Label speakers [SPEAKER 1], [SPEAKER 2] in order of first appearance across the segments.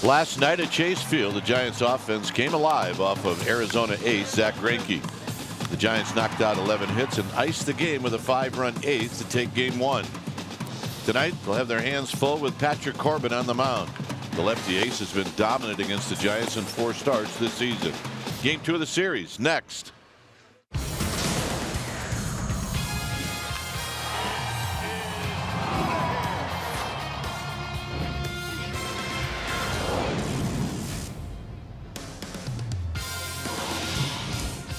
[SPEAKER 1] Last night at Chase Field, the Giants offense came alive off of Arizona ace Zach Greinke. The Giants knocked out 11 hits and iced the game with a 5-run ace to take game 1. Tonight they'll have their hands full with Patrick Corbin on the mound. The lefty ace has been dominant against the Giants in 4 starts this season. Game 2 of the series next.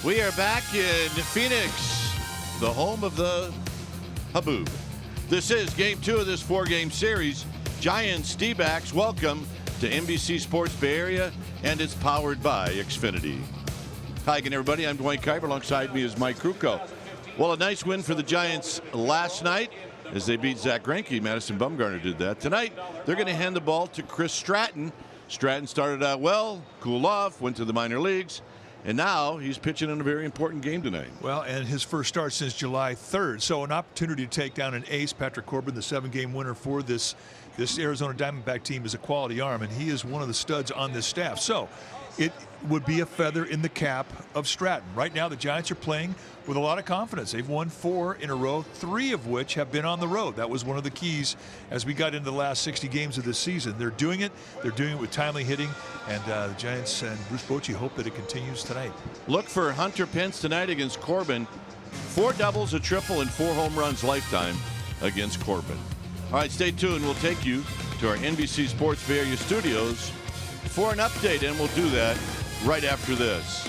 [SPEAKER 1] We are back in Phoenix, the home of the Haboob. This is game 2 of this 4-game series. Giants D-backs, welcome to NBC Sports Bay Area, and it's powered by Xfinity. Hi again, everybody. I'm Dwayne Kuiper. Alongside me is Mike Krukow. Well, a nice win for the Giants last night as they beat Zach Greinke. Madison Bumgarner did that. Tonight, they're going to hand the ball to Chris Stratton. Stratton started out well, cooled off, went to the minor leagues. And now he's pitching in a very important game tonight.
[SPEAKER 2] Well, and his first start since July 3rd. So an opportunity to take down an ace. Patrick Corbin, the 7-game winner for this Arizona Diamondback team, is a quality arm, and he is one of the studs on this staff. So it would be a feather in the cap of Stratton. Right now, the Giants are playing with a lot of confidence. They've won 4 in a row, 3 of which have been on the road. That was one of the keys as we got into the last 60 games of this season. They're doing it. They're doing it with timely hitting, and the Giants and Bruce Bochy hope that it continues tonight.
[SPEAKER 1] Look for Hunter Pence tonight against Corbin. 4 doubles, a triple, and 4 home runs lifetime against Corbin. All right, stay tuned. We'll take you to our NBC Sports Bay Area studios for an update, and we'll do that right after this.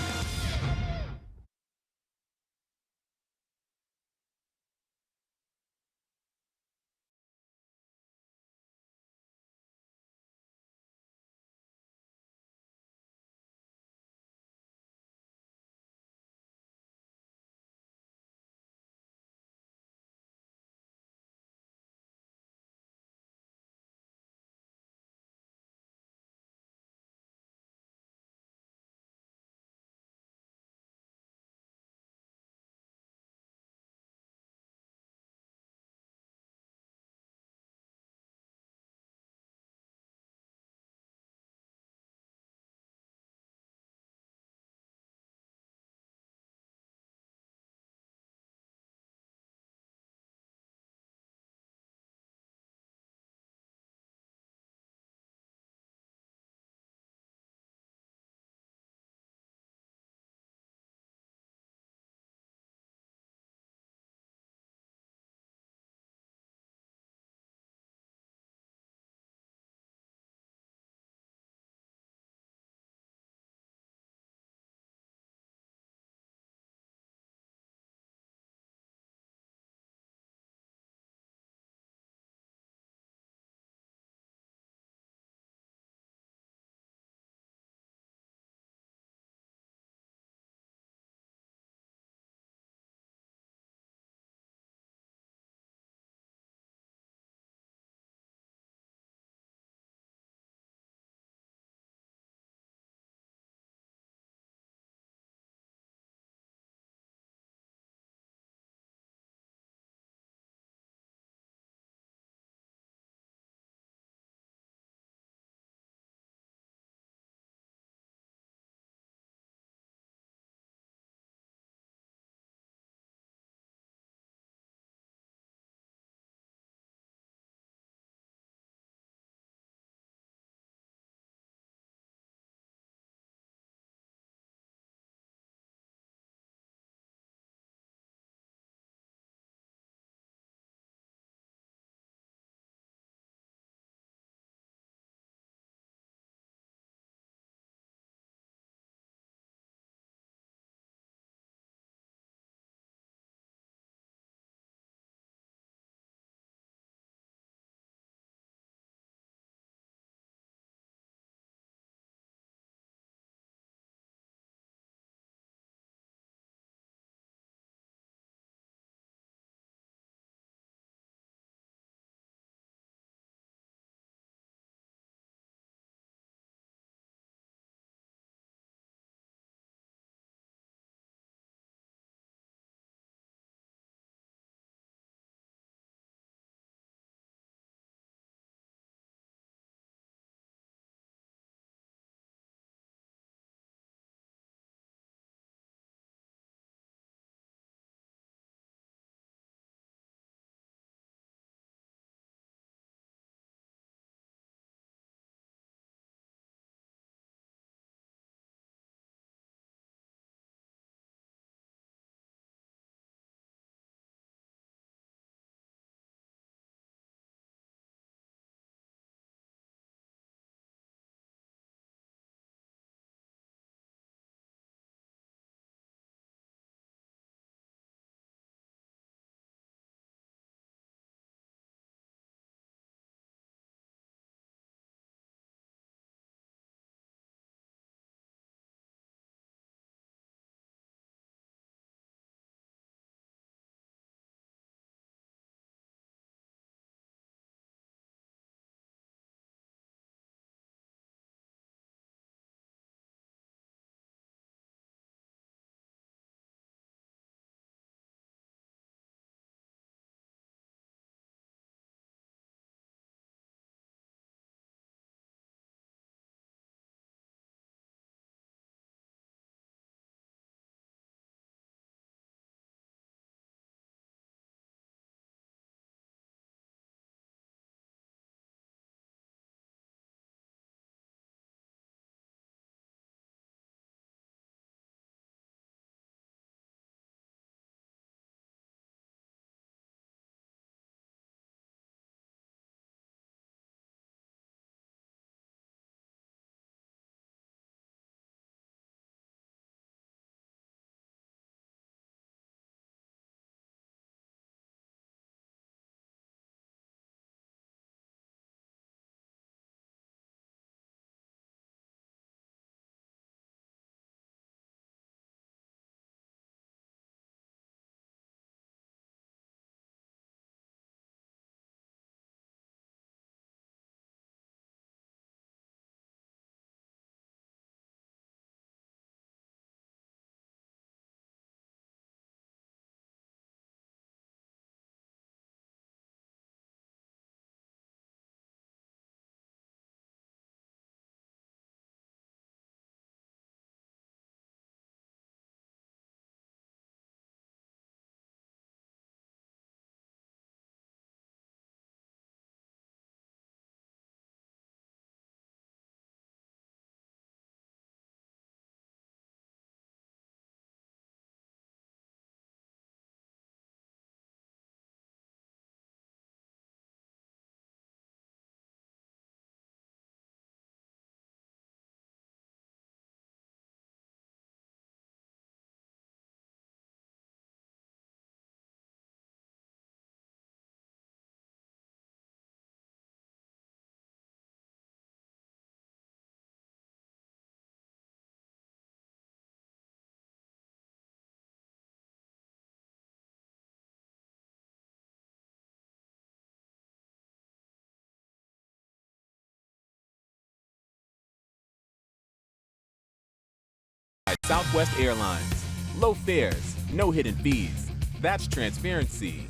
[SPEAKER 3] Southwest Airlines. Low fares, no hidden fees. That's transparency.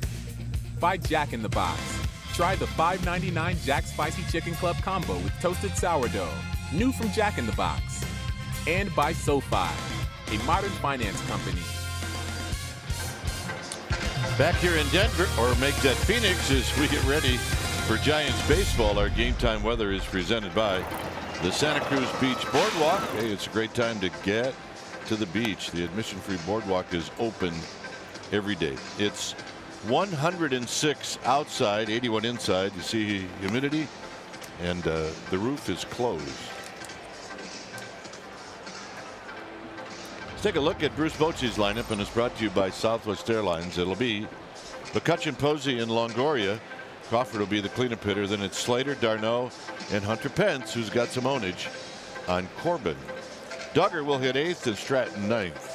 [SPEAKER 3] By Jack in the Box. Try the $5.99 Jack Spicy Chicken Club combo with toasted sourdough. New from Jack in the Box. And by SoFi, a modern finance company.
[SPEAKER 1] Back here in Denver, or make that Phoenix, as we get ready for Giants baseball. Our game time weather is presented by the Santa Cruz Beach Boardwalk. Hey, it's a great time to get to the beach. The admission-free boardwalk is open every day. It's 106 outside, 81 inside. You see humidity, and the roof is closed. Let's take a look at Bruce Bochy's lineup, and it's brought to you by Southwest Airlines. It'll be McCutchen, Posey, and Longoria. Crawford will be the cleanup hitter. Then it's Slater, d'Arnaud, and Hunter Pence, who's got some ownage on Corbin. Duggar will hit 8th and Stratton 9th.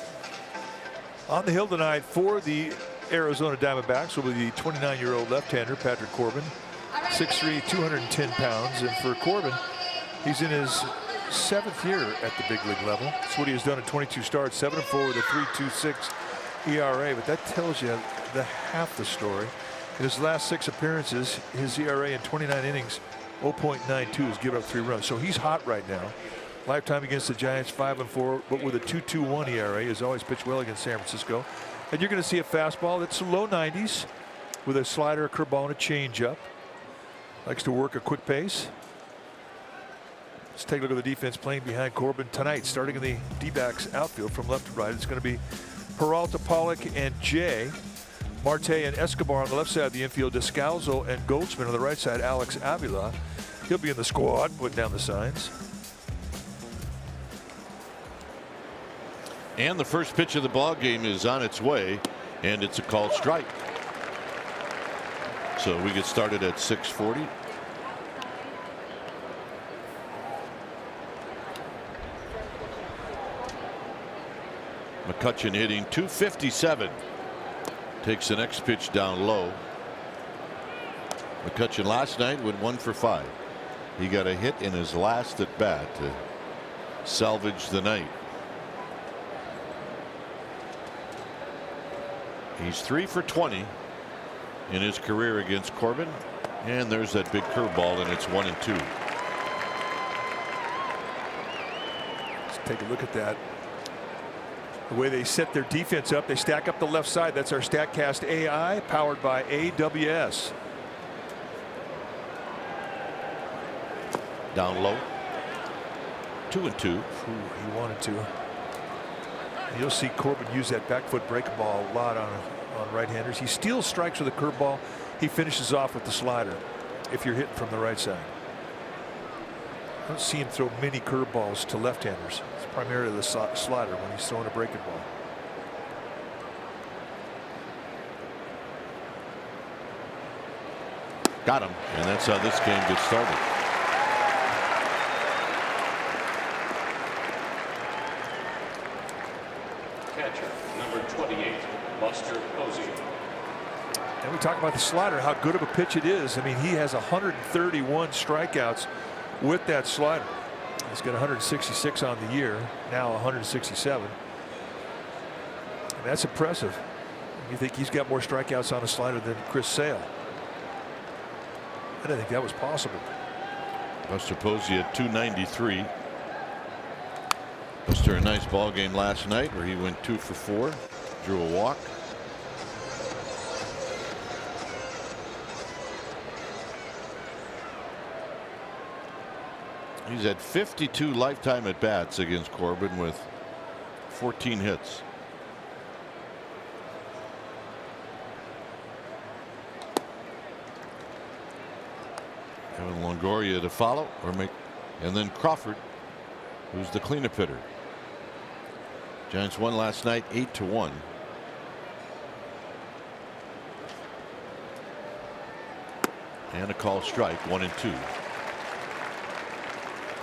[SPEAKER 2] On the hill tonight for the Arizona Diamondbacks will be the 29-year-old left-hander Patrick Corbin, 6'3", 210 pounds. And for Corbin, he's in his 7th year at the big league level. That's what he has done in 22 starts, 7-4 with a 3.26 ERA. But that tells you the half the story. In his last 6 appearances, his ERA in 29 innings, 0.92, has given up 3 runs. So he's hot right now. Lifetime against the Giants, 5-4, but with a 2.21 ERA. Has always pitched well against San Francisco. And you're going to see a fastball that's low 90s with a slider, a curveball, and a changeup. Likes to work a quick pace. Let's take a look at the defense playing behind Corbin tonight. Starting in the D-backs outfield from left to right, it's going to be Peralta, Pollock, and Jay. Marte and Escobar on the left side of the infield. Descalzo and Goldsman on the right side. Alex Avila. He'll be in the squad, putting down the signs.
[SPEAKER 1] And the first pitch of the ball game is on its way, and it's a called strike. So we get started at 6:40. McCutchen hitting .257. Takes the next pitch down low. McCutchen last night went 1 for 5. He got a hit in his last at bat to salvage the night. He's 3 for 20 in his career against Corbin. And there's that big curveball, and it's 1-2.
[SPEAKER 2] Let's take a look at that. The way they set their defense up, they stack up the left side. That's our StatCast AI, powered by AWS.
[SPEAKER 1] Down low. 2-2.
[SPEAKER 2] Ooh, he wanted to. You'll see Corbin use that back foot breaking ball a lot on right-handers. He steals strikes with a curveball. He finishes off with the slider if you're hitting from the right side. I don't see him throw many curveballs to left-handers. It's primarily the slider when he's throwing a breaking ball.
[SPEAKER 1] Got him, and that's how this game gets started.
[SPEAKER 4] Catcher, number 28, Buster Posey.
[SPEAKER 2] And we talk about the slider, how good of a pitch it is. I mean, he has 131 strikeouts with that slider. He's got 166 on the year, now 167. And that's impressive. You think he's got more strikeouts on a slider than Chris Sale. I didn't think that was possible.
[SPEAKER 1] Buster Posey at 293. Buster, a nice ball game last night where he went 2 for 4, drew a walk. He's had 52 lifetime at bats against Corbin with 14 hits. Kevin Longoria to follow, and then Crawford, who's the cleanup hitter. Giants won last night 8-1. And a call strike, 1-2.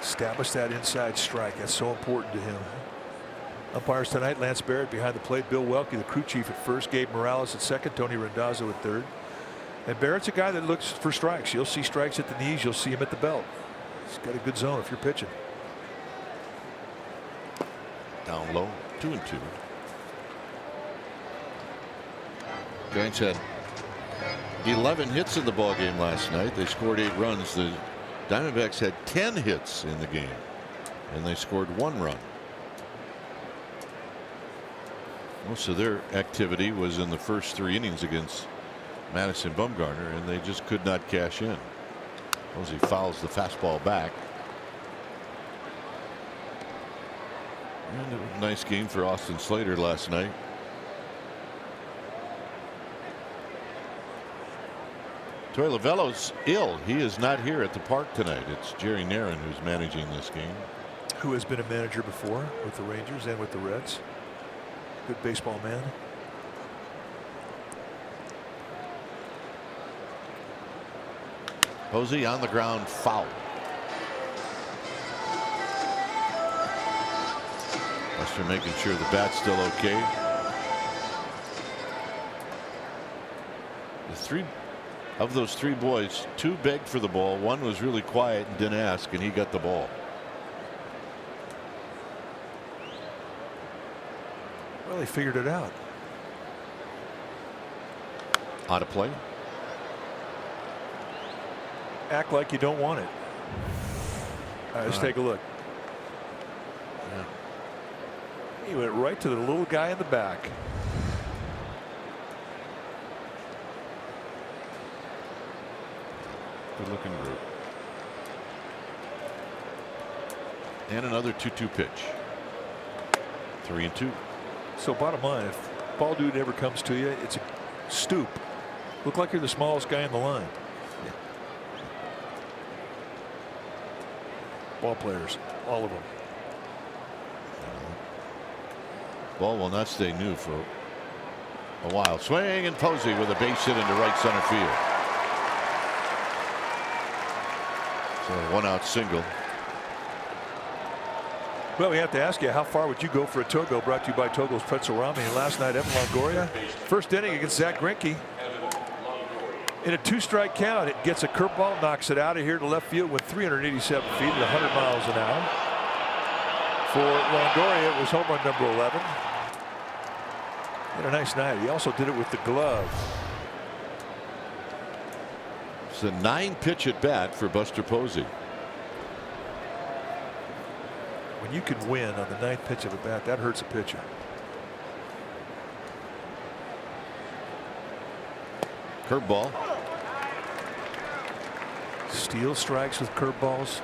[SPEAKER 2] Establish that inside strike. That's so important to him. Umpires tonight: Lance Barrett behind the plate, Bill Welke, the crew chief, at first, Gabe Morales at second, Tony Randazzo at third. And Barrett's a guy that looks for strikes. You'll see strikes at the knees. You'll see him at the belt. He's got a good zone if you're pitching.
[SPEAKER 1] Down low, 2-2. Giants had 11 hits in the ball game last night. They scored 8 runs. The Diamondbacks had 10 hits in the game, and they scored 1 run. Most of their activity was in the first 3 innings against Madison Bumgarner, and they just could not cash in. Posey fouls the fastball back. And a nice game for Austin Slater last night. Troy Lavello's ill. He is not here at the park tonight. It's Jerry Narron who's managing this game.
[SPEAKER 2] Who has been a manager before with the Rangers and with the Reds. Good baseball man.
[SPEAKER 1] Posey on the ground, foul. Buster making sure the bat's still okay. The 3 of those 3 boys, 2 begged for the ball. 1 was really quiet and didn't ask, and he got the ball.
[SPEAKER 2] Well, they figured it out.
[SPEAKER 1] Out of play.
[SPEAKER 2] Act like you don't want it. All right, let's take a look.
[SPEAKER 1] Yeah.
[SPEAKER 2] He went right to the little guy in the back.
[SPEAKER 1] Good looking group. And another 2-2 pitch. 3-2.
[SPEAKER 2] So bottom line, if ball dude ever comes to you, it's a stoop. Look like you're the smallest guy in the line.
[SPEAKER 1] Yeah.
[SPEAKER 2] Ball players, all of them.
[SPEAKER 1] Ball will not stay new for a while. Swing and Posey with a base hit into right center field. So a 1-out single.
[SPEAKER 2] Well, we have to ask you, how far would you go for a Togo? Brought to you by Togo's Pretzel Ramen. Last night, Evan Longoria, first inning against Zach Greinke. In a 2-strike count, it gets a curveball, knocks it out of here to left field with 387 feet at 100 miles an hour. For Longoria, it was home run number 11. Had a nice night. He also did it with the glove.
[SPEAKER 1] It's a 9-pitch at bat for Buster Posey.
[SPEAKER 2] When you can win on the 9th pitch of a bat, that hurts a pitcher.
[SPEAKER 1] Curveball.
[SPEAKER 2] Steal strikes with curveballs.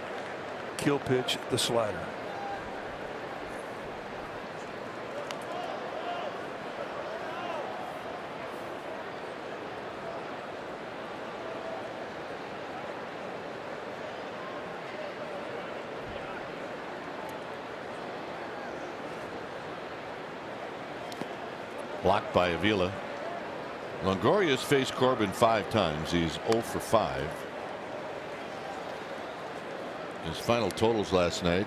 [SPEAKER 2] Kill pitch, the slider.
[SPEAKER 1] Blocked by Avila. Longoria's faced Corbin 5 times. He's 0 for 5. His final totals last night,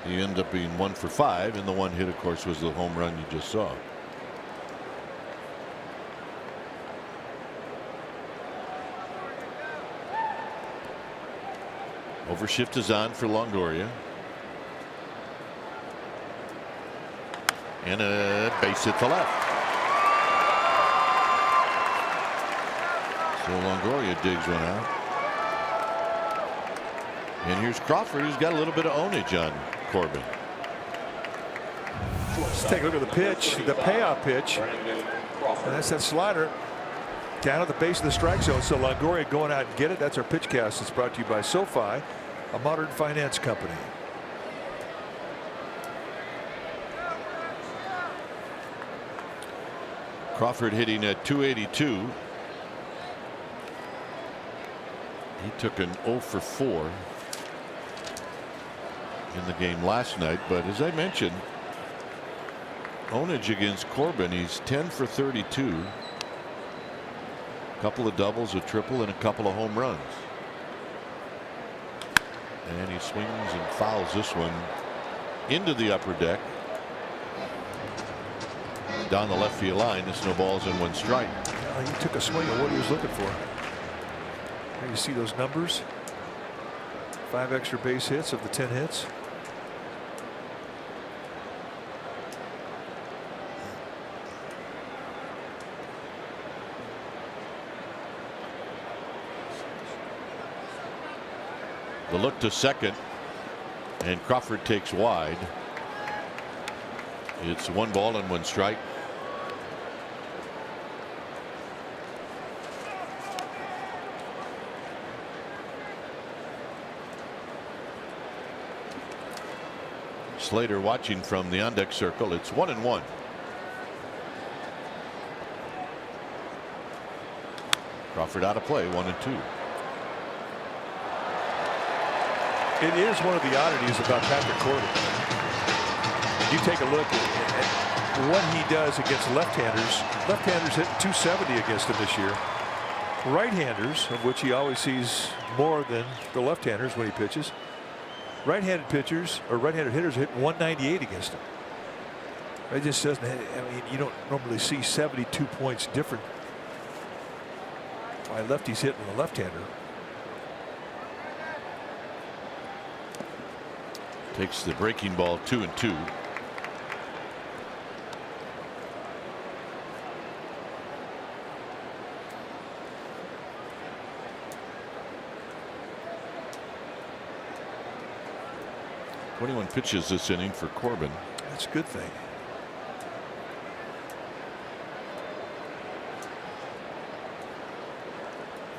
[SPEAKER 1] he ended up being 1 for 5, and the 1 hit, of course, was the home run you just saw. Overshift is on for Longoria. And a base hit to left. So Longoria digs one out. And here's Crawford, who's got a little bit of ownage on Corbin.
[SPEAKER 2] Let's take a look at the pitch, the payoff pitch. And that's that slider down at the base of the strike zone. So Longoria going out and get it. That's our pitch cast. It's brought to you by SoFi, a modern finance company.
[SPEAKER 1] Crawford hitting at 282. He took an 0 for 4 in the game last night, but as I mentioned, ownage against Corbin, he's 10 for 32. A couple of doubles, a triple, and a couple of home runs. And he swings and fouls this one into the upper deck. Down the left field line. There's no balls and 1 strike.
[SPEAKER 2] Well, he took a swing at what he was looking for. Here you see those numbers. 5 extra base hits of the 10 hits.
[SPEAKER 1] The look to second, and Crawford takes wide. It's 1 ball and 1 strike. Slater watching from the on deck circle. It's 1-1. Crawford out of play, 1-2.
[SPEAKER 2] It is one of the oddities about Patrick Corbin. You take a look at what he does against left-handers. Left-handers hit 270 against him this year. Right-handers, of which he always sees more than the left-handers when he pitches. Right-handed pitchers or right-handed hitters hit 198 against him. It just doesn't. I mean, you don't normally see 72 points different by lefties hitting a left-hander.
[SPEAKER 1] Takes the breaking ball 2-2. "21 pitches this inning for Corbin."
[SPEAKER 2] That's a good thing.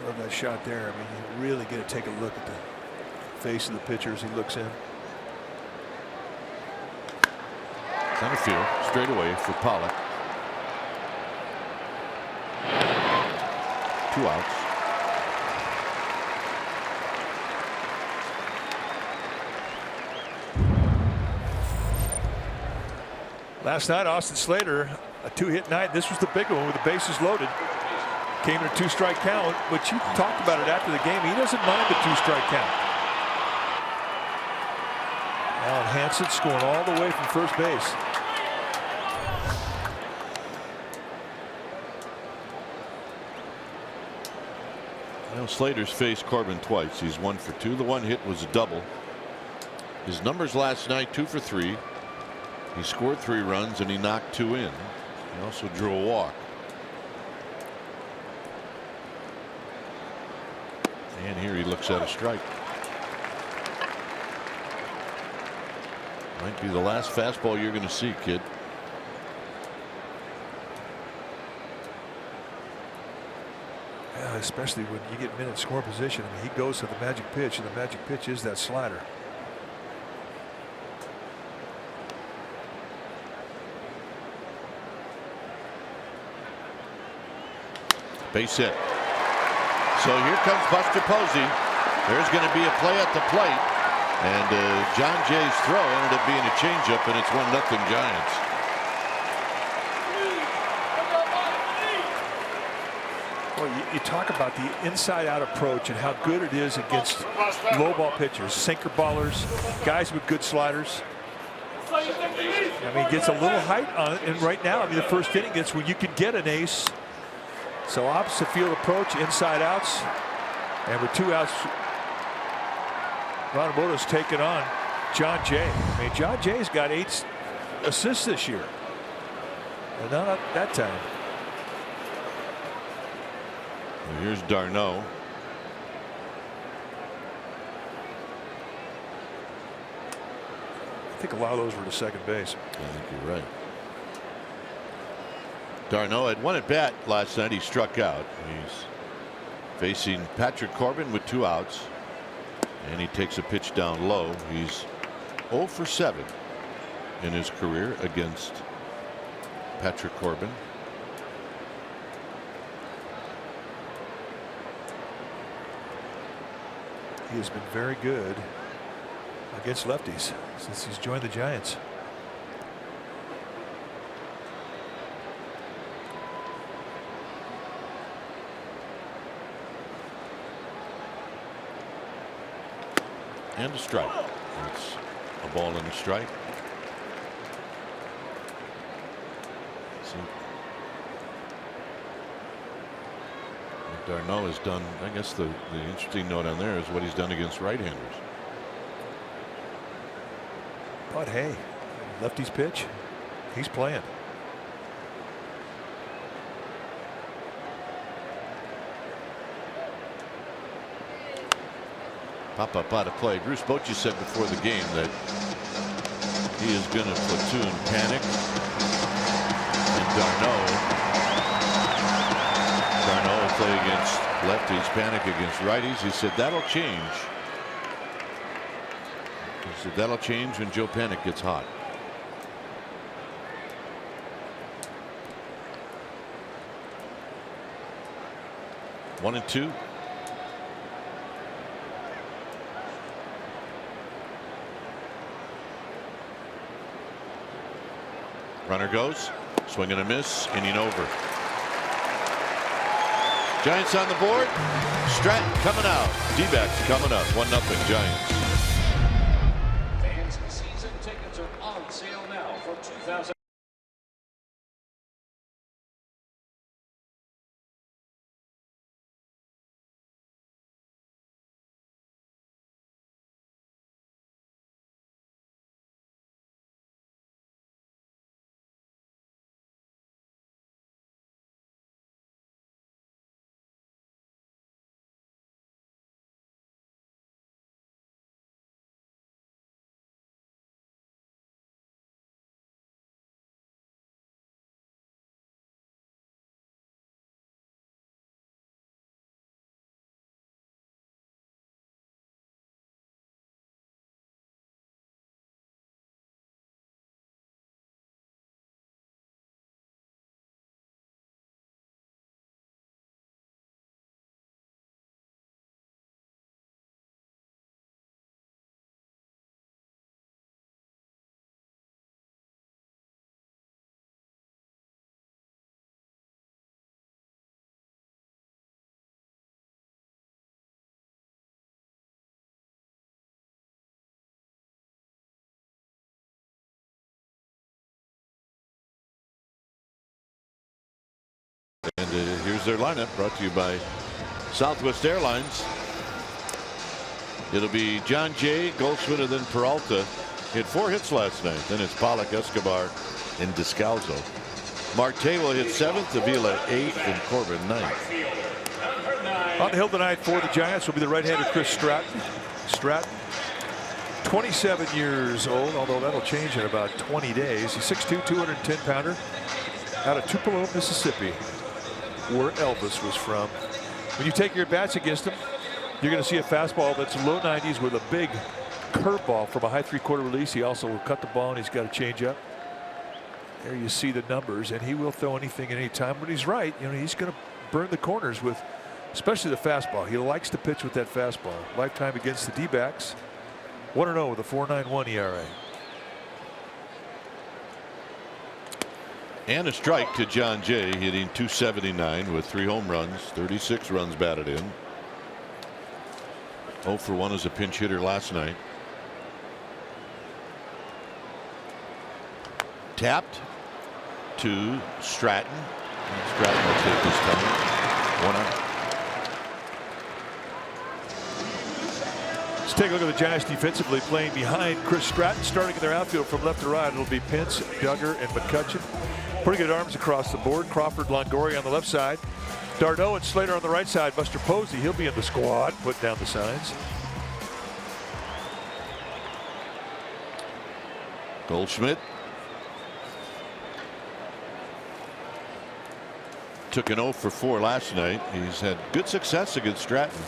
[SPEAKER 2] Love that shot there. I mean, you really get to take a look at the face of the pitcher as he looks in.
[SPEAKER 1] Center field, straight away for Pollock. 2 outs.
[SPEAKER 2] Last night, Austin Slater, a 2-hit night. This was the big one with the bases loaded. Came in a 2-strike count, which you talked about it after the game. He doesn't mind the 2-strike count. Alan Hansen scoring all the way from first base.
[SPEAKER 1] Well, Slater's faced Corbin twice. He's 1 for 2. The one hit was a double. His numbers last night: 2 for 3. He scored 3 runs and he knocked 2 in. He also drew a walk. And here he looks at a strike. Might be the last fastball you're going to see, kid.
[SPEAKER 2] Yeah, especially when you get men in score position. I mean, he goes to the magic pitch, and the magic pitch is that slider.
[SPEAKER 1] Base hit. So here comes Buster Posey. There's going to be a play at the plate. And John Jay's throw ended up being a changeup, and it's 1-0 Giants.
[SPEAKER 2] Well, you talk about the inside-out approach and how good it is against low ball pitchers, sinker ballers, guys with good sliders. I mean, gets a little height on it, and right now, I mean, the first inning, it's when you can get an ace. So opposite field approach, inside outs, and with 2 outs, Ronaldo's taken on John Jay. I mean, John Jay's got 8 assists this year, and not at that time.
[SPEAKER 1] Well, here's d'Arnaud.
[SPEAKER 2] I think a lot of those were to second base.
[SPEAKER 1] I think you're right. d'Arnaud had 1 at bat last night. He struck out. He's facing Patrick Corbin with 2 outs, and he takes a pitch down low. He's 0 for 7 in his career against Patrick Corbin.
[SPEAKER 2] He has been very good against lefties since he's joined the Giants.
[SPEAKER 1] And a strike. It's a ball and a strike. See what d'Arnaud has done. I guess the interesting note on there is what he's done against right-handers.
[SPEAKER 2] But hey, lefties pitch, he's playing.
[SPEAKER 1] Pop up out of play. Bruce Bochy said before the game that he is going to platoon Panic and Darno. Darno will play against lefties, Panic against righties. He said that'll change. He said that'll change when Joe Panic gets hot. One and two. Runner goes, swing and a miss, inning over. Giants on the board. Stratton coming out. D-backs coming up. 1-0 Giants.
[SPEAKER 4] Fans, season tickets are on sale now for 2000.
[SPEAKER 1] And here's their lineup, brought to you by Southwest Airlines. It'll be John Jay, Goldschmidt, and then Peralta. He had 4 hits last night. Then it's Pollock, Escobar, and Descalzo. Marte will hit 7th, Avila 8th, and Corbin 9th.
[SPEAKER 2] On the hill tonight for the Giants will be the right-hander Chris Stratton. Stratton, 27 years old, although that'll change in about 20 days. He's 6'2", 210-pounder, out of Tupelo, Mississippi, where Elvis was from. When you take your bats against him, you're going to see a fastball that's low 90s with a big curveball from a high 3/4 release. He also will cut the ball, and he's got a changeup. There you see the numbers, and he will throw anything at any time. But he's right. You know, he's going to burn the corners with, especially the fastball. He likes to pitch with that fastball. Lifetime against the D-backs. 1-0 with a 4.91 ERA.
[SPEAKER 1] And a strike to John Jay, hitting .279 with 3 home runs, 36 runs batted in. 0 for 1 as a pinch hitter last night. Tapped to Stratton. Stratton will take this time. 1 out.
[SPEAKER 2] Let's take a look at the Giants defensively, playing behind Chris Stratton. Starting in their outfield from left to right, it'll be Pence, Duggar, and McCutcheon. Pretty good arms across the board. Crawford, Longoria on the left side. Darno and Slater on the right side. Buster Posey, he'll be in the squad. Put down the signs.
[SPEAKER 1] Goldschmidt took an 0 for 4 last night. He's had good success against Stratton.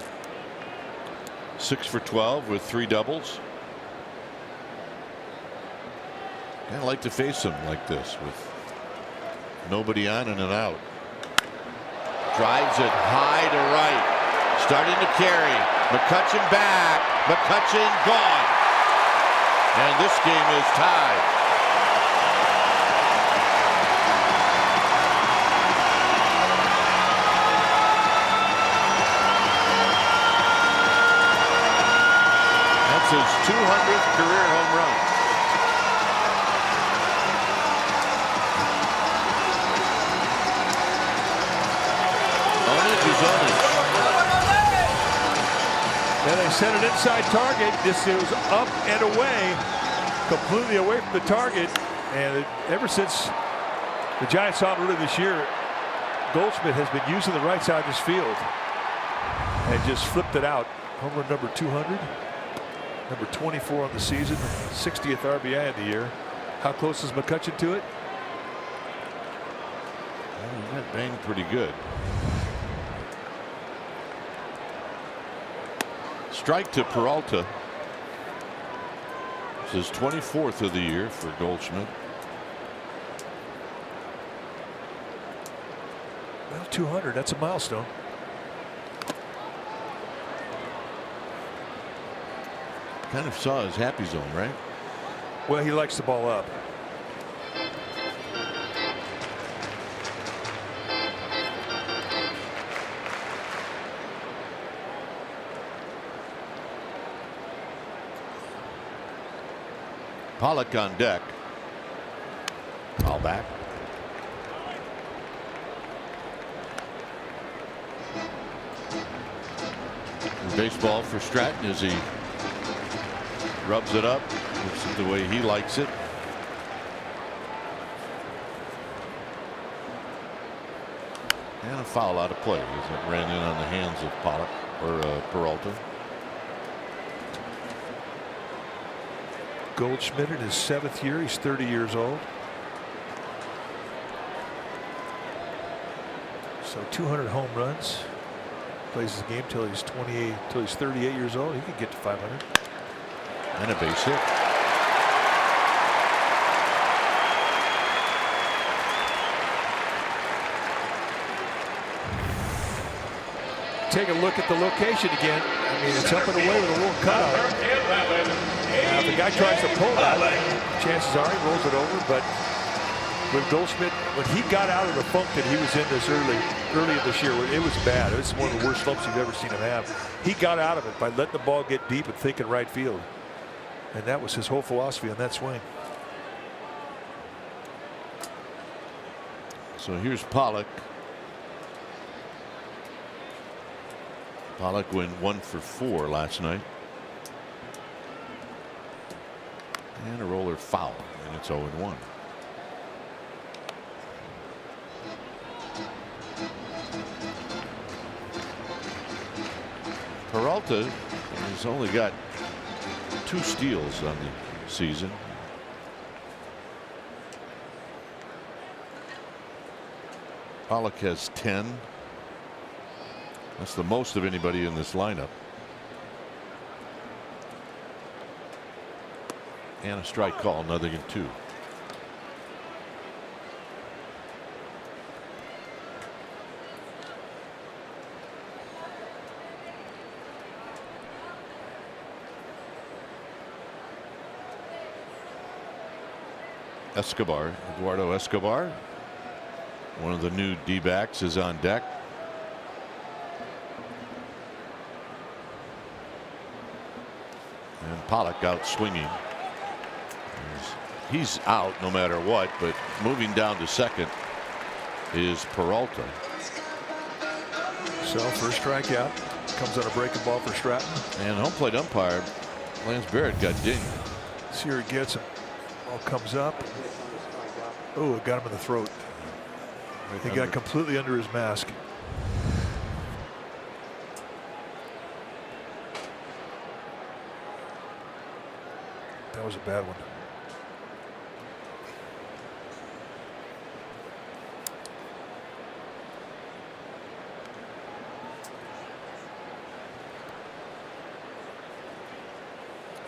[SPEAKER 1] 6 for 12 with 3 doubles. Kind of like to face him like this with nobody on and an out. Drives it high to right. Starting to carry. McCutcheon back. McCutcheon gone. And this game is tied. That's his 200th career home run.
[SPEAKER 2] And they set an inside target. This goes up and away, completely away from the target. And ever since the Giants saw him earlier this year, Goldschmidt has been using the right side of this field and just flipped it out Home run number 200. Number 24 on the season. 60th RBI of the year. How close is McCutchen to it?
[SPEAKER 1] Well, he got banged pretty good. Strike to Peralta. This is 24th of the year for Goldschmidt.
[SPEAKER 2] Well, 200, that's a milestone.
[SPEAKER 1] Kind of saw his happy zone, right?
[SPEAKER 2] Well, he likes the ball up.
[SPEAKER 1] Pollock on deck. Foul back. Baseball for Stratton as he rubs it up. This is the way he likes it. And a foul out of play as it ran in on the hands of Pollock or Peralta.
[SPEAKER 2] Goldschmidt in his 7th year. He's 30 years old. So 200 home runs. Plays the game till he's 28, till he's 38 years old. He could get to 500.
[SPEAKER 1] And a base hit.
[SPEAKER 2] Take a look at the location again. I mean, it's up and away with a little cutout. Now, if the guy tries to pull that, chances are he rolls it over. But with Goldschmidt, when he got out of the funk that he was in this early in this year, it was bad. It was one of the worst slumps you've ever seen him have. He got out of it by letting the ball get deep and thinking right field. And that was his whole philosophy on that swing.
[SPEAKER 1] So here's Pollock. Pollock went 1 for 4 last night. And a roller foul, and it's 0-1. Peralta has only got 2 steals on the season. Pollock has 10. That's the most of anybody in this lineup. And a strike call, nothing in 2. Escobar, Eduardo Escobar, one of the new D-backs, is on deck. And Pollock out swinging. He's out no matter what, but moving down to second is Peralta.
[SPEAKER 2] So first strikeout comes on a breaking ball for Stratton.
[SPEAKER 1] And home plate umpire Lance Barrett got dinged.
[SPEAKER 2] See where he gets him. Ball comes up. Oh, it got him in the throat. He got completely under his mask. That was a bad one.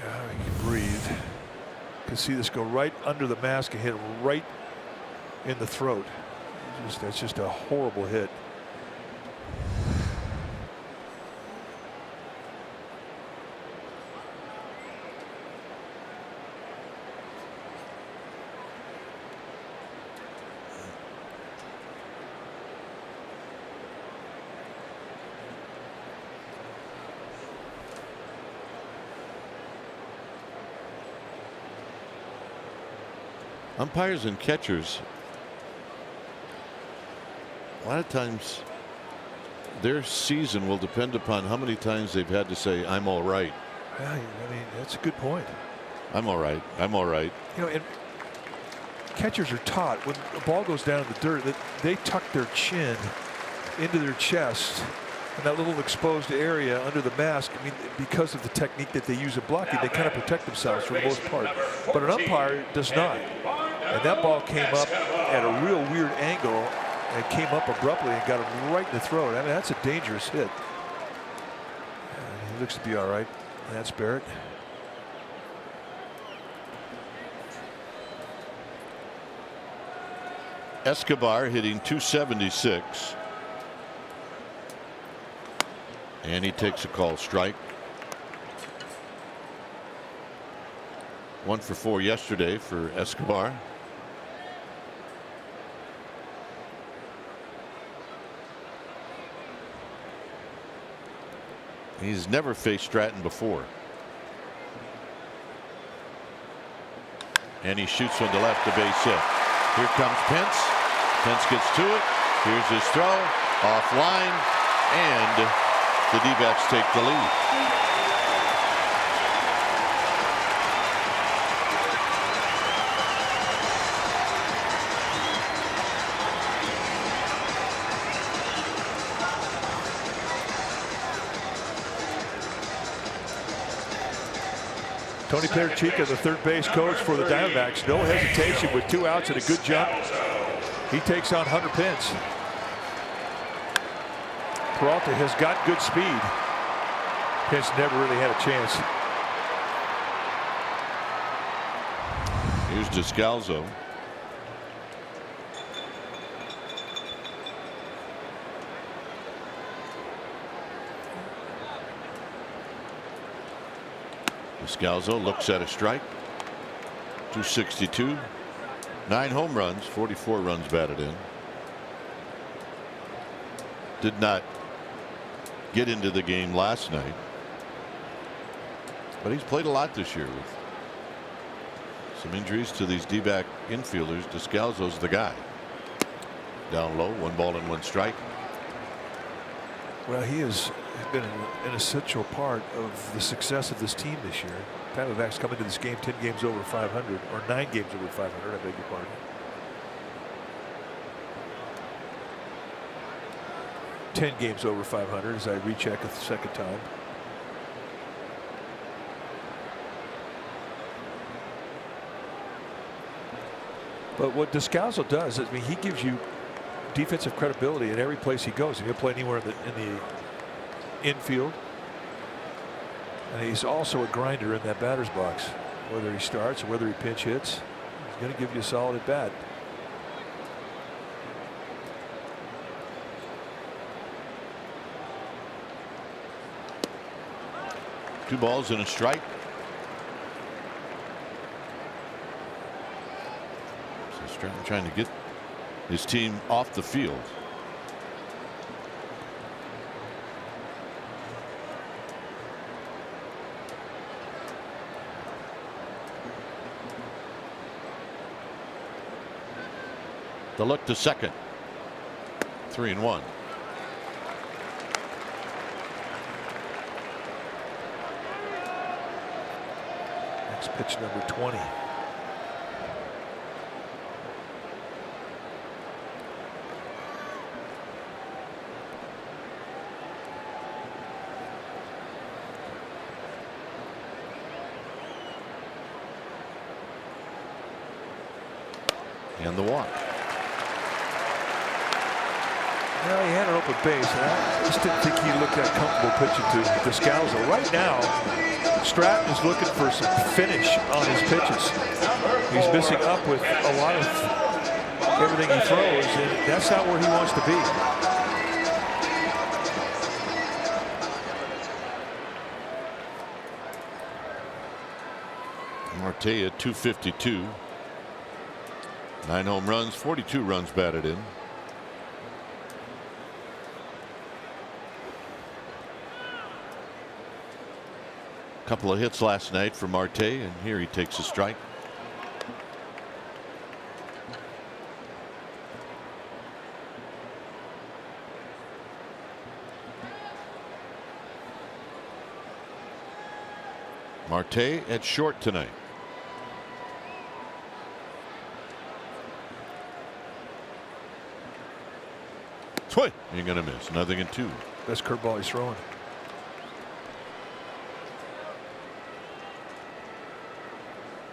[SPEAKER 2] You can breathe. You can see this go right under the mask and hit him right in the throat. That's just a horrible hit.
[SPEAKER 1] Umpires and catchers, a lot of times their season will depend upon how many times they've had to say, I'm all right.
[SPEAKER 2] Yeah, I mean, that's a good point.
[SPEAKER 1] I'm all right. I'm all right.
[SPEAKER 2] You know, and catchers are taught when the ball goes down in the dirt that they tuck their chin into their chest in that little exposed area under the mask. I mean, because of the technique that they use in blocking, they kind of protect themselves for the most part. But an umpire does not. And that ball came up at a real weird angle and came up abruptly and got him right in the throat. I mean, that's a dangerous hit. He looks to be all right. That's Barrett.
[SPEAKER 1] Escobar hitting .276. And he takes a call strike. 1 for 4 yesterday for Escobar. He's never faced Stratton before. And he shoots on the left, the base hit. Here comes Pence. Pence gets to it. Here's his throw. Offline. And the D-backs take the lead.
[SPEAKER 2] Tony Perchica, the third base coach for the Diamondbacks. No hesitation with 2 outs and a good jump. He takes on Hunter Pence. Peralta has got good speed. Pence never really had a chance.
[SPEAKER 1] Here's Descalzo. Descalzo looks at a strike. 262. 9 home runs, 44 runs batted in. Did not get into the game last night, but he's played a lot this year with some injuries to these D-back infielders. Descalzo's the guy. Down low, 1 ball and 1 strike.
[SPEAKER 2] Well, he has been an essential part of the success of this team this year. Diamondbacks come into this game 10 games over 500, or 9 games over 500, I beg your pardon. 10 games over 500 as I recheck it the second time. But what Descalzo does is, I mean, he gives you defensive credibility in every place he goes. He'll play anywhere in the infield. And he's also a grinder in that batter's box. Whether he starts or whether he pinch hits, he's going to give you a solid at bat.
[SPEAKER 1] Two balls and a strike. So Stratton trying to get his team off the field. The look to second. 3-1.
[SPEAKER 2] Next pitch, number 20.
[SPEAKER 1] And the walk.
[SPEAKER 2] Well, he had an open base, and I just didn't think he looked that comfortable pitching to Descalzo. Right now, Stratton is looking for some finish on his pitches. He's missing up with a lot of everything he throws, and that's not where he wants to be.
[SPEAKER 1] Marte at 252. 9 home runs, 42 runs batted in. Couple of hits last night for Marte, and here he takes a strike. Marte at short tonight. Swing. You're going to miss. 0-2.
[SPEAKER 2] Best curveball he's throwing.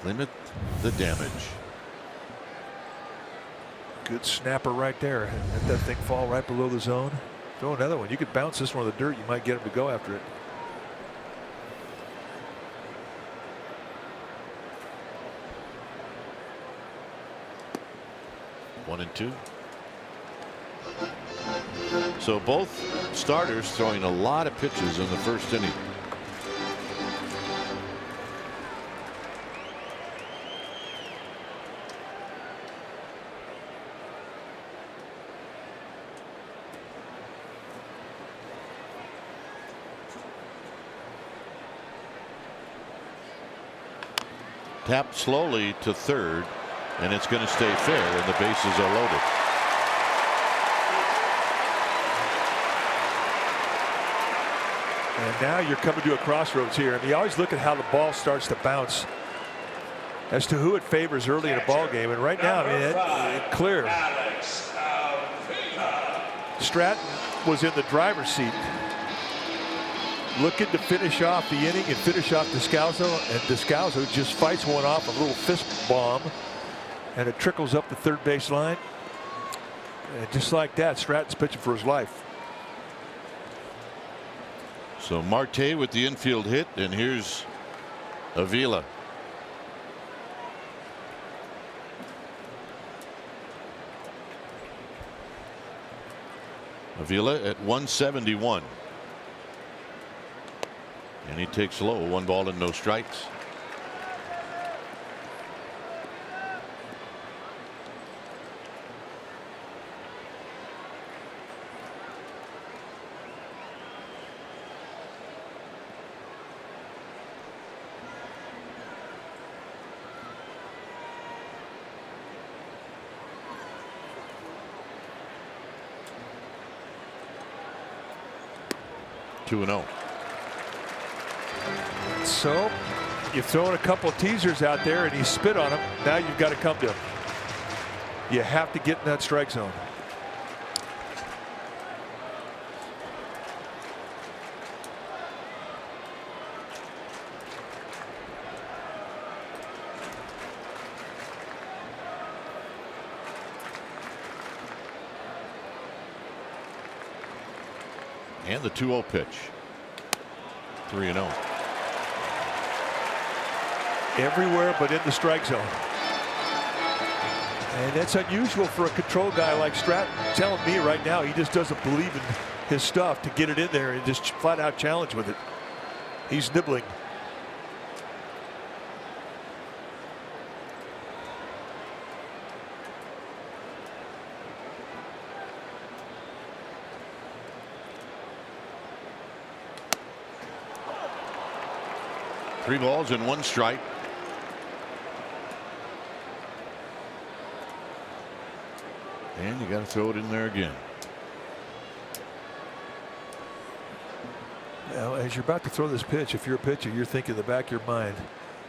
[SPEAKER 1] Limit the damage.
[SPEAKER 2] Good snapper right there. Let that thing fall right below the zone. Throw another one. You could bounce this one in the dirt. You might get him to go after it.
[SPEAKER 1] One and two. So both starters throwing a lot of pitches in the first inning. Tapped slowly to third, and it's going to stay fair, and the bases are loaded.
[SPEAKER 2] And now you're coming to a crossroads here. I mean, you always look at how the ball starts to bounce as to who it favors early in a ball game. And right now, I mean, it's clear. Stratton was in the driver's seat, looking to finish off the inning and finish off Descalso, and Descalso just fights one off, a little fist bomb, and it trickles up the third base line. And just like that, Stratton's pitching for his life.
[SPEAKER 1] So Marte with the infield hit, and here's Avila. Avila at 171. And he takes low, 1 ball and no strikes. Two and 0.
[SPEAKER 2] So you've thrown a couple of teasers out there and he spit on them. Now you've got to come to him. You have to get in that strike zone.
[SPEAKER 1] And the 2-0 pitch. 3-0.
[SPEAKER 2] Everywhere but in the strike zone. And that's unusual for a control guy like Stratton. Telling me right now he just doesn't believe in his stuff to get it in there and just flat out challenge with it. He's nibbling.
[SPEAKER 1] Three balls and 1 strike. And you got to throw it in there again.
[SPEAKER 2] Now, as you're about to throw this pitch, if you're a pitcher, you're thinking in the back of your mind,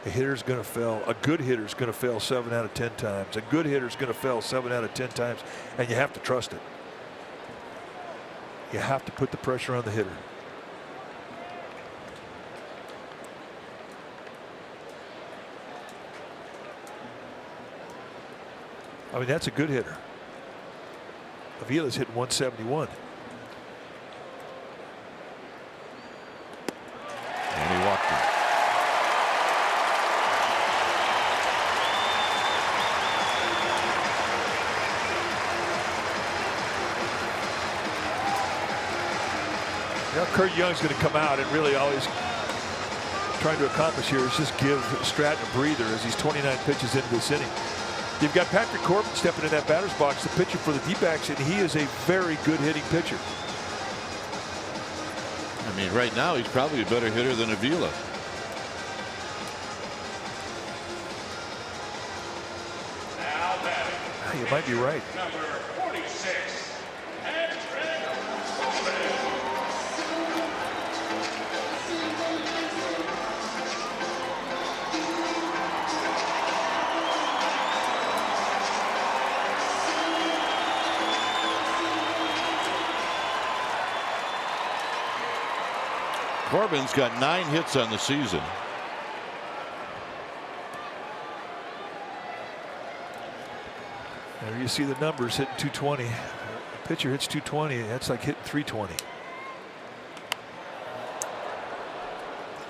[SPEAKER 2] a hitter's going to fail. A good hitter's going to fail 7 out of 10 times. A good hitter's going to fail 7 out of 10 times, and you have to trust it. You have to put the pressure on the hitter. I mean, that's a good hitter. Avila's hitting 171.
[SPEAKER 1] And he walked him.
[SPEAKER 2] Now Kurt Young's going to come out, and really all he's trying to accomplish here is just give Stratton a breather as he's 29 pitches into this inning. You've got Patrick Corbin stepping in that batter's box, the pitcher for the D-backs, and he is a very good hitting pitcher.
[SPEAKER 1] I mean, right now he's probably a better hitter than Avila.
[SPEAKER 2] You might be right.
[SPEAKER 4] Number 46.
[SPEAKER 1] Corbin's got 9 hits on the season.
[SPEAKER 2] There you see the numbers hitting 220. The pitcher hits 220. That's like hitting 320.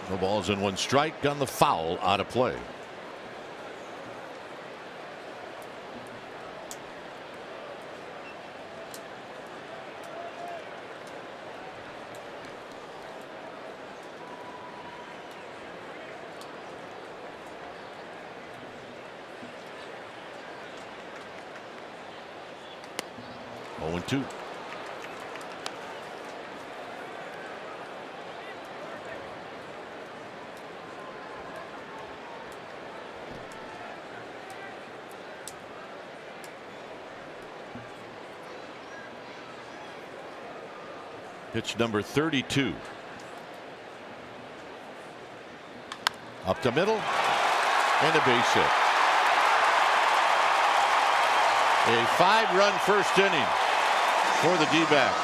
[SPEAKER 1] No balls and 1 strike on the foul, out of play. Oh, 2. Pitch number 32. Up the middle and a base hit. A 5-run first inning for the D-backs.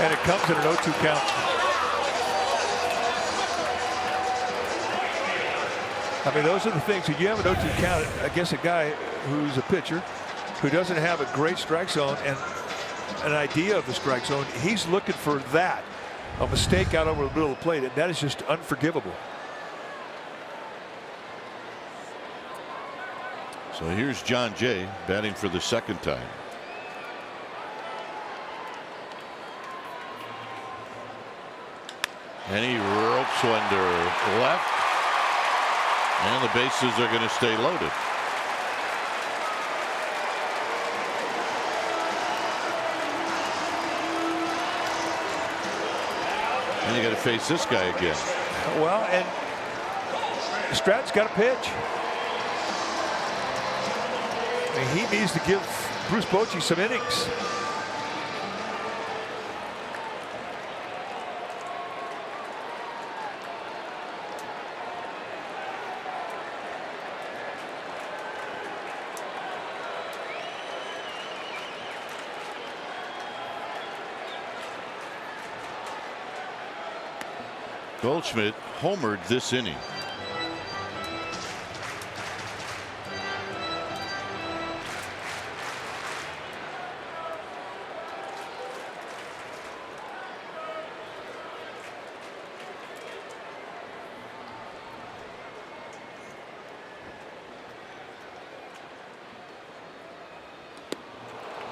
[SPEAKER 2] And it comes in an 0-2 count. I mean, those are the things. If you have an 0-2 count against a guy who's a pitcher who doesn't have a great strike zone and an idea of the strike zone, he's looking for that. A mistake out over the middle of the plate, and that is just unforgivable.
[SPEAKER 1] So here's John Jay batting for the 2nd time. And he ropes one to left. And the bases are going to stay loaded. And you got to face this guy again.
[SPEAKER 2] Well, and Stratton's got a pitch. I mean, he needs to give Bruce Bochy some innings.
[SPEAKER 1] Goldschmidt homered this inning.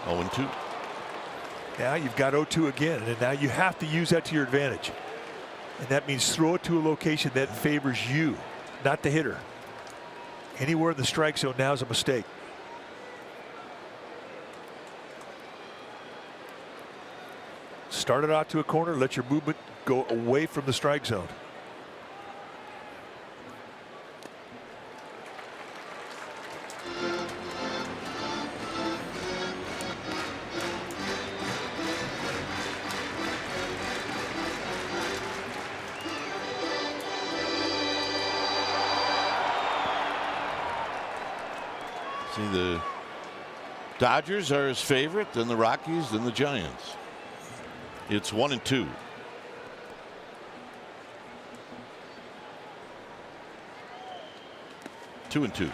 [SPEAKER 1] Oh, 2.
[SPEAKER 2] Now you've got 0-2 again, and now you have to use that to your advantage. And that means throw it to a location that favors you, not the hitter. Anywhere in the strike zone now is a mistake. Start it out to a corner, let your movement go away from the strike zone.
[SPEAKER 1] See, the Dodgers are his favorite, then the Rockies, then the Giants. It's 1-2. Two and 2.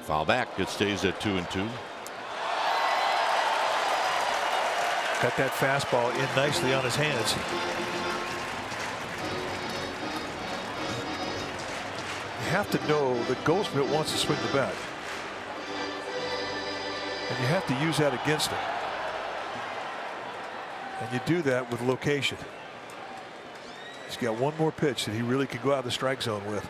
[SPEAKER 1] Foul back. It stays at 2-2.
[SPEAKER 2] Got that fastball in nicely on his hands. You have to know that Goldschmidt wants to swing the bat, and you have to use that against him. And you do that with location. He's got one more pitch that he really could go out of the strike zone with.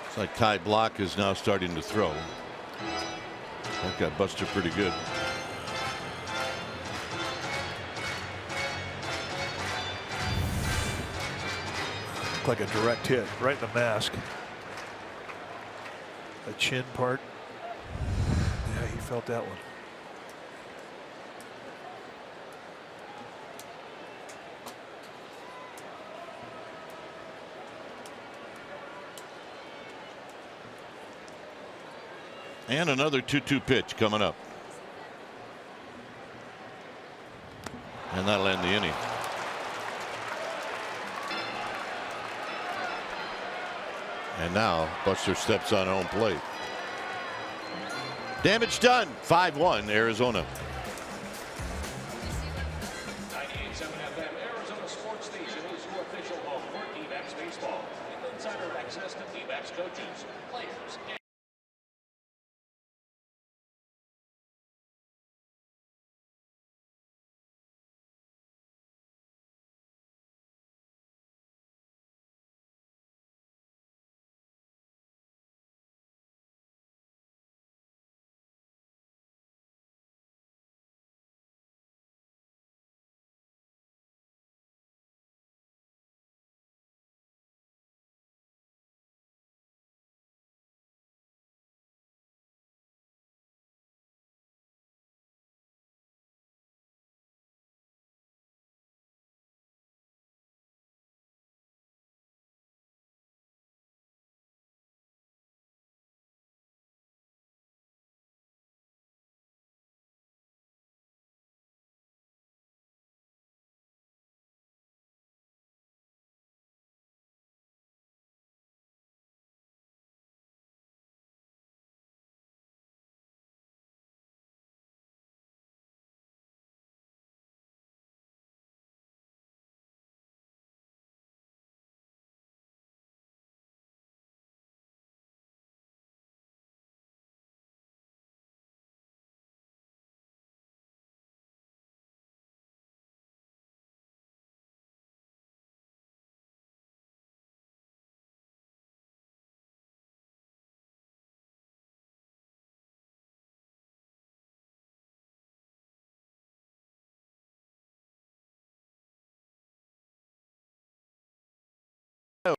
[SPEAKER 1] It's like Ty Block is now starting to throw. That got busted pretty good.
[SPEAKER 2] Looked like a direct hit right in the mask. The chin part. Yeah, he felt that one.
[SPEAKER 1] And another 2-2 pitch coming up. And that'll end the inning. And now Buster steps on home plate. Damage done. 5-1 Arizona.
[SPEAKER 4] 98.7 FM Arizona Sports Station is your official home for D-backs baseball. With insider access to D-backs coaches, players, and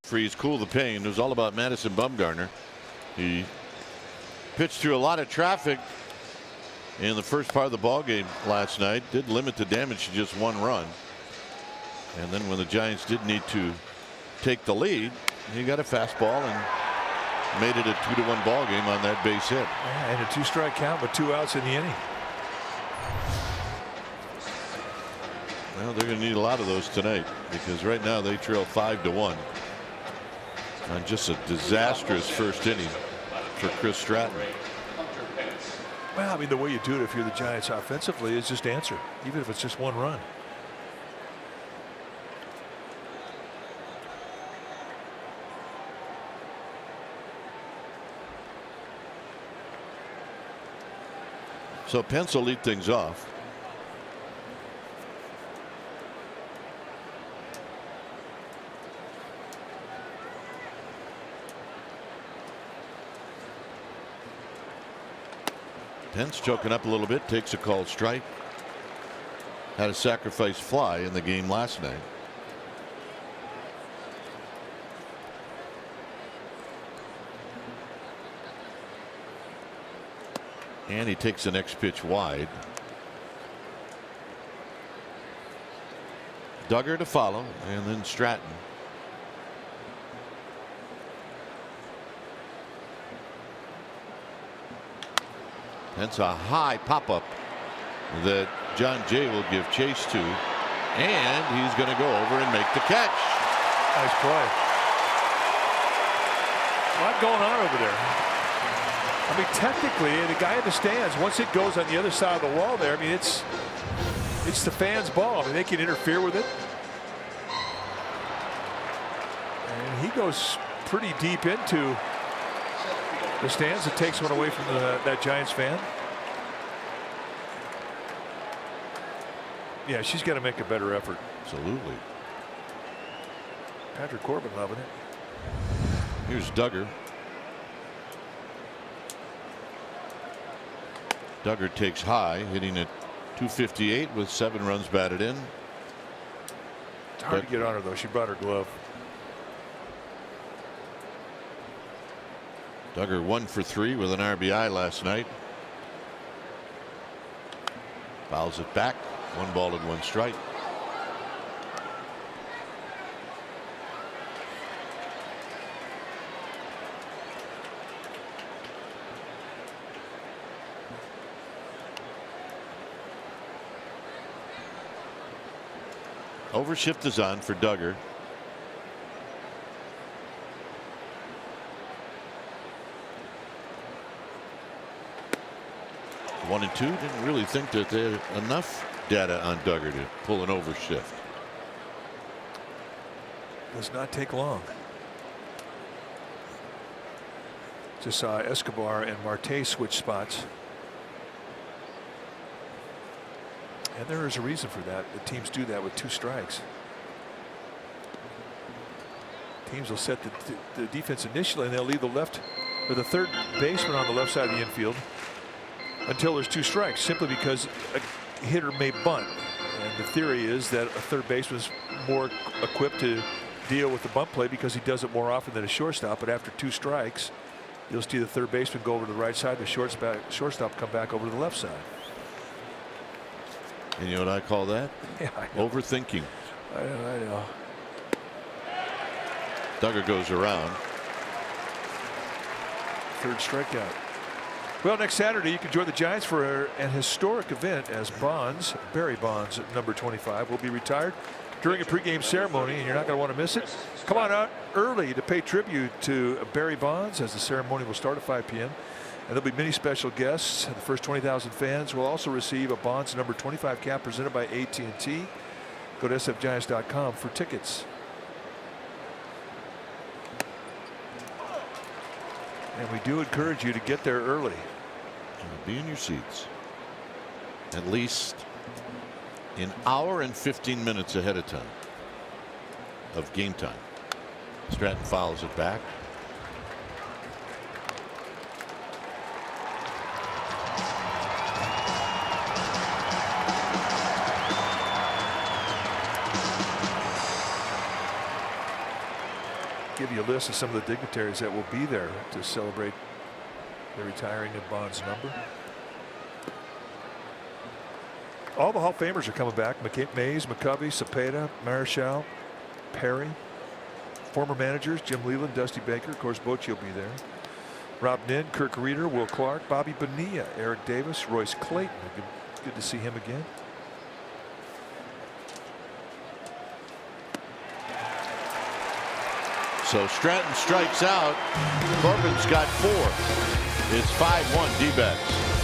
[SPEAKER 1] Freeze, cool the pain. It was all about Madison Bumgarner. He pitched through a lot of traffic in the first part of the ball game last night. Did limit the damage to just 1 run. And then when the Giants did need to take the lead, he got a fastball and made it a 2-1 ball game on that base hit.
[SPEAKER 2] Yeah, and a 2-strike count with 2 outs in the inning.
[SPEAKER 1] Well, they're going to need a lot of those tonight because right now they trail 5-1 on just a disastrous first inning for Chris Stratton.
[SPEAKER 2] Well, I mean, the way you do it if you're the Giants offensively is just answer, even if it's just 1 run.
[SPEAKER 1] So Pence will lead things off. Pence choking up a little bit, takes a called strike. Had a sacrifice fly in the game last night. And he takes the next pitch wide. Duggar to follow, and then Stratton. That's a high pop-up that John Jay will give chase to, and he's going to go over and make the catch.
[SPEAKER 2] Nice play. A lot going on over there. I mean, technically, the guy in the stands, once it goes on the other side of the wall there, I mean, it's the fans' ball. I mean, they can interfere with it. And he goes pretty deep into the stands. It takes one away from that Giants fan. Yeah, she's got to make a better effort.
[SPEAKER 1] Absolutely.
[SPEAKER 2] Patrick Corbin loving it.
[SPEAKER 1] Here's Duggar. Duggar takes high, hitting at 258 with 7 runs batted in.
[SPEAKER 2] It's hard to get on her though. She brought her glove.
[SPEAKER 1] Duggar 1 for 3 with an RBI last night. Fouls it back. 1 ball and 1 strike. Overshift is on for Duggar. One and 2. Didn't really think that there enough data on Duggar to pull an overshift.
[SPEAKER 2] Does not take long. Just saw Escobar and Marte switch spots. And there is a reason for that. The teams do that with 2 strikes. Teams will set the defense initially, and they'll leave the left or the third baseman on the left side of the infield until there's 2 strikes, simply because a hitter may bunt. And the theory is that a third baseman is more equipped to deal with the bunt play because he does it more often than a shortstop. But after 2 strikes, you'll see the third baseman go over to the right side, the shortstop come back over to the left side.
[SPEAKER 1] And you know what I call that?
[SPEAKER 2] Yeah, I know.
[SPEAKER 1] Overthinking.
[SPEAKER 2] I know.
[SPEAKER 1] Duggar goes around.
[SPEAKER 2] 3rd strikeout. Well, next Saturday you can join the Giants for an historic event as Barry Bonds, number 25, will be retired during a pregame ceremony, and you're not going to want to miss it. Come on out early to pay tribute to Barry Bonds, as the ceremony will start at 5 p.m. And there'll be many special guests. The first 20,000 fans will also receive a Bonds number 25 cap presented by AT&T. Go to sfgiants.com for tickets. And we do encourage you to get there early.
[SPEAKER 1] Be in your seats at least an hour and 15 minutes ahead of time of game time. Stratton fouls it back.
[SPEAKER 2] Give you a list of some of the dignitaries that will be there to celebrate the retiring of Bonds' number. All the Hall of Famers are coming back. Mays, McCovey, Cepeda, Marichal, Perry. Former managers Jim Leland, Dusty Baker, of course Bochy will be there. Rob Nin, Kirk Reeder, Will Clark, Bobby Bonilla, Eric Davis, Royce Clayton. Good to see him again.
[SPEAKER 1] So Stratton strikes out. Corbin's got 4. It's 5-1 D-backs.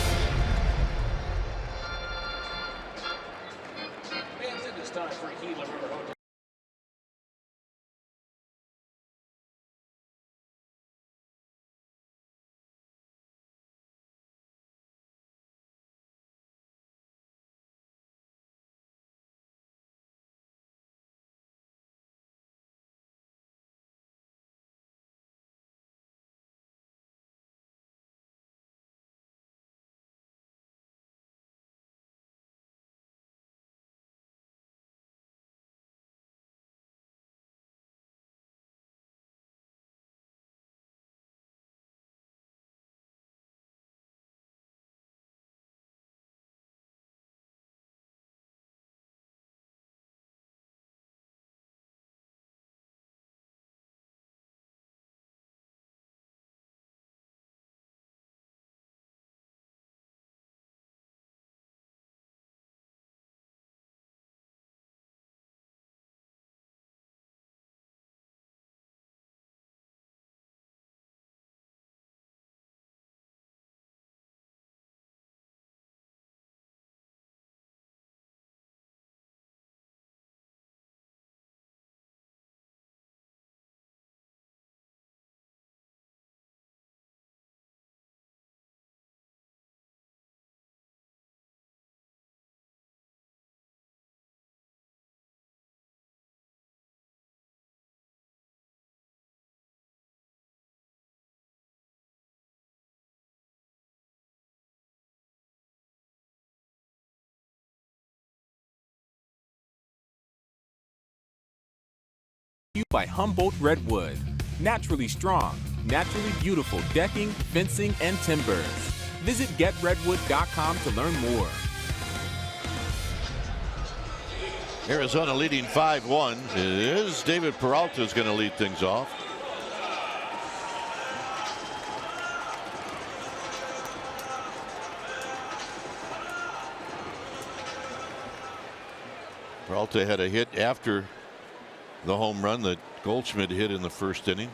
[SPEAKER 3] you by Humboldt Redwood. Naturally strong, naturally beautiful decking, fencing, and timbers. Visit getredwood.com to learn more.
[SPEAKER 1] Arizona leading 5-1. It is David Peralta is going to lead things off. Peralta had a hit after the home run that Goldschmidt hit in the first inning.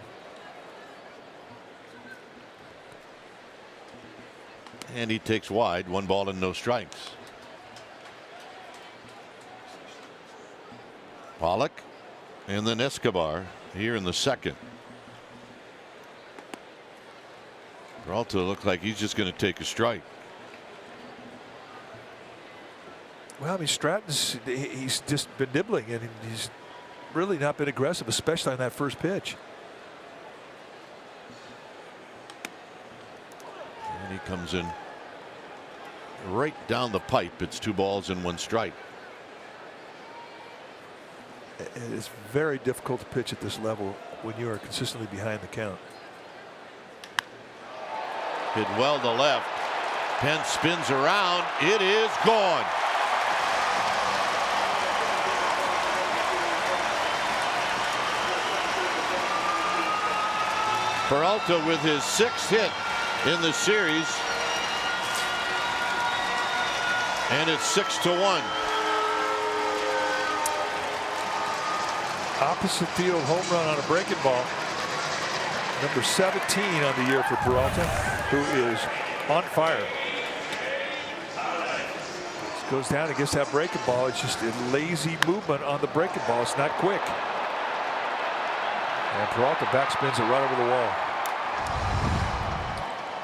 [SPEAKER 1] And he takes wide, 1 ball and no strikes. Pollock and then Escobar here in the second. Peralta looked like he's just going to take a strike.
[SPEAKER 2] Well, I mean, he's just been nibbling, and he's really not been aggressive, especially on that first pitch.
[SPEAKER 1] And he comes in right down the pipe. It's 2 balls and 1 strike.
[SPEAKER 2] It's very difficult to pitch at this level when you are consistently behind the count.
[SPEAKER 1] Hit well to left. Pence spins around. It is gone. Peralta with his 6th hit in the series. And it's 6-1.
[SPEAKER 2] Opposite field home run on a breaking ball. Number 17 on the year for Peralta, who is on fire. Just goes down and gets that breaking ball. It's just a lazy movement on the breaking ball. It's not quick. And Peralta backspins it right over the wall.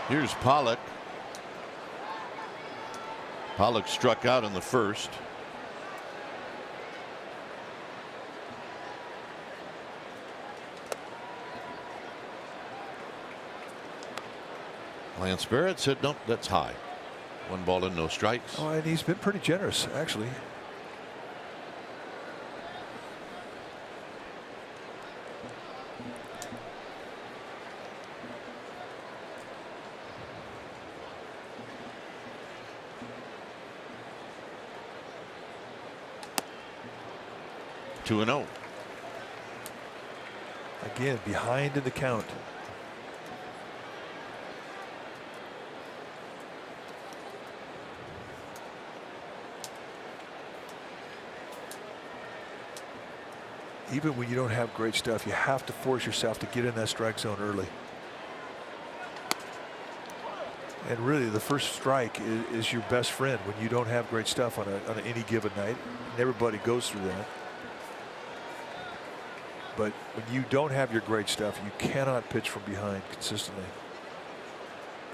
[SPEAKER 1] Here's Pollock. Pollock struck out in the first. Lance Barrett said, nope, that's high. 1 ball and no strikes.
[SPEAKER 2] Oh, and he's been pretty generous, actually.
[SPEAKER 1] Two and 0.
[SPEAKER 2] Again, behind in the count. Even when you don't have great stuff, you have to force yourself to get in that strike zone early. And really, the first strike is your best friend when you don't have great stuff on any given night. And everybody goes through that. But when you don't have your great stuff, you cannot pitch from behind consistently.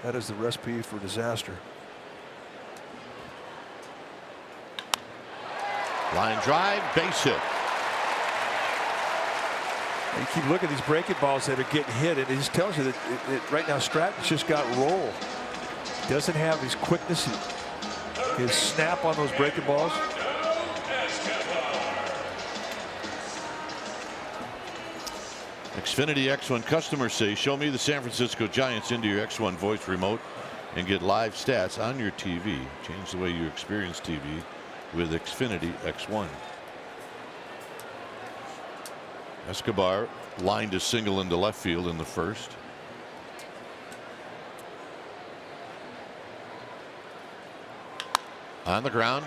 [SPEAKER 2] That is the recipe for disaster.
[SPEAKER 1] Line drive, base hit.
[SPEAKER 2] You keep looking at these breaking balls that are getting hit, and it just tells you that right now Stratton's just got roll. Doesn't have his quickness, his snap on those breaking balls.
[SPEAKER 1] Xfinity X1 customers say, show me the San Francisco Giants into your X1 voice remote and get live stats on your TV. Change the way you experience TV with Xfinity X1. Escobar lined a single into left field in the first. On the ground,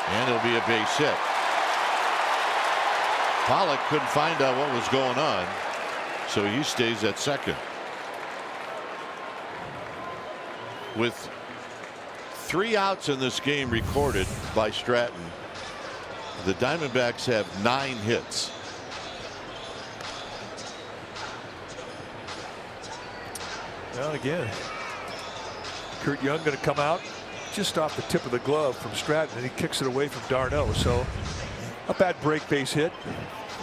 [SPEAKER 1] and it'll be a base hit. Pollock couldn't find out what was going on, so he stays at second. With 3 outs in this game recorded by Stratton, the Diamondbacks have 9 hits.
[SPEAKER 2] Well, again, Kurt Young going to come out just off the tip of the glove from Stratton, and he kicks it away from d'Arnaud. So a bad break base hit.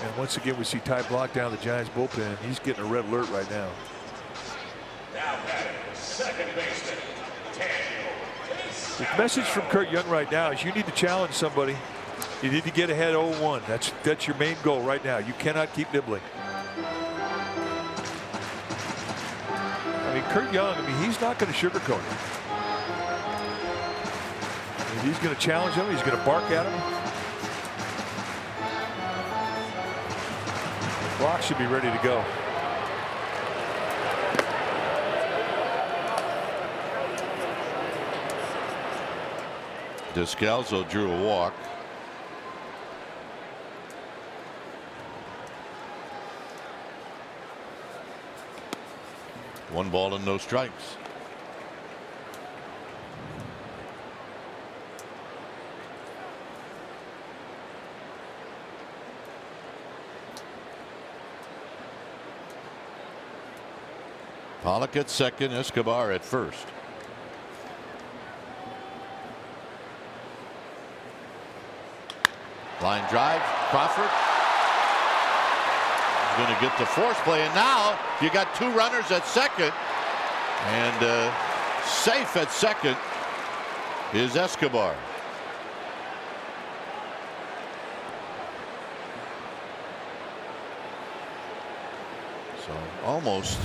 [SPEAKER 2] And once again, we see Ty Block down the Giants bullpen. He's getting a red alert right now.
[SPEAKER 4] Now batting, second baseman,
[SPEAKER 2] The message from Kurt Young right now is you need to challenge somebody You need to get ahead 0-1. That's your main goal right now. You cannot keep nibbling. I mean, Kurt Young, he's not going to sugarcoat it. He's going to challenge him. He's going to bark at him. The clock should be ready to go.
[SPEAKER 1] Descalzo drew a walk. One ball and no strikes. Pollock at second, Escobar at first. Line drive, Crawford. He's going to get the force play, and now you got two runners at second, and safe at second is Escobar. So almost.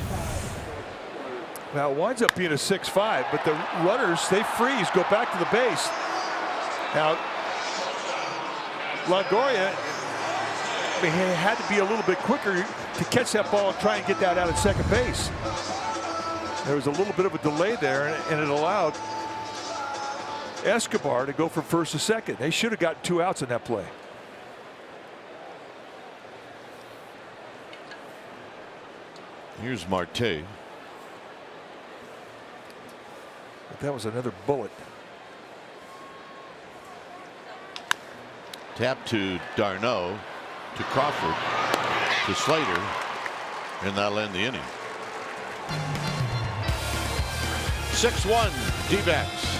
[SPEAKER 2] Now it winds up being a 6-5, but the runners, they freeze, go back to the base. Now Longoria, he had to be a little bit quicker to catch that ball and try and get that out at second base. There was a little bit of a delay there, and it allowed Escobar to go from first to second. They should have gotten 2 outs in that play.
[SPEAKER 1] Here's Marte.
[SPEAKER 2] But that was another bullet.
[SPEAKER 1] Tap to Darno, to Crawford, to Slater, and that'll end the inning. 6-1 D-backs.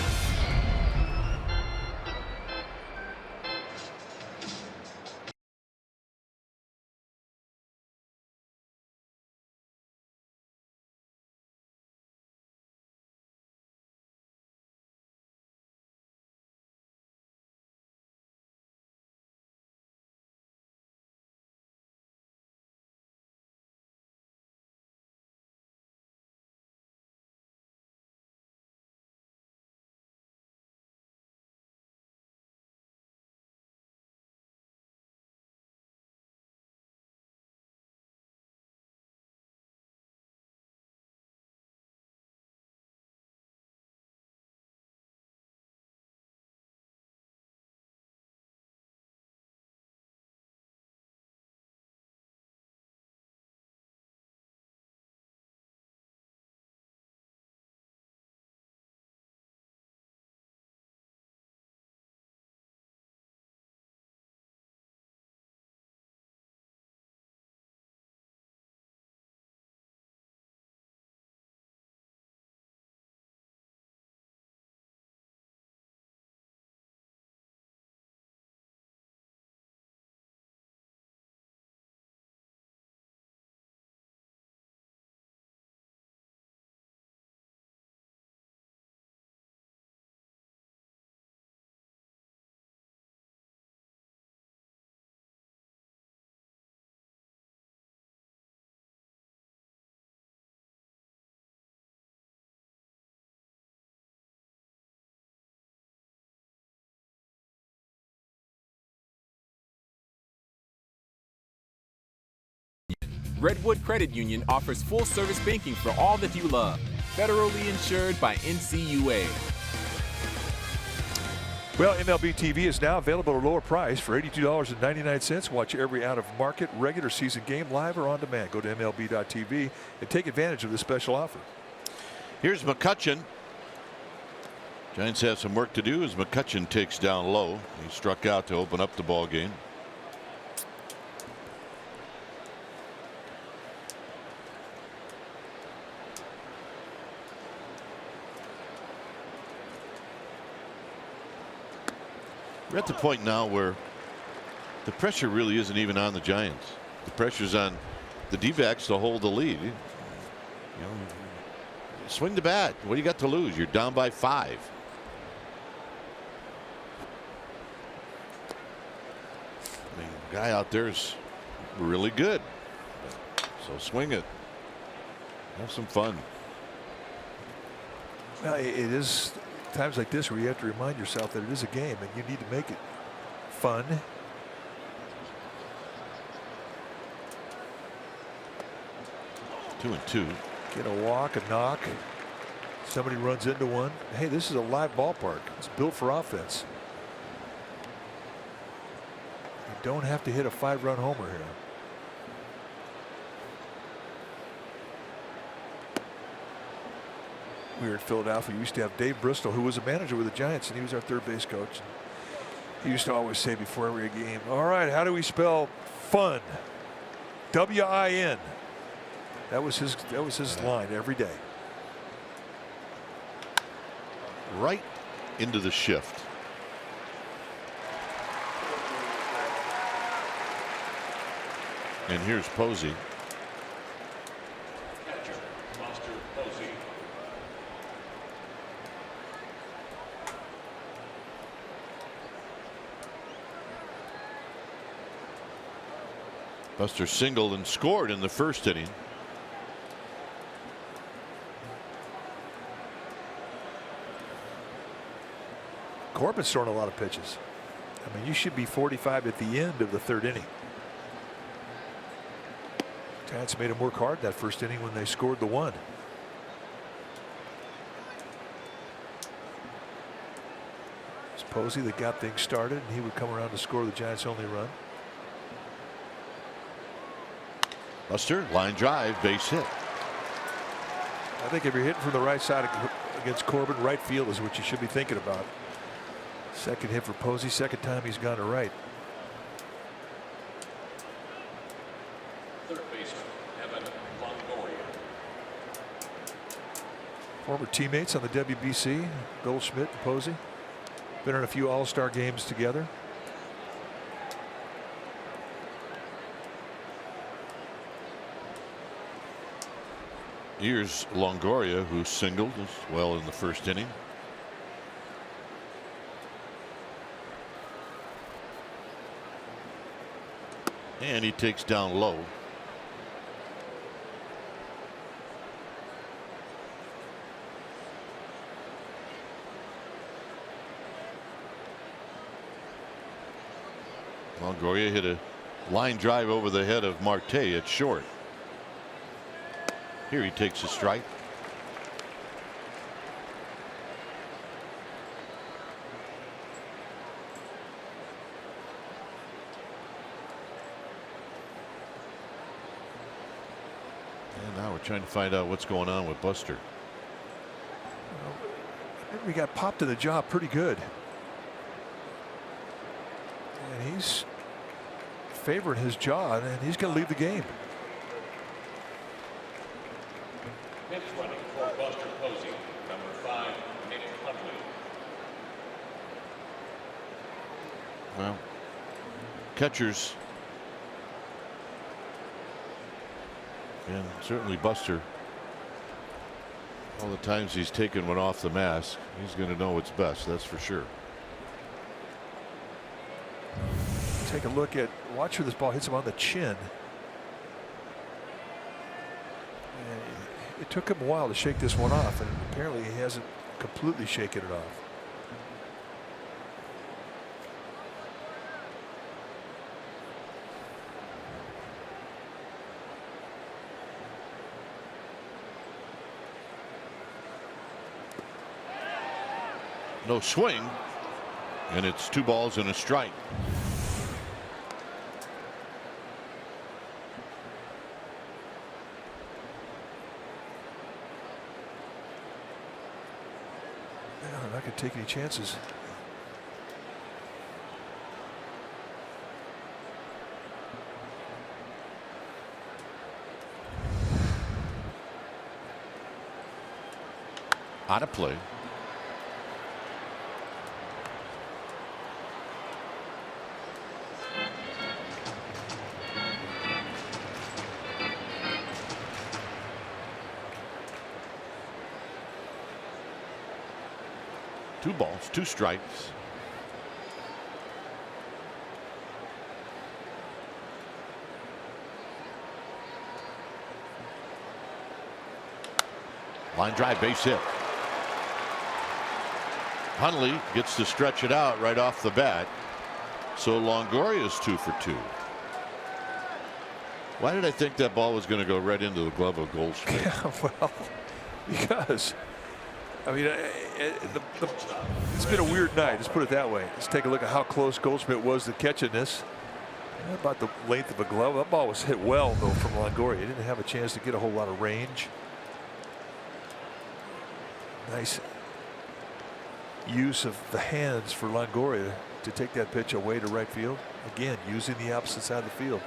[SPEAKER 3] Redwood Credit Union offers full-service banking for all that you love. Federally insured by NCUA.
[SPEAKER 2] Well, MLB TV is now available at a lower price for $82.99. Watch every out-of-market regular season game live or on demand. Go to MLB.tv and take advantage of this special offer.
[SPEAKER 1] Here's McCutchen. Giants have some work to do as McCutchen takes down low. He struck out to open up the ball game. We're at the point now where the pressure really isn't even on the Giants. The pressure's on the D-backs to hold the lead. You know, swing the bat. What do you got to lose? You're down by 5. Guy out there is really good. So swing it. Have some fun.
[SPEAKER 2] Well, it is times like this where you have to remind yourself that it is a game and you need to make it fun.
[SPEAKER 1] Two and two.
[SPEAKER 2] Get a walk, a knock. Somebody runs into one. Hey, this is a live ballpark. It's built for offense. You don't have to hit a 5-run homer here. We were in Philadelphia. We used to have Dave Bristol, who was a manager with the Giants, and he was our third base coach. He used to always say before every game, all right, how do we spell fun? W-I-N. That was his line every day.
[SPEAKER 1] Right into the shift. And here's Posey.
[SPEAKER 4] Catcher, Buster Posey.
[SPEAKER 1] Buster singled and scored in the first inning.
[SPEAKER 2] Corbin's throwing a lot of pitches. I mean, you should be 45 at the end of the third inning. Giants made him work hard that first inning when they scored the one. It's Posey that got things started, and he would come around to score the Giants' only run.
[SPEAKER 1] Buster, line drive, base hit.
[SPEAKER 2] I think if you're hitting from the right side against Corbin, right field is what you should be thinking about. Second hit for Posey, second time he's gone to right.
[SPEAKER 4] Third baseman, Evan Longoria.
[SPEAKER 2] Former teammates on the WBC, Goldschmidt and Posey. Been in a few all-star games together.
[SPEAKER 1] Here's Longoria, who singled as well in the first inning. And he takes down low. Longoria hit a line drive over the head of Marte at short. Here he takes a strike. And now we're trying to find out what's going on with Buster.
[SPEAKER 2] We got popped to the jaw pretty good. And he's favoring his jaw, and he's going to leave the game.
[SPEAKER 4] Pitch running for Buster Posey, number 5, Nick Hundley.
[SPEAKER 1] Well, catchers, and certainly Buster, all the times he's taken one off the mask, he's going to know what's best, that's for sure.
[SPEAKER 2] Take a look at, watch where this ball hits him on the chin. And it took him a while to shake this one off, and apparently he hasn't completely shaken it off.
[SPEAKER 1] No swing, and it's 2 balls and a strike.
[SPEAKER 2] I'm not going to take any chances.
[SPEAKER 1] Out of play. Two balls, 2 strikes. Line drive, base hit. Hundley gets to stretch it out right off the bat. So Longoria's 2 for 2. Why did I think that ball was going to go right into the glove of Goldschmidt?
[SPEAKER 2] Yeah, well, because I mean, it's been a weird night. Let's put it that way. Let's take a look at how close Goldschmidt was to catching this. About the length of a glove. That ball was hit well, though, from Longoria. He didn't have a chance to get a whole lot of range. Nice use of the hands for Longoria to take that pitch away to right field. Again, using the opposite side of the field.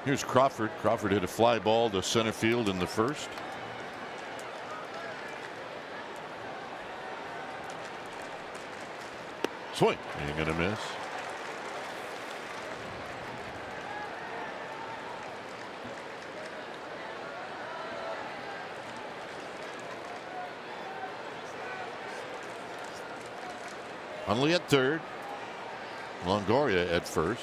[SPEAKER 1] Here's Crawford. Crawford hit a fly ball to center field in the first. Swing. Ain't gonna miss. Hundley at third. Longoria at first.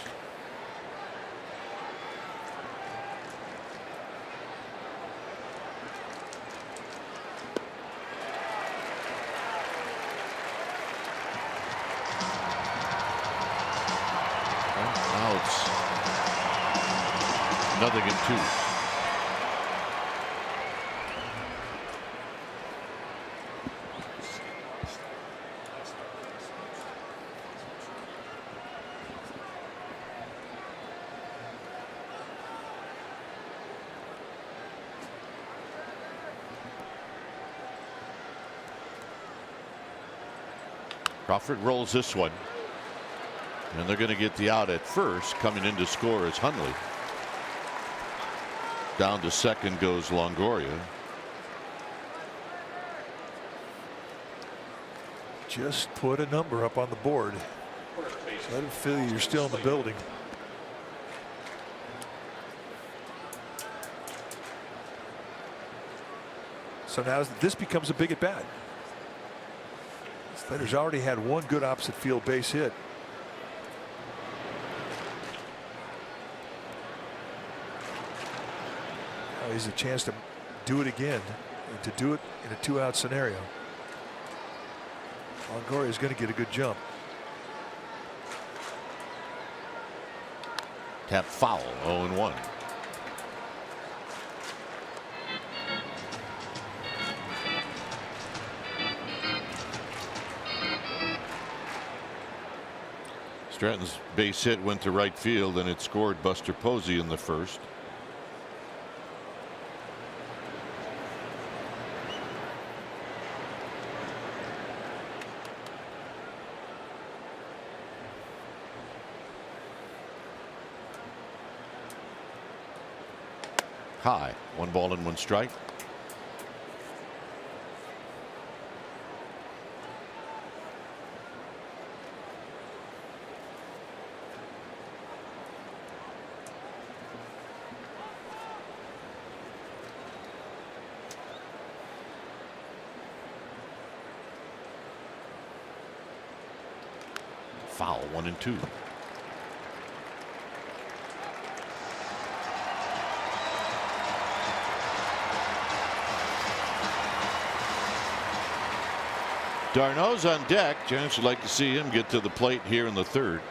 [SPEAKER 1] Outs. Nothing in 2. Crawford rolls this one. And they're going to get the out at first. Coming in to score is Hundley. Down to second goes Longoria.
[SPEAKER 2] Just put a number up on the board. Let him feel you're still in the building. So now this becomes a big at bat. Slater's already had one good opposite field base hit. Now he's a chance to do it again, and to do it in a 2-out scenario. Longoria is going to get a good jump.
[SPEAKER 1] Tap foul. 0-1. Stratton's base hit went to right field, and it scored Buster Posey in the first. High. 1 ball and 1 strike. Foul. 1-2. Darno's on deck. Giants would like to see him get to the plate here in the third.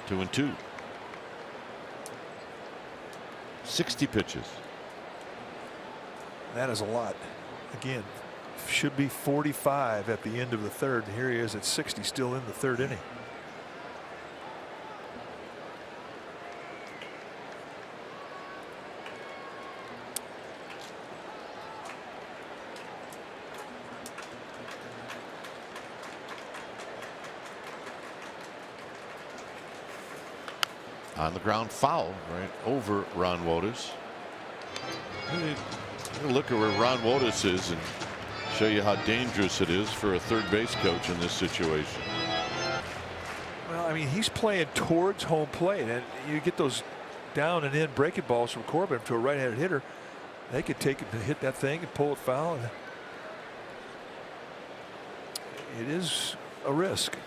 [SPEAKER 1] Two and 2. 60 pitches.
[SPEAKER 2] That is a lot. Again, should be 45 at the end of the third. And here he is at 60, still in the third inning.
[SPEAKER 1] On the ground, foul right over Ron Wotus. Look at where Ron Wotus is and show you how dangerous it is for a third base coach in this situation.
[SPEAKER 2] Well, I mean, he's playing towards home plate, and you get those down and in breaking balls from Corbin to a right-handed hitter. They could take it and hit that thing and pull it foul. And it is a risk.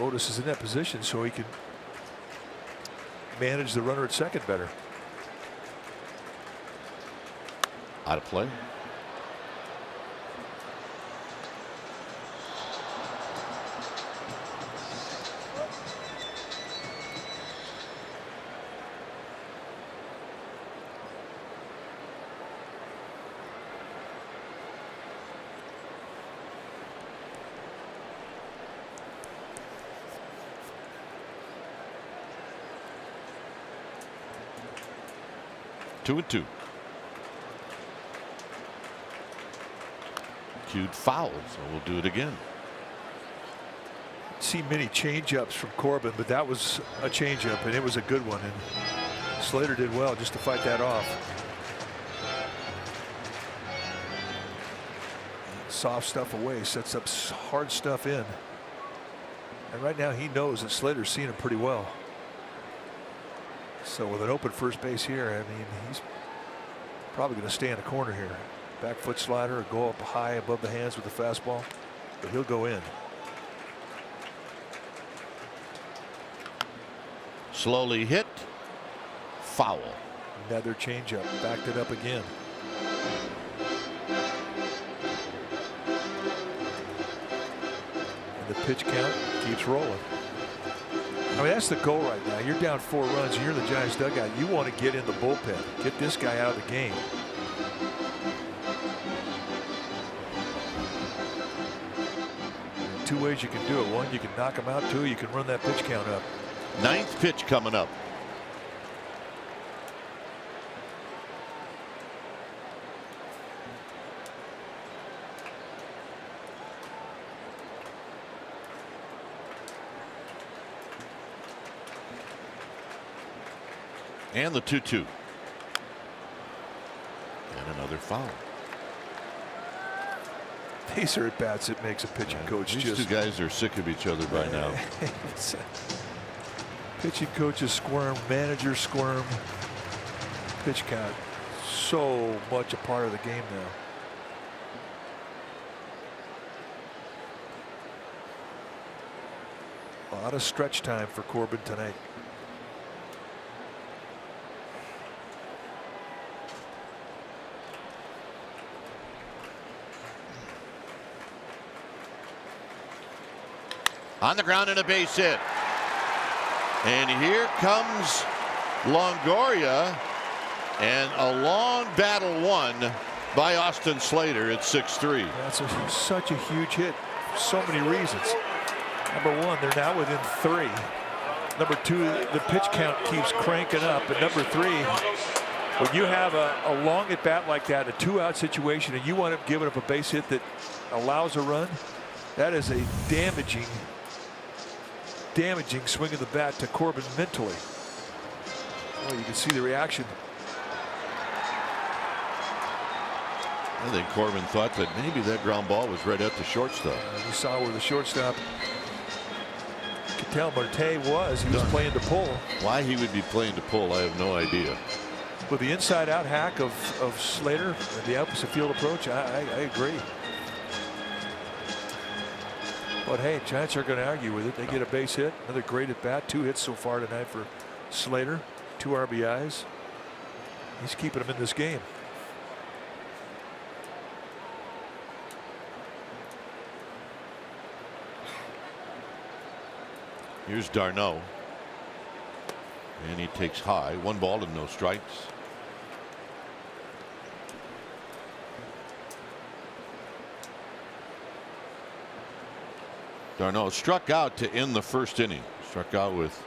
[SPEAKER 2] Lotus is in that position so he can manage the runner at second better.
[SPEAKER 1] Out of play. Two and two. Cued foul, so we'll do it again.
[SPEAKER 2] See many changeups from Corbin, but that was a changeup, and it was a good one. And Slater did well just to fight that off. Soft stuff away, sets up hard stuff in. And right now he knows that Slater's seen him pretty well. So with an open first base here, I mean, he's probably going to stay in the corner here. Back foot slider, go up high above the hands with the fastball, but he'll go in.
[SPEAKER 1] Slowly hit. Foul.
[SPEAKER 2] Another changeup. Backed it up again. And the pitch count keeps rolling. I mean, that's the goal right now. You're down 4 runs and you're in the Giants dugout. You want to get in the bullpen. Get this guy out of the game. And 2 ways you can do it. 1, you can knock him out. 2, you can run that pitch count up.
[SPEAKER 1] 9th pitch coming up. And the 2-2. And another foul.
[SPEAKER 2] These are at bats it makes a pitching coach
[SPEAKER 1] These
[SPEAKER 2] just.
[SPEAKER 1] 2 guys are sick of each other by now.
[SPEAKER 2] Pitching coaches squirm, managers squirm. Pitch count so much a part of the game now. A lot of stretch time for Corbin tonight.
[SPEAKER 1] On the ground and a base hit. And here comes Longoria, and a long battle won by Austin Slater at 6-3.
[SPEAKER 2] That's such a huge hit for so many reasons. Number 1, they're now within 3. Number 2, the pitch count keeps cranking up. And number 3, when you have a long at bat like that, a 2-out situation, and you wind up giving up a base hit that allows a run, that is a damaging swing of the bat to Corbin mentally. Oh, you can see the reaction.
[SPEAKER 1] I think Corbin thought that maybe that ground ball was right at the shortstop.
[SPEAKER 2] You saw where the shortstop, you could tell Marte was. He was playing to pull.
[SPEAKER 1] Why he would be playing to pull, I have no idea.
[SPEAKER 2] With the inside out hack of Slater and the opposite field approach, I agree. But hey, Giants are going to argue with it. They get a base hit, another great at bat. 2 hits so far tonight for Slater, 2 RBIs. He's keeping them in this game.
[SPEAKER 1] Here's d'Arnaud, and he takes high. 1 ball and no strikes. d'Arnaud struck out to end the 1st inning. Struck out with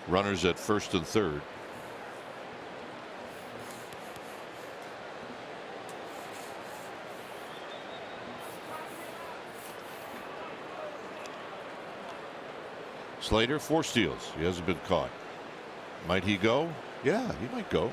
[SPEAKER 1] runners at 1st and 3rd. Slater 4 steals. He hasn't been caught. Might he go? Yeah, he might go.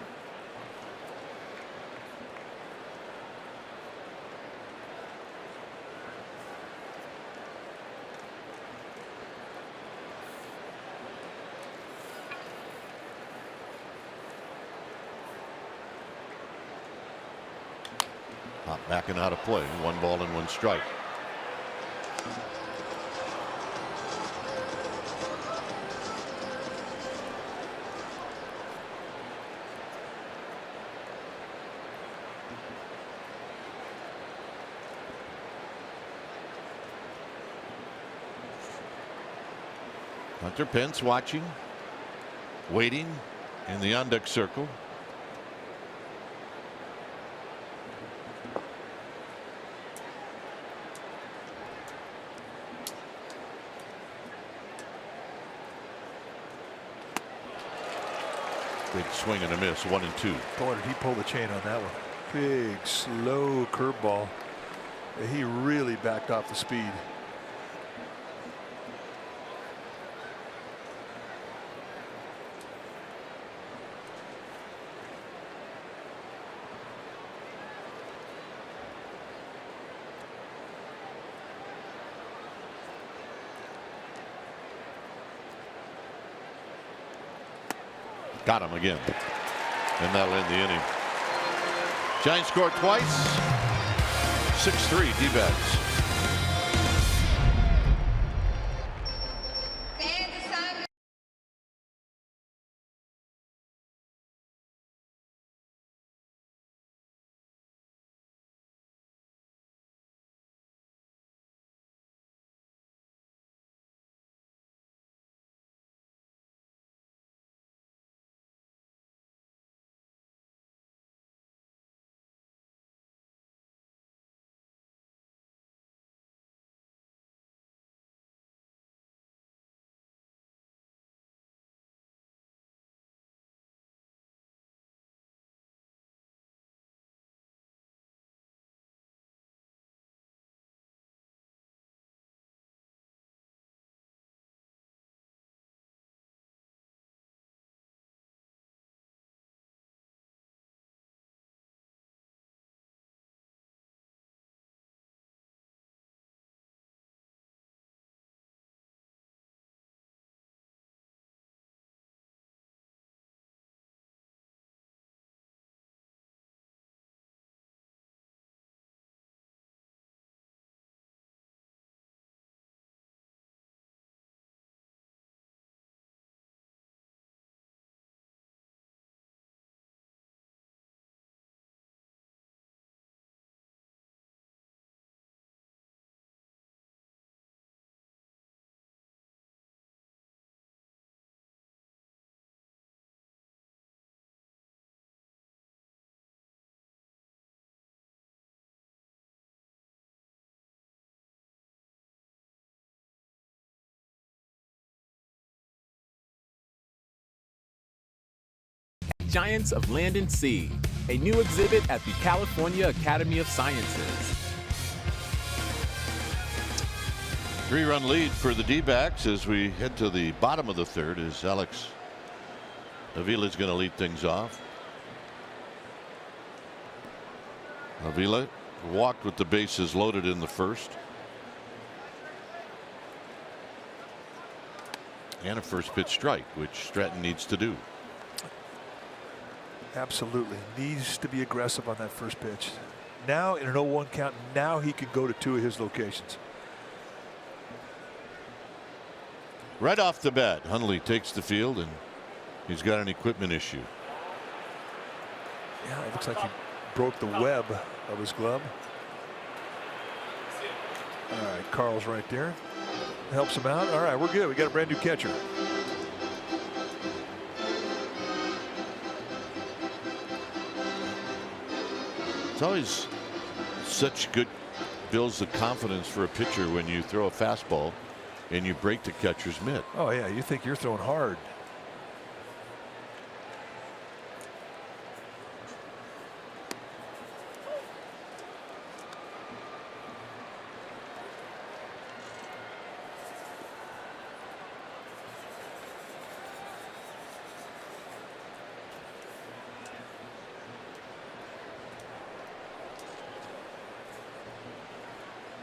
[SPEAKER 1] Backing out of play. 1 ball and 1 strike. Hunter Pence watching, waiting in the on deck circle. Big swing and a miss, 1 and 2.
[SPEAKER 2] Boy, did he pull the chain on that one. Big, slow curveball. He really backed off the speed.
[SPEAKER 1] Got him again. And that'll end the inning. Giants scored twice. 6-3 D-backs.
[SPEAKER 3] Giants of Land and Sea, a new exhibit at the California Academy of Sciences.
[SPEAKER 1] 3-run lead for the D-backs as we head to the bottom of the third as Alex Avila is going to lead things off. Avila walked with the bases loaded in the first. And a first pitch strike, which Stratton needs to do.
[SPEAKER 2] Absolutely needs to be aggressive on that first pitch. Now in an 0-1 count, now he can go to 2 of his locations.
[SPEAKER 1] Right off the bat, Hundley takes the field and he's got an equipment issue.
[SPEAKER 2] Yeah, it looks like he broke the web of his glove. All right, Carl's right there. Helps him out. All right, we're good. We got a brand new catcher.
[SPEAKER 1] It's always such good builds the confidence for a pitcher when you throw a fastball and you break the catcher's mitt.
[SPEAKER 2] Oh yeah, you think you're throwing hard.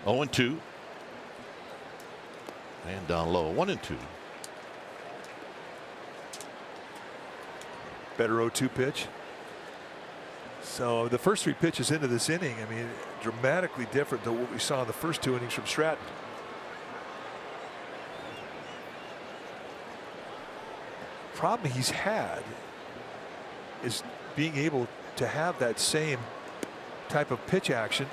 [SPEAKER 1] Oh, 0-2. And down low, 1-2.
[SPEAKER 2] Better 0-2 pitch. So the first 3 pitches into this inning, I mean, dramatically different than what we saw in the first 2 innings from Stratton. Problem he's had is being able to have that same type of pitch action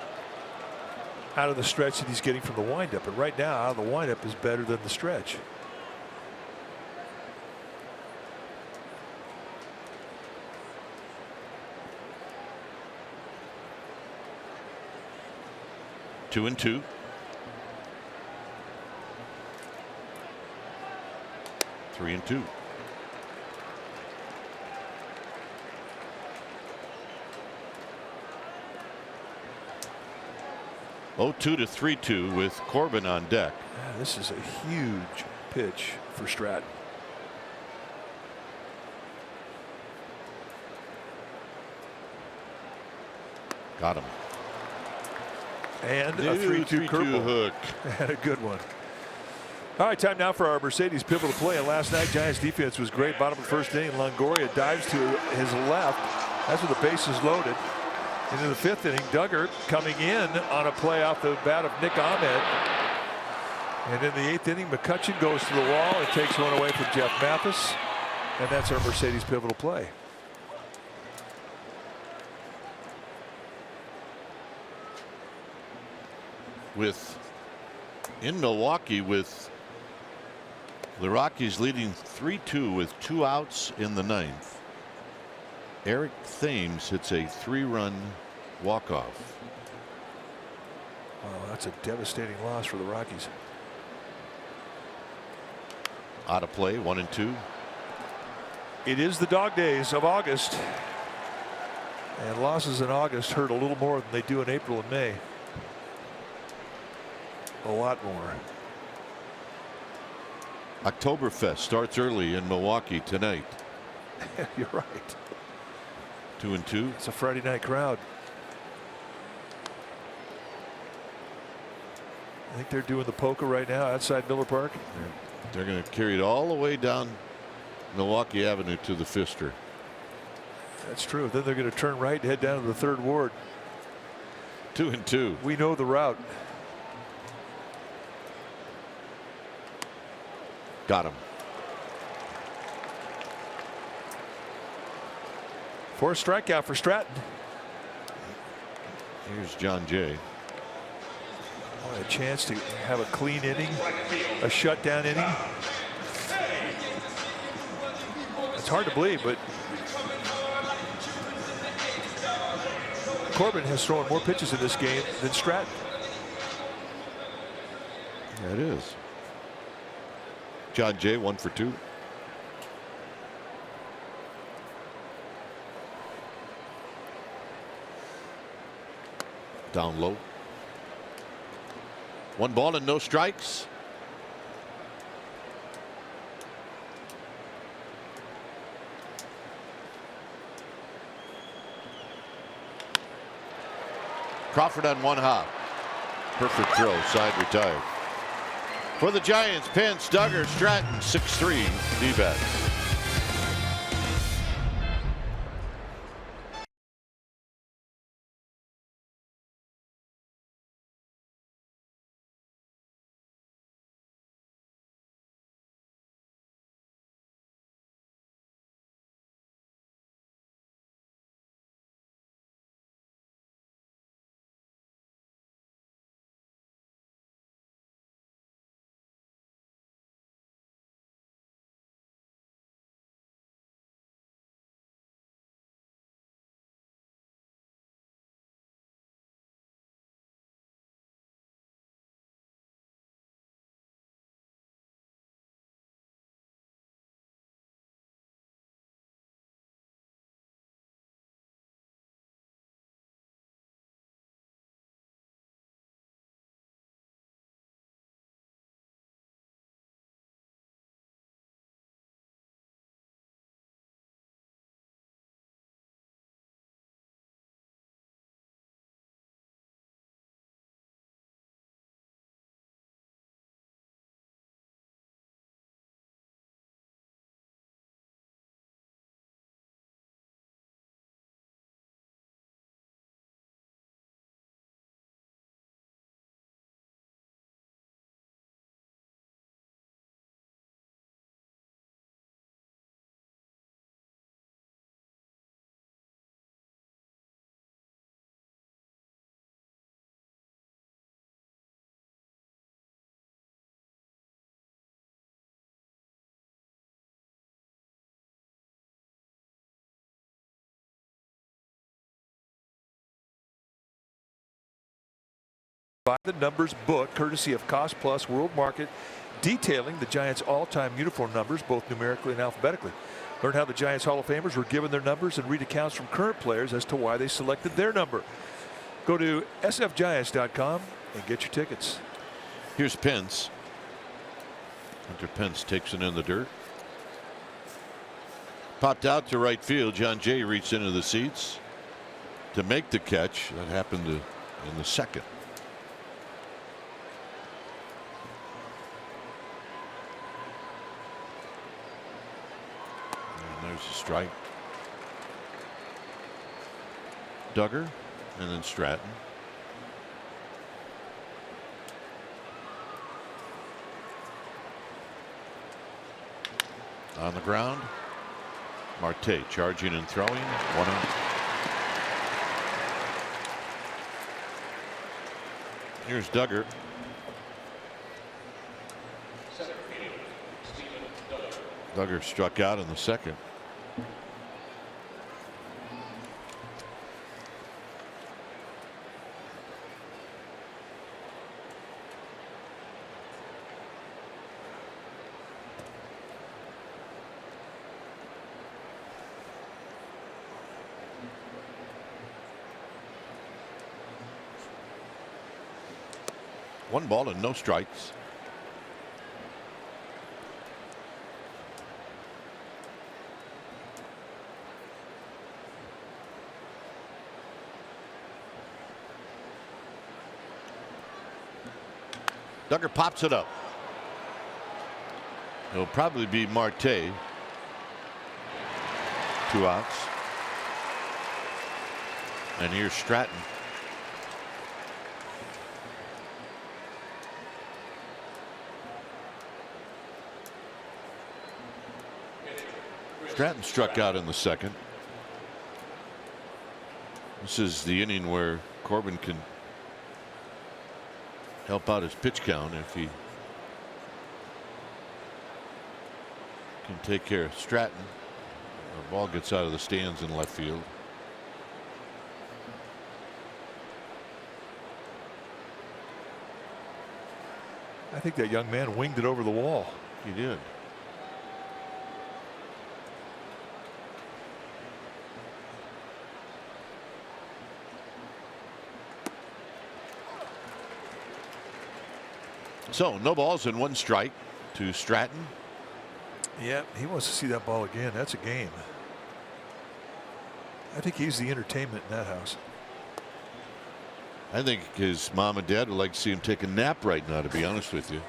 [SPEAKER 2] out of the stretch that he's getting from the windup. And right now, out of the windup is better than the stretch.
[SPEAKER 1] Two and two. Three and two. Oh, 2 to 3-2 with Corbin on deck.
[SPEAKER 2] Yeah, this is a huge pitch for Stratton.
[SPEAKER 1] Got him.
[SPEAKER 2] And a 3-2 curveball
[SPEAKER 1] hook.
[SPEAKER 2] And a good one. All right, time now for our Mercedes pivotal play. And last night, Giants defense was great. Bottom of the first inning, Longoria dives to his left. That's with the bases loaded. Into the 5th inning, Duggar coming in on a play off the bat of Nick Ahmed. And in the 8th inning, McCutchen goes to the wall and takes one away from Jeff Mathis. And that's our Mercedes pivotal play.
[SPEAKER 1] In Milwaukee, with the Rockies leading 3-2 with 2 outs in the 9th. Eric Thames hits a 3-run walk-off.
[SPEAKER 2] Wow, that's a devastating loss for the Rockies.
[SPEAKER 1] Out of play, 1 and 2.
[SPEAKER 2] It is the dog days of August. And losses in August hurt a little more than they do in April and May. A lot more.
[SPEAKER 1] Oktoberfest starts early in Milwaukee tonight.
[SPEAKER 2] You're right.
[SPEAKER 1] 2 and 2.
[SPEAKER 2] It's a Friday night crowd. I think they're doing the polka right now outside Miller Park.
[SPEAKER 1] They're going to carry it all the way down Milwaukee Avenue to the Pfister.
[SPEAKER 2] That's true. Then they're going to turn right and head down to the 3rd Ward.
[SPEAKER 1] 2 and 2.
[SPEAKER 2] We know the route.
[SPEAKER 1] Got him.
[SPEAKER 2] Fourth strikeout for Stratton.
[SPEAKER 1] Here's John Jay.
[SPEAKER 2] A chance to have a clean inning, a shutdown inning. It's hard to believe, but Corbin has thrown more pitches in this game than Stratton.
[SPEAKER 1] That is. John Jay 1 for 2. Down low. 1 ball and no strikes. Crawford on 1 hop. Perfect throw, side retired. For the Giants, Pence, Duggar, Stratton, 6-3 D-backs.
[SPEAKER 2] Buy the numbers book, courtesy of Cost Plus World Market, detailing the Giants' all-time uniform numbers, both numerically and alphabetically. Learn how the Giants Hall of Famers were given their numbers and read accounts from current players as to why they selected their number. Go to sfgiants.com and get your tickets.
[SPEAKER 1] Here's Pence. Hunter Pence takes it in the dirt. Popped out to right field. John Jay reached into the seats to make the catch. That happened in the second. And there's a strike. Duggar and then Stratton. On the ground. Marte charging and throwing. 1 out. Here's Duggar. Duggar struck out in the second. One ball and no strikes. Duggar pops it up. It'll probably be Marte. 2 outs. And here's Stratton. Stratton struck out in the second. This is the inning where Corbin can help out his pitch count if he can take care of Stratton. The ball gets out of the stands in left field.
[SPEAKER 2] I think that young man winged it over the wall.
[SPEAKER 1] He did. So no balls and 1 strike to Stratton.
[SPEAKER 2] Yeah, he wants to see that ball again. That's a game. I think he's the entertainment in that house.
[SPEAKER 1] I think his mom and dad would like to see him take a nap right now, to be honest with you.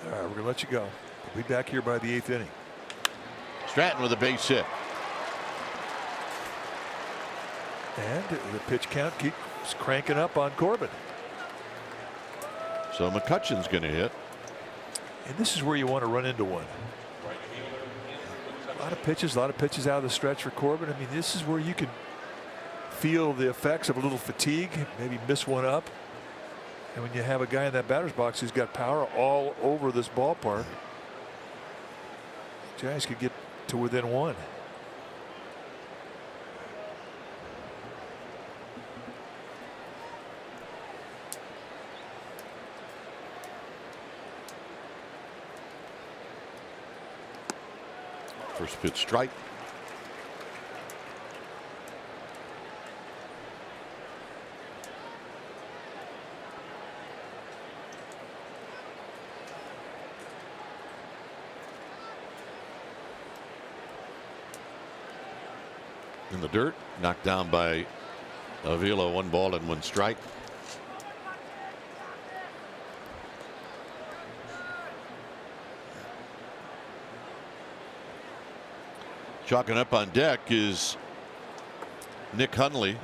[SPEAKER 2] All right, we're going to let you go. We'll be back here by the 8th inning.
[SPEAKER 1] Stratton with a base hit.
[SPEAKER 2] And the pitch count keeps cranking up on Corbin.
[SPEAKER 1] So McCutcheon's going to hit.
[SPEAKER 2] And this is where you want to run into one. A lot of pitches out of the stretch for Corbin. I mean, this is where you can feel the effects of a little fatigue, maybe miss one up. And when you have a guy in that batter's box who's got power all over this ballpark, Giants could get to within 1.
[SPEAKER 1] First pitch strike. In the dirt, knocked down by Avila. 1 ball and 1 strike. Chalking up on deck is Nick Hundley.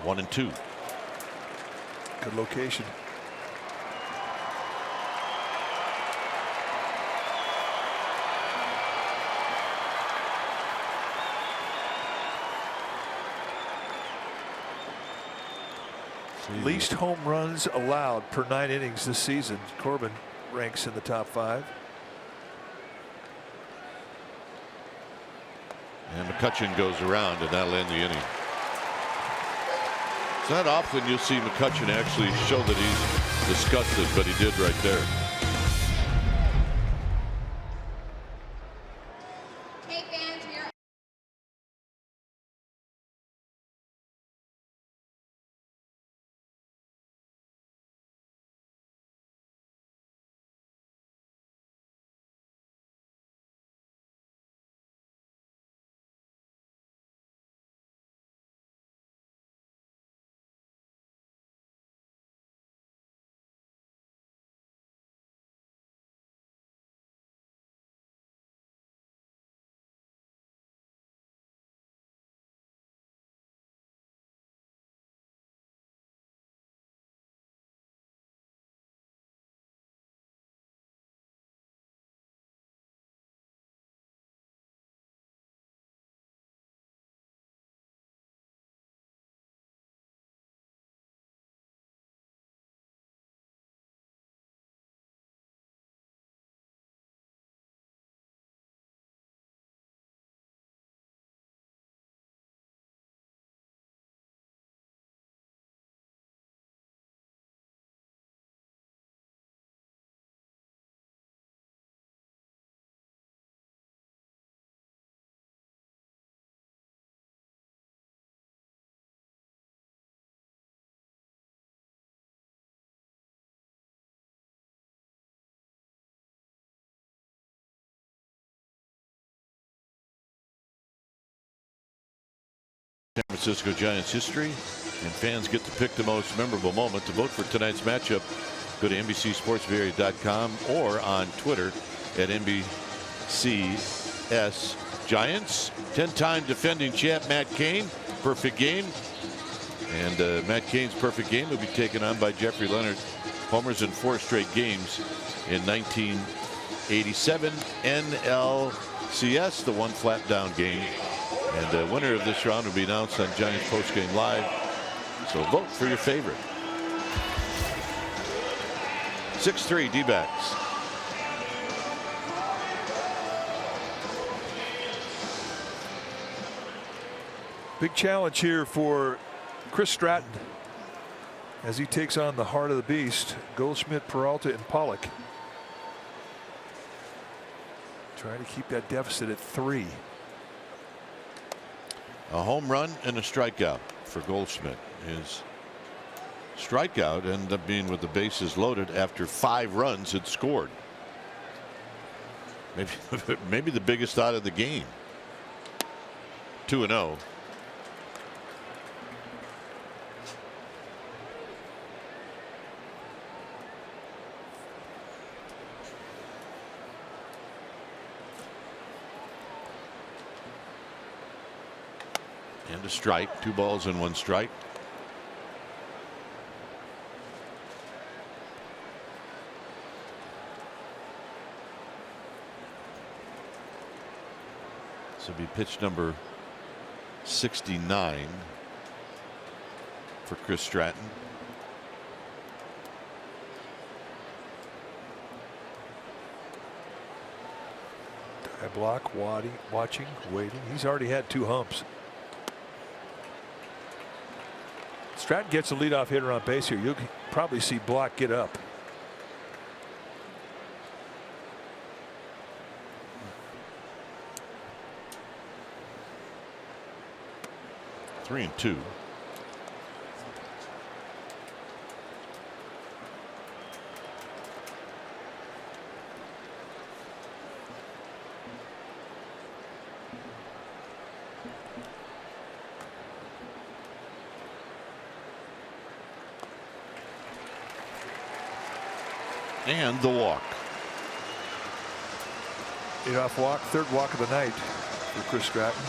[SPEAKER 1] One and 2.
[SPEAKER 2] Good location. Least home runs allowed per 9 innings this season. Corbin ranks in the top 5.
[SPEAKER 1] And McCutchen goes around, and that'll end the inning. It's not often you'll see McCutchen actually show that he's disgusted, but he did right there. San Francisco Giants history, and fans get to pick the most memorable moment. To vote for tonight's matchup, go to NBCSportsVary.com or on Twitter at NBCS Giants. 10-time defending champ Matt Cain, perfect game. And Matt Cain's perfect game will be taken on by Jeffrey Leonard. Homers in 4 straight games in 1987 NLCS, the one flat down game. And the winner of this round will be announced on Giants Postgame Live. So vote for your favorite. 6-3 D-backs.
[SPEAKER 2] Big challenge here for Chris Stratton as he takes on the heart of the beast, Goldschmidt, Peralta, and Pollock. Trying to keep that deficit at 3.
[SPEAKER 1] A home run and a strikeout for Goldschmidt. His strikeout ended up being with the bases loaded after 5 runs had scored. Maybe the biggest out of the game. 2-0. And a strike. 2 balls and 1 strike. This will be pitch number 69 for Chris Stratton.
[SPEAKER 2] Die block, watching, waiting. He's already had 2 humps. Stratton gets a leadoff hitter on base here. You'll probably see Block get up.
[SPEAKER 1] Three and 2. And the walk.
[SPEAKER 2] Leadoff walk, 3rd walk of the night for Chris Stratton.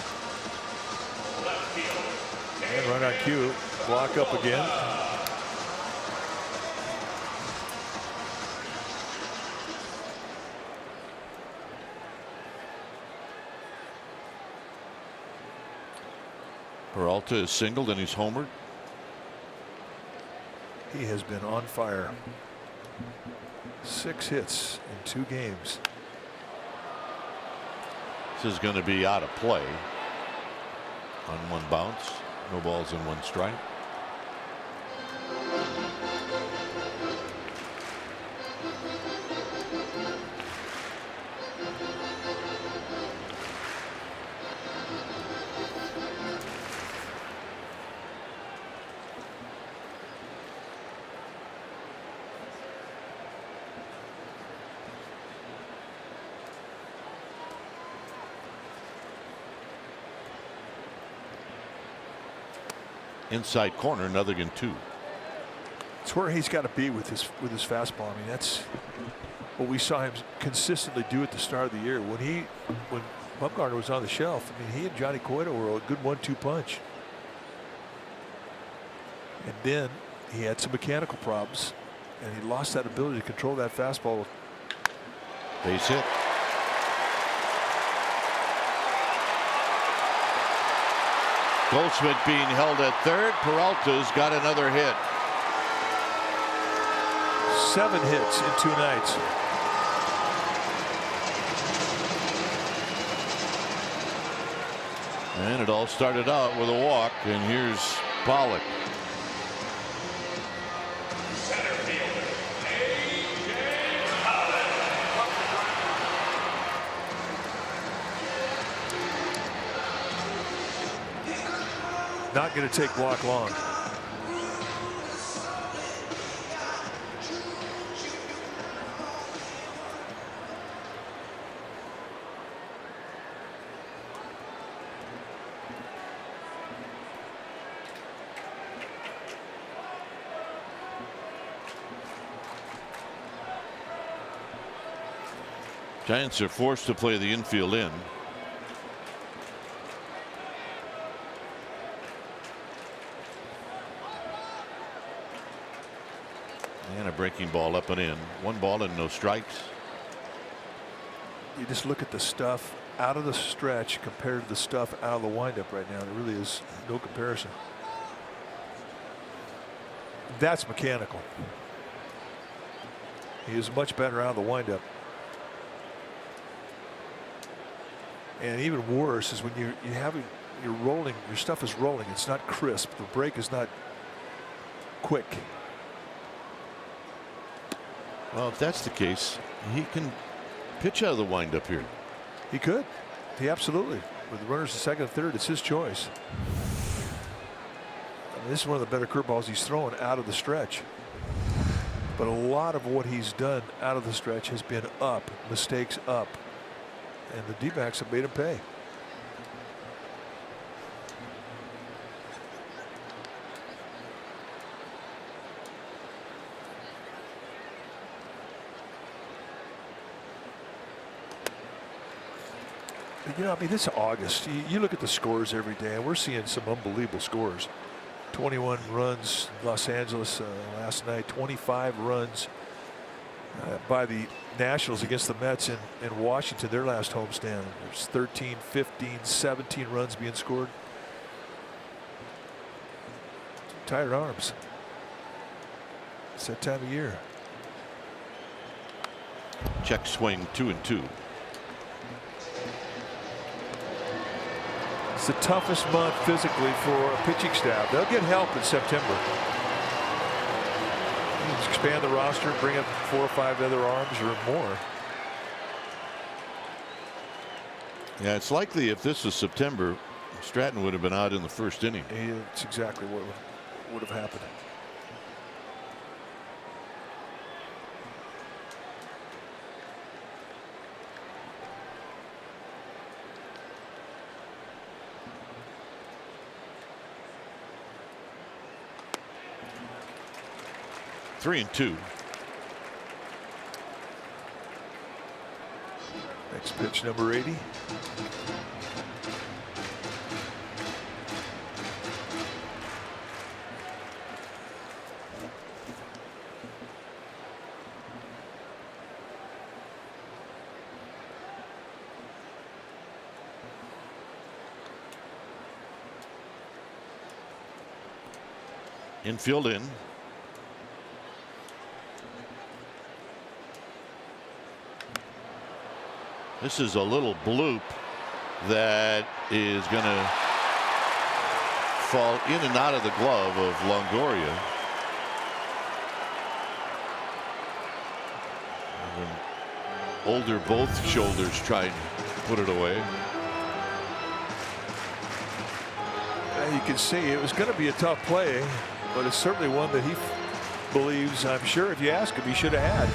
[SPEAKER 2] And run on cue. Block up again.
[SPEAKER 1] Peralta is singled and he's homered.
[SPEAKER 2] He has been on fire. 6 hits in 2 games.
[SPEAKER 1] This is going to be out of play on 1 bounce. No balls and 1 strike. Inside corner, another again 2.
[SPEAKER 2] It's where he's got to be with his fastball. I mean, that's what we saw him consistently do at the start of the year. When Bumgarner was on the shelf, I mean, he and Johnny Cueto were a good 1-2 punch. And then he had some mechanical problems, and he lost that ability to control that fastball.
[SPEAKER 1] Base hit. Goldschmidt being held at third. Peralta's got another hit.
[SPEAKER 2] 7 hits in 2 nights.
[SPEAKER 1] And it all started out with a walk, and here's Pollock.
[SPEAKER 2] Not going to take Block long.
[SPEAKER 1] Giants are forced to play the infield in. And a breaking ball up and in. 1 ball and no strikes.
[SPEAKER 2] You just look at the stuff out of the stretch compared to the stuff out of the windup right now. There really is no comparison. That's mechanical. He is much better out of the windup. And even worse is when you're rolling, your stuff is rolling. It's not crisp. The break is not quick.
[SPEAKER 1] Well, if that's the case, he can pitch out of the windup here.
[SPEAKER 2] He could. He absolutely. With the runners at second and third, it's his choice. I mean, this is one of the better curveballs he's thrown out of the stretch. But a lot of what he's done out of the stretch has been up, mistakes up. And the D-backs have made him pay. You know, I mean, this is August. You look at the scores every day, and we're seeing some unbelievable scores. 21 runs Los Angeles last night, 25 runs by the Nationals against the Mets in Washington, their last homestand. There's 13, 15, 17 runs being scored. Tired arms. It's that time of year.
[SPEAKER 1] Check swing 2-2.
[SPEAKER 2] It's the toughest month physically for a pitching staff. They'll get help in September. Expand the roster, bring up 4 or 5 other arms or more.
[SPEAKER 1] Yeah, it's likely if this was September, Stratton would have been out in the first inning.
[SPEAKER 2] It's exactly what would have happened.
[SPEAKER 1] Three and two.
[SPEAKER 2] Next pitch, number 80.
[SPEAKER 1] Infield in. This is a little bloop that is going to fall in and out of the glove of Longoria. Older both shoulders tried to put it away.
[SPEAKER 2] You can see it was going to be a tough play, but it's certainly one that he believes, I'm sure if you ask him, he should have had.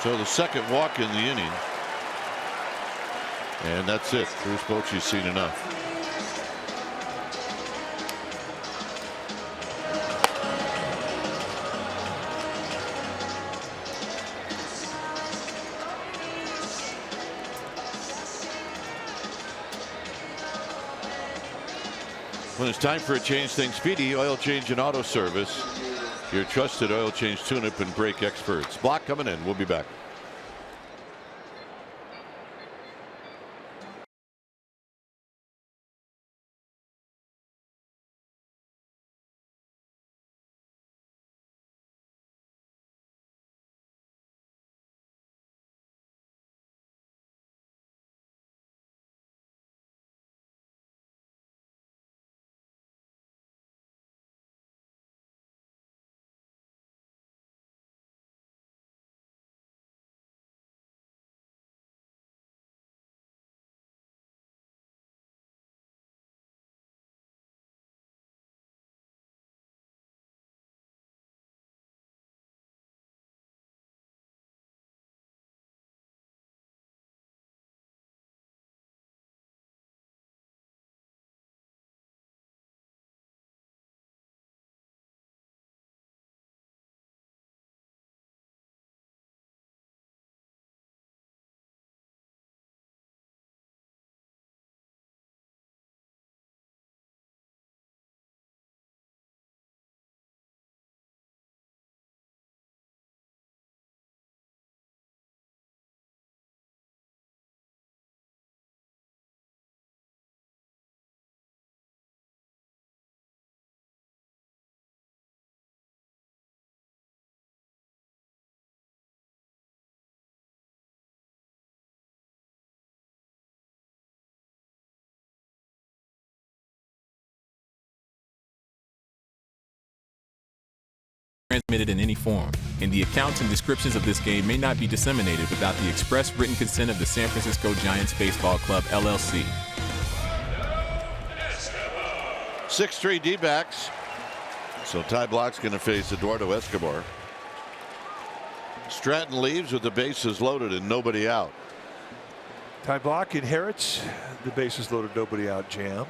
[SPEAKER 1] So the second walk in the inning. And that's it. Bruce Bochy's seen enough. When it's time for a change thing speedy, oil change and auto service. Your trusted oil change tune-up and brake experts. Block coming in. We'll be back.
[SPEAKER 3] Transmitted in any form, and the accounts and descriptions of this game may not be disseminated without the express written consent of the San Francisco Giants Baseball Club, LLC.
[SPEAKER 1] 6-3 D-backs. So Ty Block's going to face Eduardo Escobar. Stratton leaves with the bases loaded and nobody out.
[SPEAKER 2] Ty Block inherits the bases loaded, nobody out jam.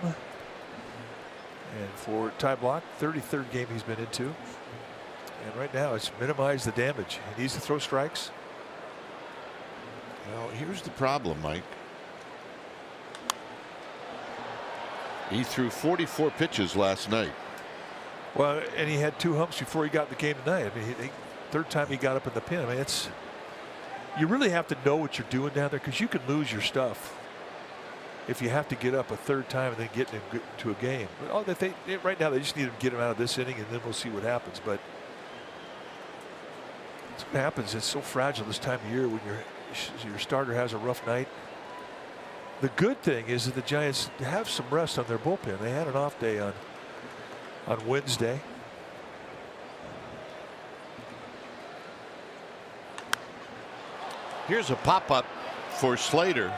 [SPEAKER 2] And for Ty Block, 33rd game he's been into. And right now it's minimize the damage. He needs to throw strikes.
[SPEAKER 1] Well, here's the problem, Mike. He threw 44 pitches last night.
[SPEAKER 2] Well, and he had 2 humps before he got in the game tonight. I mean, third time he got up in the pin. I mean, it's, you really have to know what you're doing down there, because you can lose your stuff if you have to get up a third time and then get into a game. But right now they just need to get him out of this inning, and then we'll see what happens. But that's what happens. It's so fragile this time of year when your starter has a rough night. The good thing is that the Giants have some rest on their bullpen. They had an off day on Wednesday.
[SPEAKER 1] Here's a pop-up for Slater.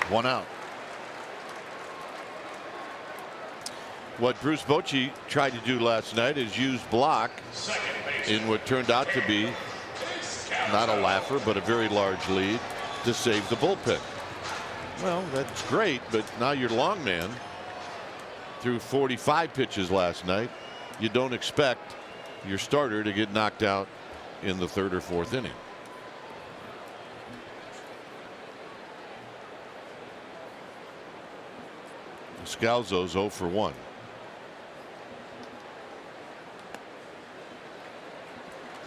[SPEAKER 1] 1 out. What Bruce Bochy tried to do last night is use Block in what turned out to be not a laugher, but a very large lead to save the bullpen. Well, that's great, but now your long man threw 45 pitches last night. You don't expect your starter to get knocked out in the 3rd or 4th inning. Scalzo's 0 for 1.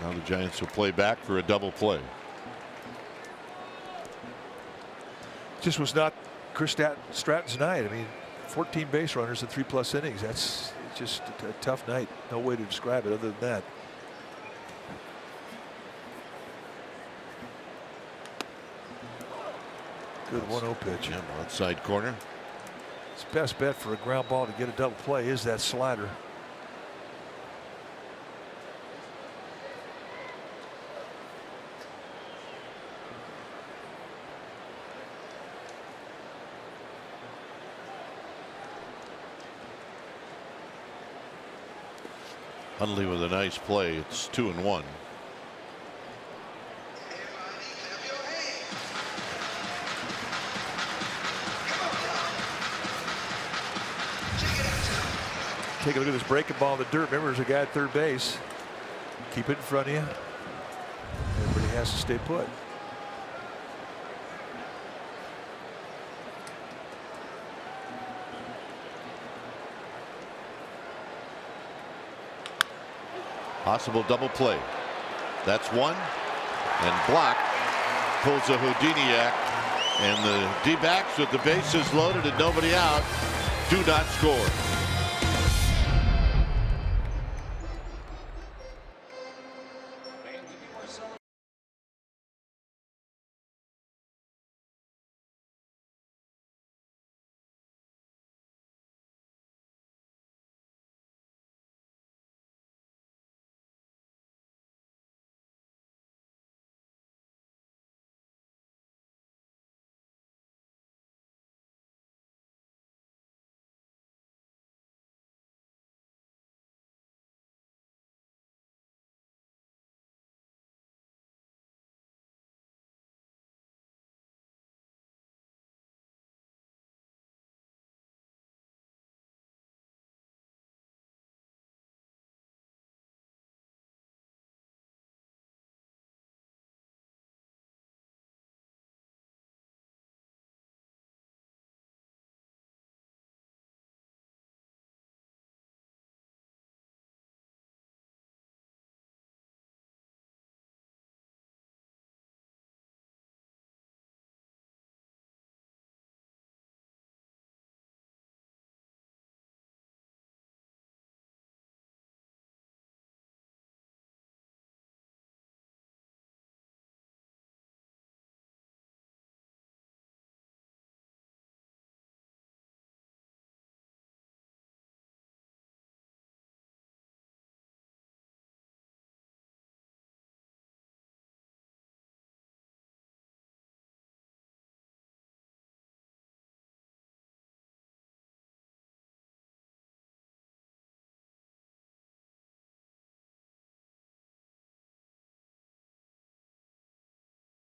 [SPEAKER 1] Now the Giants will play back for a double play.
[SPEAKER 2] Just was not Chris Stratton's night. I mean, 14 base runners and 3+ innings. That's just a tough night. No way to describe it other than that. Good 1-0 pitch.
[SPEAKER 1] Yeah, outside corner.
[SPEAKER 2] His best bet for a ground ball to get a double play is that slider.
[SPEAKER 1] Hundley with a nice play. It's 2-1.
[SPEAKER 2] Take a look at this breaking ball in the dirt. Remember, there's a guy at third base. Keep it in front of you. Everybody has to stay put.
[SPEAKER 1] Possible double play. That's one. And Block pulls a Houdiniac. And the D-backs with the bases loaded and nobody out do not score.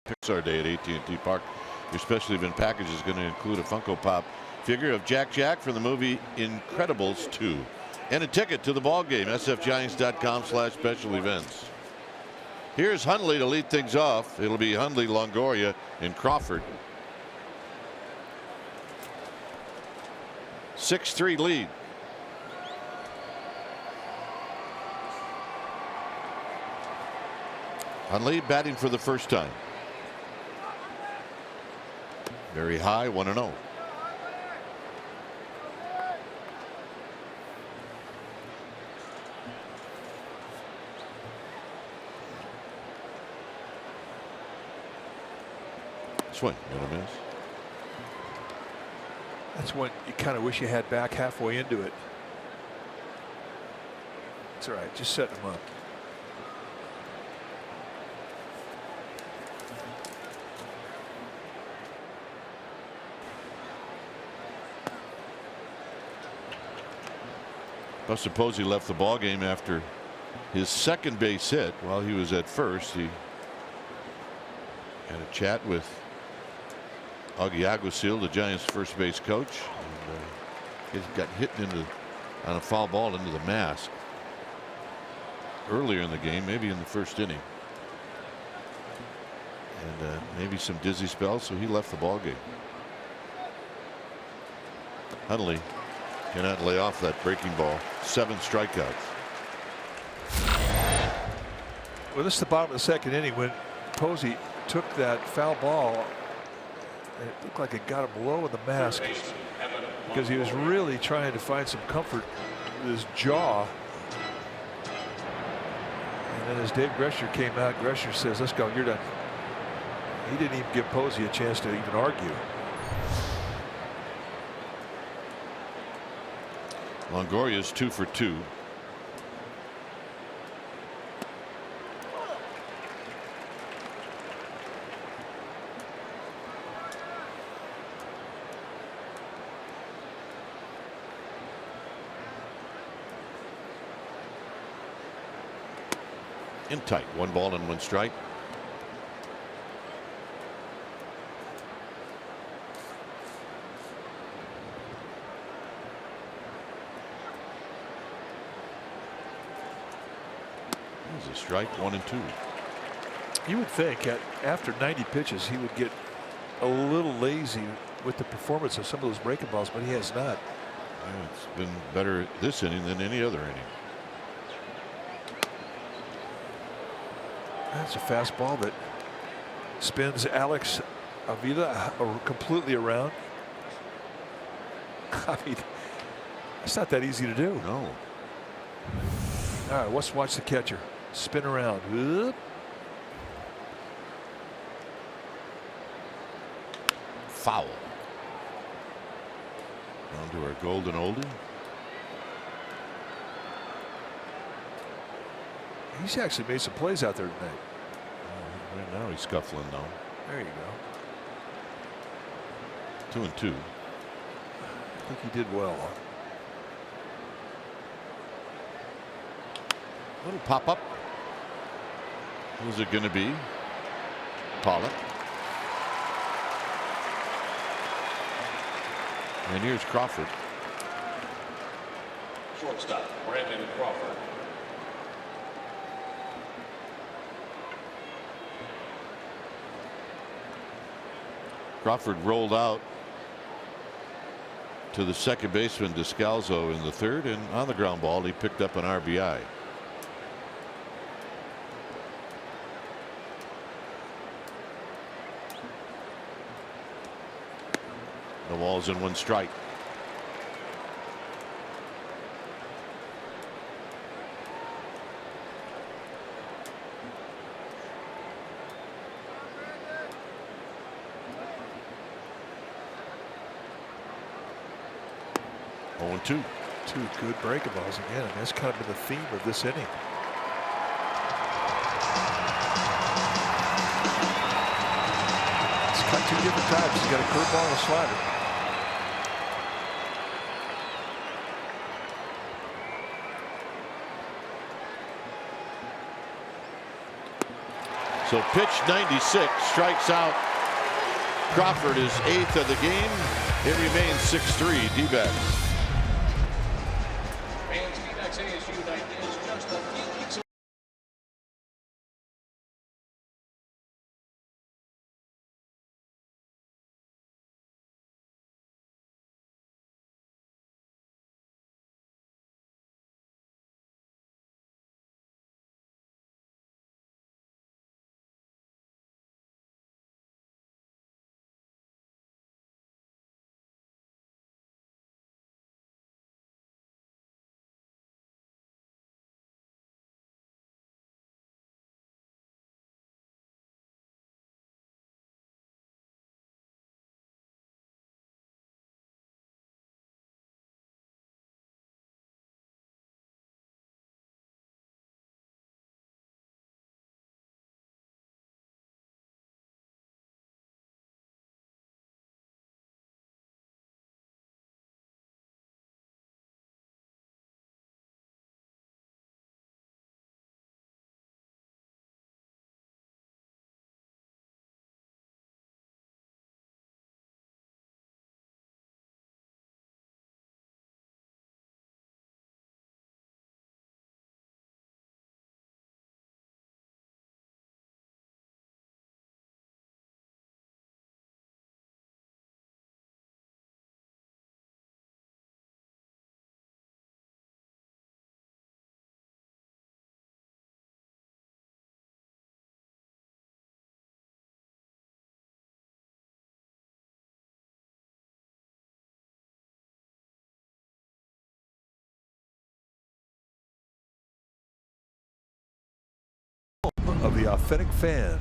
[SPEAKER 1] Pixar Day at AT&T Park. Your special event package is going to include a Funko Pop figure of Jack from the movie Incredibles 2 and a ticket to the ball game. sfgiants.com/special events. Here's Hundley to lead things off. It'll be Hundley, Longoria, and Crawford. 6-3 lead. Hundley batting for the first time. Very high, 1-0. Swing, and a miss.
[SPEAKER 2] That's when you kind of wish you had back halfway into it. It's all right, just setting them up.
[SPEAKER 1] I suppose he left the ball game after his second base hit while he was at first. He had a chat with Augie Aguasil, the Giants' first base coach, and he got hit on a foul ball into the mask earlier in the game, maybe in the first inning, and maybe some dizzy spells, so he left the ball game. Hundley cannot lay off that breaking ball. 7 strikeouts.
[SPEAKER 2] Well, this is the bottom of the second inning when Posey took that foul ball, and it looked like it got him low in the mask because he was really trying to find some comfort with his jaw. And then as Dave Gresher came out, Gresher says, "Let's go, you're done." He didn't even give Posey a chance to even argue.
[SPEAKER 1] Longoria's 2 for 2. In tight, 1 ball and 1 strike. There's a strike, 1 and 2.
[SPEAKER 2] You would think after 90 pitches he would get a little lazy with the performance of some of those breaking balls, but he has not.
[SPEAKER 1] Yeah, it's been better this inning than any other inning.
[SPEAKER 2] That's a fastball that spins Alex Avila completely around. I mean, it's not that easy to do.
[SPEAKER 1] No.
[SPEAKER 2] All right, let's watch the catcher spin around. Whoop.
[SPEAKER 1] Foul. Down to our golden oldie.
[SPEAKER 2] He's actually made some plays out there tonight.
[SPEAKER 1] Right now he's scuffling though.
[SPEAKER 2] There you go.
[SPEAKER 1] 2 and 2.
[SPEAKER 2] I think he did well.
[SPEAKER 1] Little pop up. Who's it going to be? Pollock. And here's Crawford.
[SPEAKER 4] Shortstop, Brandon Crawford.
[SPEAKER 1] Crawford rolled out to the second baseman Descalzo in the third, and on the ground ball he picked up an RBI. No balls and 1 strike. Two
[SPEAKER 2] good breaking balls again, and that's kind of been the theme of this inning. It's cut 2 different times. He's got a curveball and a slider.
[SPEAKER 1] So pitch 96, strikes out. Crawford is 8th of the game. It remains 6-3 D-backs.
[SPEAKER 2] of the authentic fan.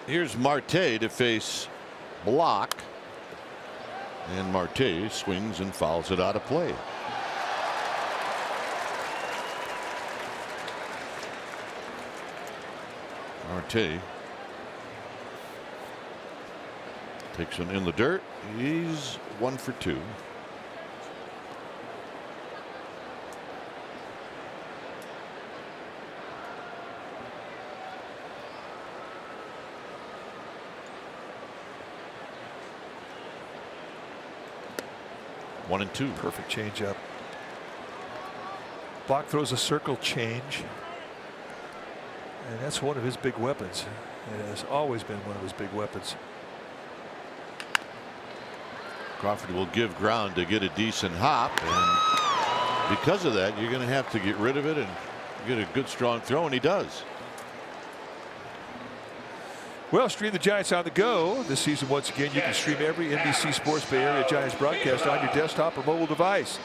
[SPEAKER 1] Here's Marte to face Block. And Marte swings and fouls it out of play. Marte takes one in the dirt. He's 1 for 2. One and 2.
[SPEAKER 2] Perfect changeup. Block throws a circle change, and that's one of his big weapons. It has always been one of his big weapons.
[SPEAKER 1] Crawford will give ground to get a decent hop, and because of that, you're going to have to get rid of it and get a good strong throw, and he does.
[SPEAKER 2] Well, stream the Giants on the go this season. Once again, you can stream every NBC Sports Bay Area Giants broadcast on your desktop or mobile device.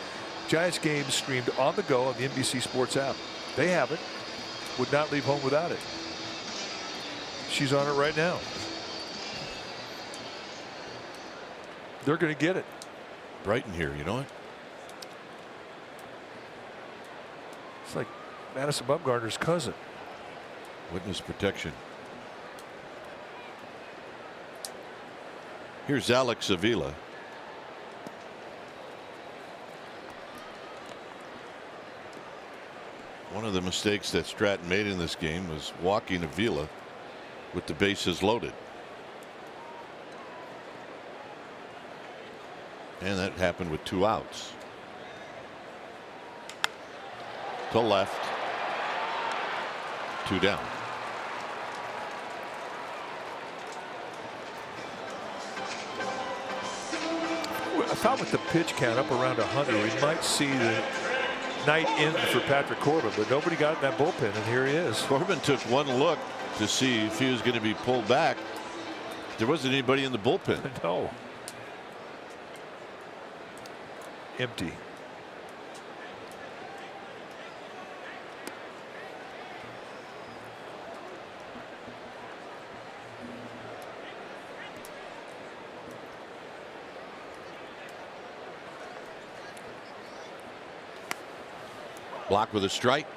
[SPEAKER 2] Giants games streamed on the go on the NBC Sports app. They have it. Would not leave home without it. She's on it right now. They're going to get it.
[SPEAKER 1] Brighton here, you know it.
[SPEAKER 2] It's like Madison Bumgarner's cousin.
[SPEAKER 1] Witness protection. Here's Alex Avila. One of the mistakes that Stratton made in this game was walking Avila with the bases loaded. And that happened with 2 outs. To left. 2 down.
[SPEAKER 2] I thought with the pitch count up around 100, we might see the night end for Patrick Corbin, but nobody got in that bullpen, and here he is.
[SPEAKER 1] Corbin took one look to see if he was going to be pulled back. There wasn't anybody in the bullpen.
[SPEAKER 2] No. Empty.
[SPEAKER 1] Block with a strike.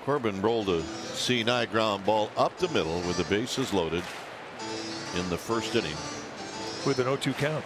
[SPEAKER 1] Corbin rolled a C&I ground ball up the middle with the bases loaded in the first inning.
[SPEAKER 2] With an 0-2 count.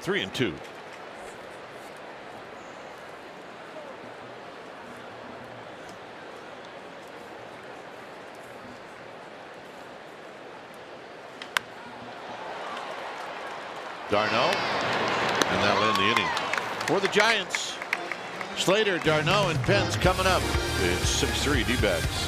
[SPEAKER 1] Three and 2. Darno, and that'll end the inning for the Giants. Slater, Darno, and Pence coming up. It's 6-3 D-backs.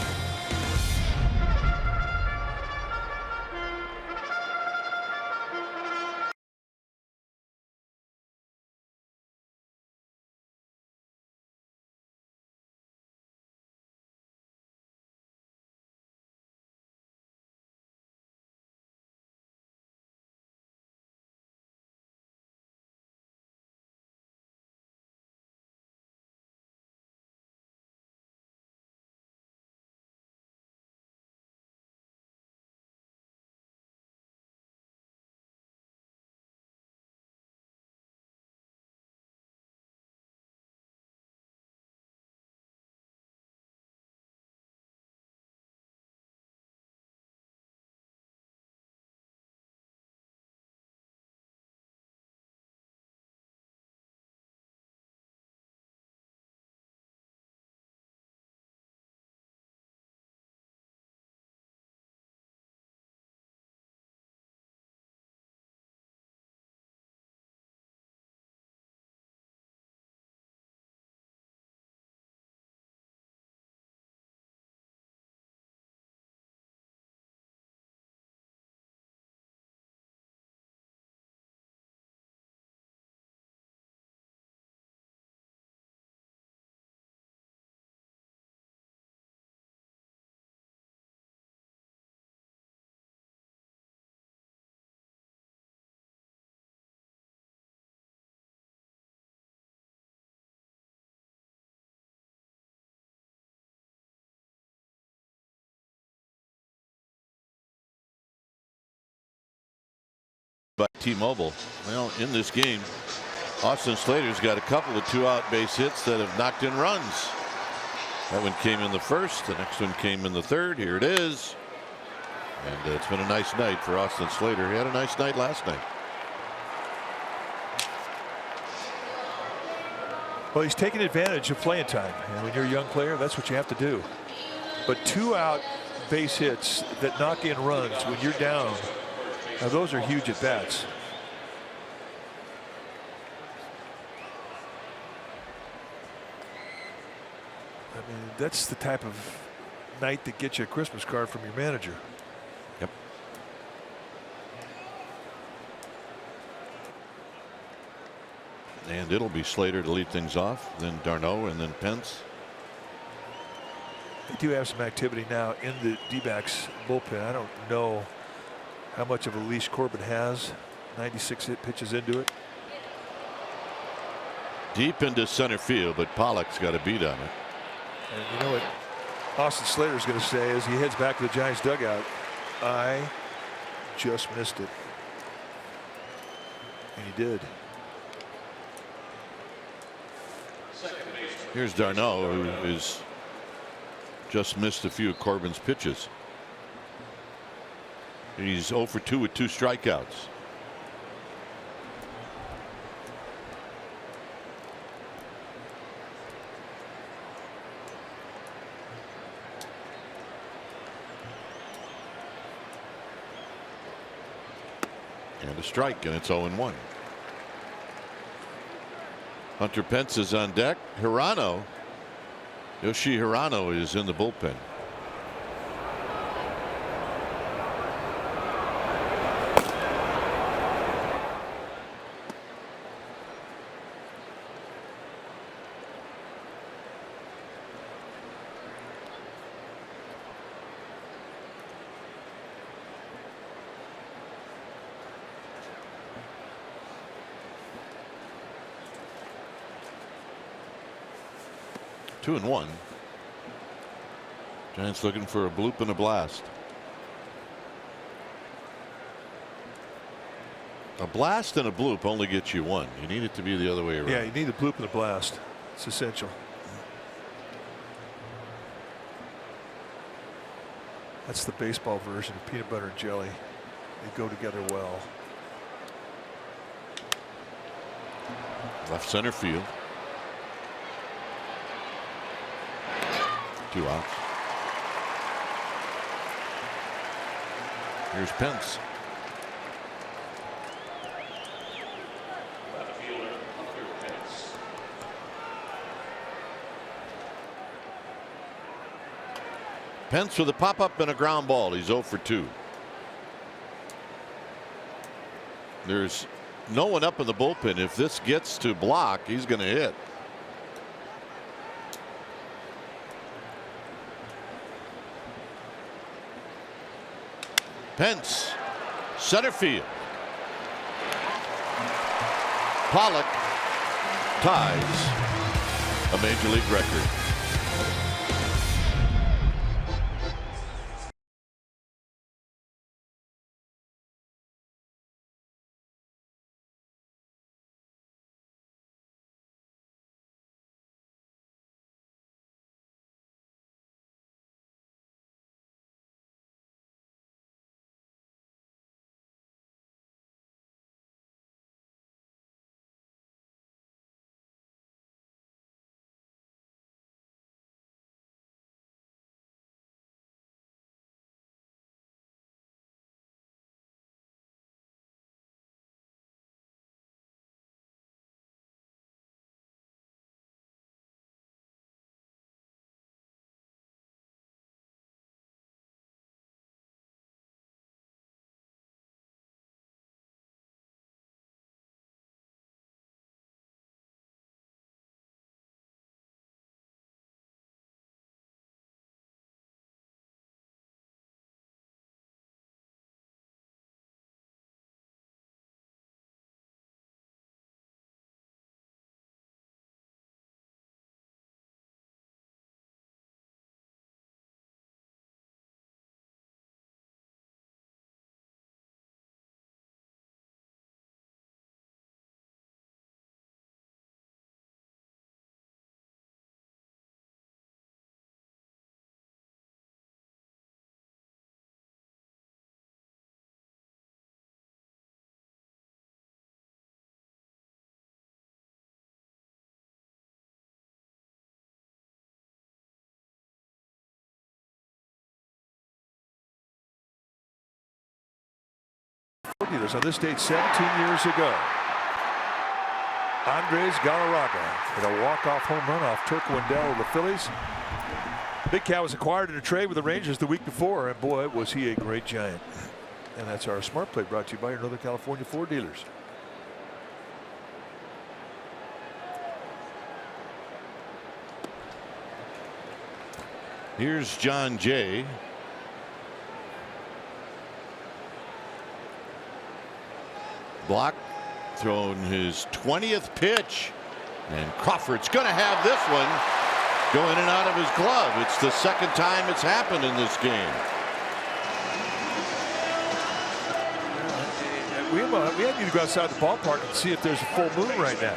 [SPEAKER 1] by T-Mobile. Well, in this game, Austin Slater's got a couple of 2-out base hits that have knocked in runs. That one came in the first. The next one came in the third. Here it is. And it's been a nice night for Austin Slater. He had a nice night last night.
[SPEAKER 2] Well, he's taking advantage of playing time. And when you're a young player, that's what you have to do. But 2-out base hits that knock in runs when you're down, now those are huge at bats. I mean, that's the type of night that gets you a Christmas card from your manager.
[SPEAKER 1] Yep. And it'll be Slater to lead things off, then d'Arnaud, and then Pence.
[SPEAKER 2] They do have some activity now in the D-backs bullpen. I don't know how much of a leash Corbin has. 96 hit pitches into it.
[SPEAKER 1] Deep into center field, but Pollock's got a beat on it.
[SPEAKER 2] And you know what Austin Slater's going to say as he heads back to the Giants dugout? I just missed it. And he did.
[SPEAKER 1] Here's d'Arnaud, who is just missed a few of Corbin's pitches. He's 0 for 2 with 2 strikeouts. And a strike, and it's 0-1. Hunter Pence is on deck. Hirano, Yoshi Hirano is in the bullpen. Two and one. Giants looking for a bloop and a blast. A blast and a bloop only gets you one. You need it to be the other way around.
[SPEAKER 2] Yeah, you need a bloop and a blast. It's essential. That's the baseball version of peanut butter and jelly. They go together well.
[SPEAKER 1] Left center field. 2 outs. Here's Pence.
[SPEAKER 4] Left fielder, Hunter Pence.
[SPEAKER 1] Pence with a pop-up and a ground ball. He's 0 for 2. There's no one up in the bullpen. If this gets to block, he's going to hit. Pence, center field. Pollock ties a major league record.
[SPEAKER 2] Dealers on this date 17 years ago. Andres Galarraga hit a walk-off home run off Turco Wendell of the Phillies. Big Cat was acquired in a trade with the Rangers the week before, and boy, was he a great Giant. And that's our Smart Play, brought to you by your Northern California Ford dealers.
[SPEAKER 1] Here's John Jay. Block, thrown his 20th pitch, and Crawford's going to have this one go in and out of his glove. It's the second time it's happened in this game.
[SPEAKER 2] We need to go outside the ballpark and see if there's a full moon right now.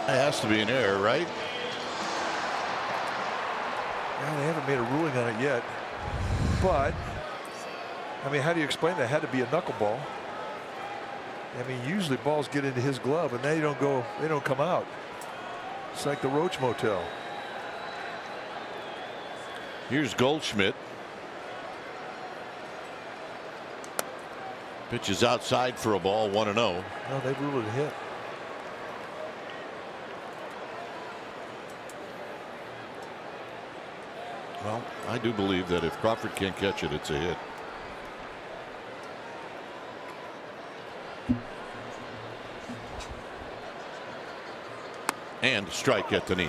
[SPEAKER 1] It has to be an error, right?
[SPEAKER 2] Well, they haven't made a ruling on it yet, but I mean, how do you explain that? It had to be a knuckleball. I mean, usually balls get into his glove and they don't come out. It's like the Roach Motel.
[SPEAKER 1] Here's Goldschmidt. Pitch is outside for a ball, 1-0.
[SPEAKER 2] No, they ruled it a hit.
[SPEAKER 1] Well, I do believe that if Crawford can't catch it, it's a hit. And strike at the knees.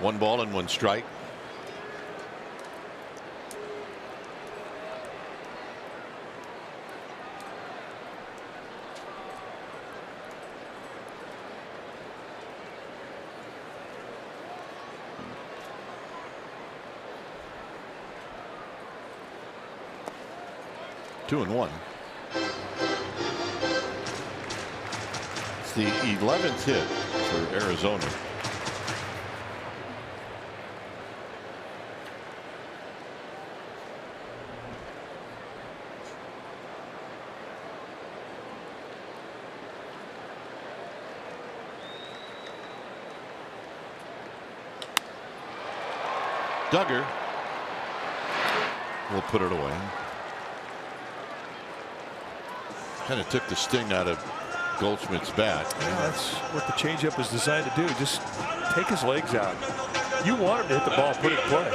[SPEAKER 1] 1 ball and 1 strike. Two and 1. It's the 11th hit for Arizona. Duggar will put it away. Kind of took the sting out of Goldschmidt's bat.
[SPEAKER 2] Yeah, that's what the changeup is designed to do. Just take his legs out. You want him to hit the ball, put it in play.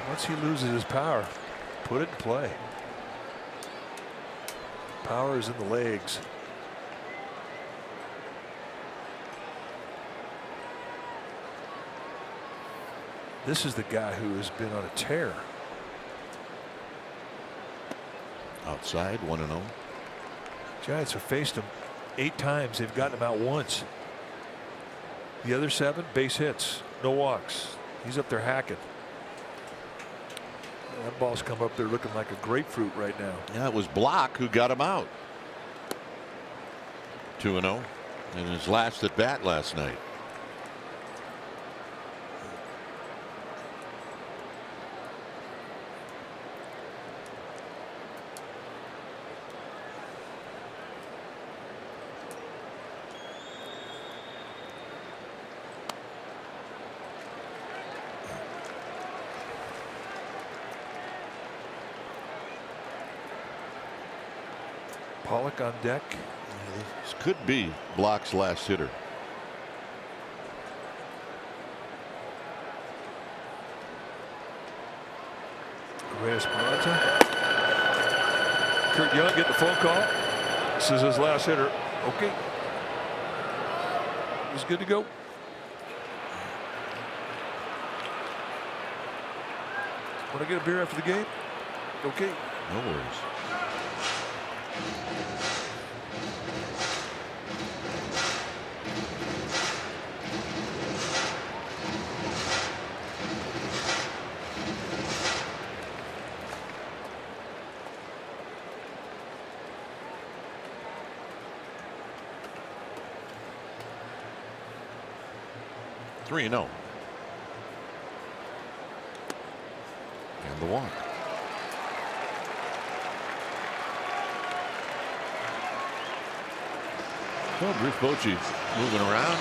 [SPEAKER 2] Once he loses his power, put it in play. Power is in the legs. This is the guy who has been on a tear.
[SPEAKER 1] Outside, 1-0.
[SPEAKER 2] Giants have faced him 8 times. They've gotten him out once. The other 7 base hits, no walks. He's up there hacking. That ball's come up there looking like a grapefruit right now.
[SPEAKER 1] Yeah, it was Block who got him out. 2-0 in his last at bat last night.
[SPEAKER 2] Pollock on deck.
[SPEAKER 1] This could be Block's last hitter.
[SPEAKER 2] Esperanza. Kurt Young getting the phone call. This is his last hitter. Okay. He's good to go. Want to get a beer after the game? Okay.
[SPEAKER 1] No worries. Three and 0. And the walk. So Bruce Bochy moving around.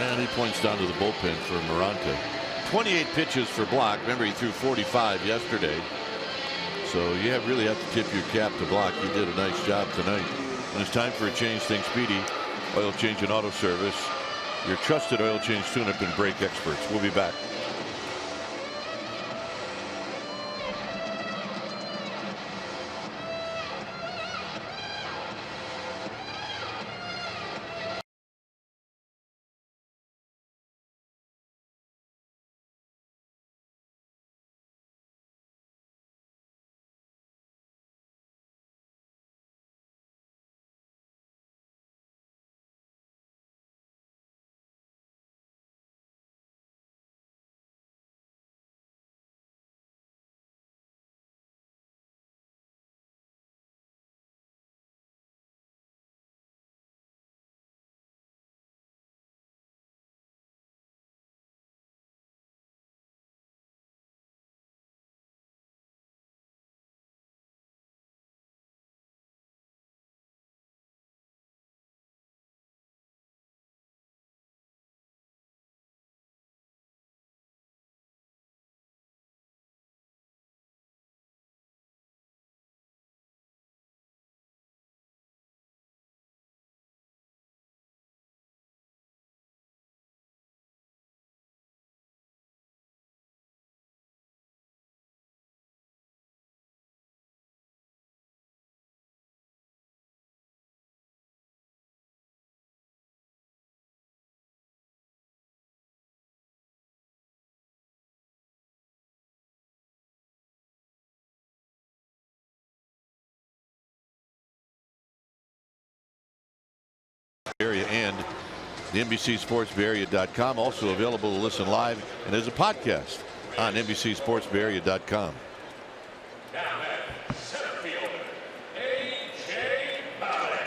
[SPEAKER 1] And he points down to the bullpen for Moranta. 28 pitches for Block. Remember, he threw 45 yesterday. So you really have to tip your cap to Block. He did a nice job tonight. When it's time for a change, think Speedy. Oil change and auto service. Your trusted oil change, tune-up, and brake experts. We'll be back. Area and the NBCSportsBayArea.com, also available to listen live and as a podcast on NBCSportsBayArea.com.
[SPEAKER 4] Now at center field, A.J. Bauer.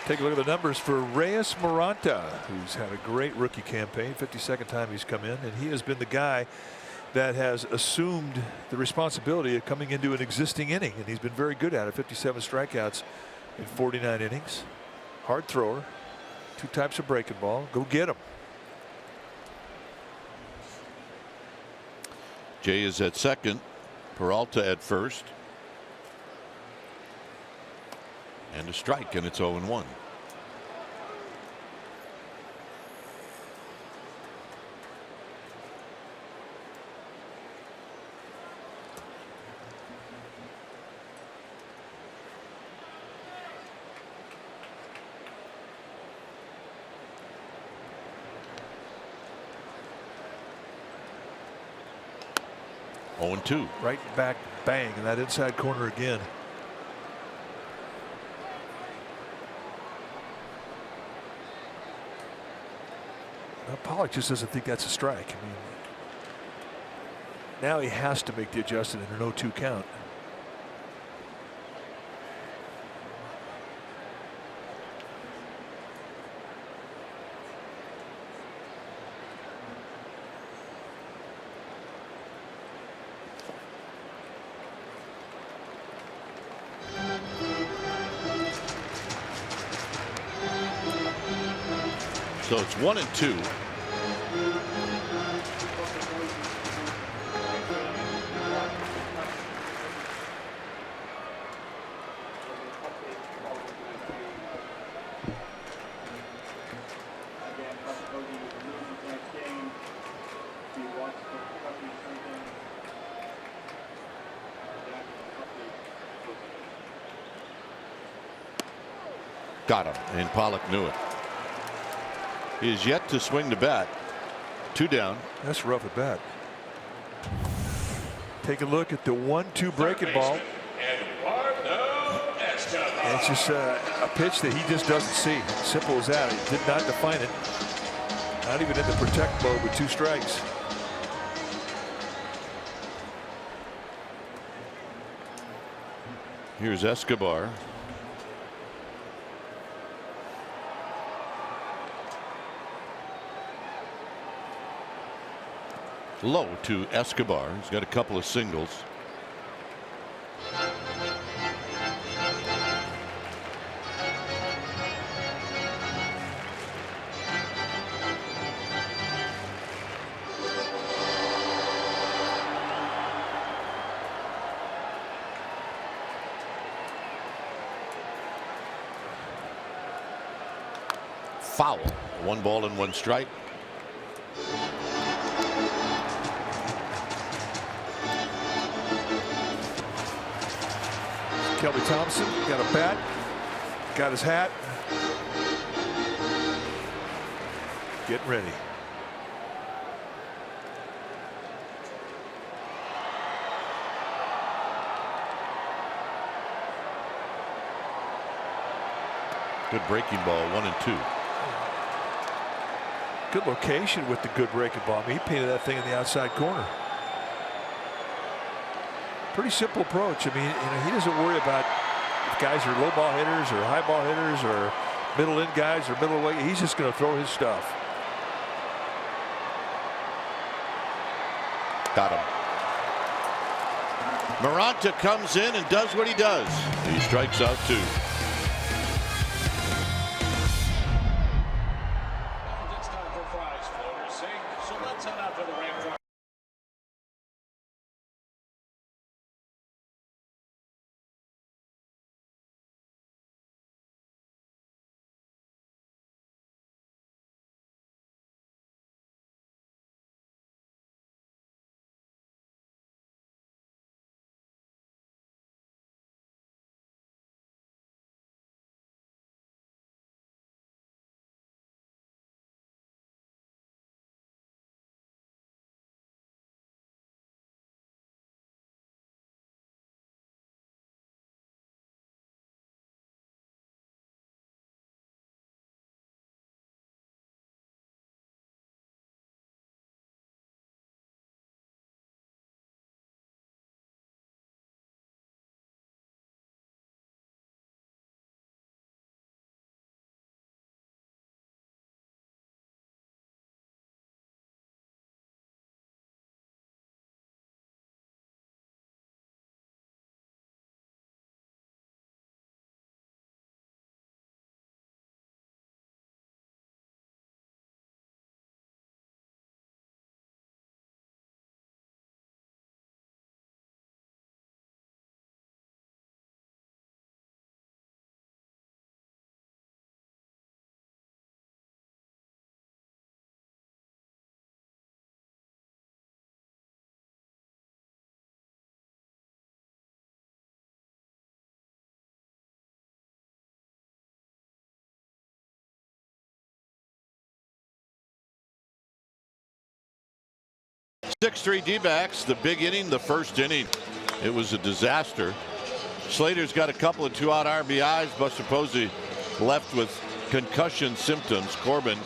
[SPEAKER 2] Take a look at the numbers for Reyes Moranta, who's had a great rookie campaign. 52nd time he's come in, and he has been the guy that has assumed the responsibility of coming into an existing inning, and he's been very good at it. 57 strikeouts in 49 innings. Hard thrower, 2 types of breaking ball. Go get him.
[SPEAKER 1] Jay is at second, Peralta at first, and a strike, and it's 0-1. Oh, 2.
[SPEAKER 2] Right back, bang, in that inside corner again. Now, Pollock just doesn't think that's a strike. I mean, now he has to make the adjustment in an 0-2 count.
[SPEAKER 1] So it's 1-2. Got him, and Pollock knew it. He is yet to swing the bat. 2 down.
[SPEAKER 2] That's rough at bat. Take a look at the 1-2 breaking ball. And it's just a pitch that he just doesn't see. Simple as that. He did not define it. Not even in the protect mode with 2 strikes.
[SPEAKER 1] Here's Escobar. Low to Escobar. He's got a couple of singles. foul. 1 ball and 1 strike.
[SPEAKER 2] Kelby Thompson got a bat, got his hat, getting ready.
[SPEAKER 1] Good breaking ball, 1 and 2.
[SPEAKER 2] Good location with the good breaking ball. I mean, he painted that thing in the outside corner. Pretty simple approach. I mean, he doesn't worry about if guys are low ball hitters or high ball hitters or middle in guys or middle away. He's just going to throw his stuff.
[SPEAKER 1] Got him. Maranta comes in and does what he does. He strikes out 2.
[SPEAKER 4] It's time for fries, floaters sing. So let's head out to the ramp.
[SPEAKER 1] Six-3 D-backs, the big inning, the first inning. It was a disaster. Slater's got a couple of 2-out RBIs. Buster Posey left with concussion symptoms. Corbin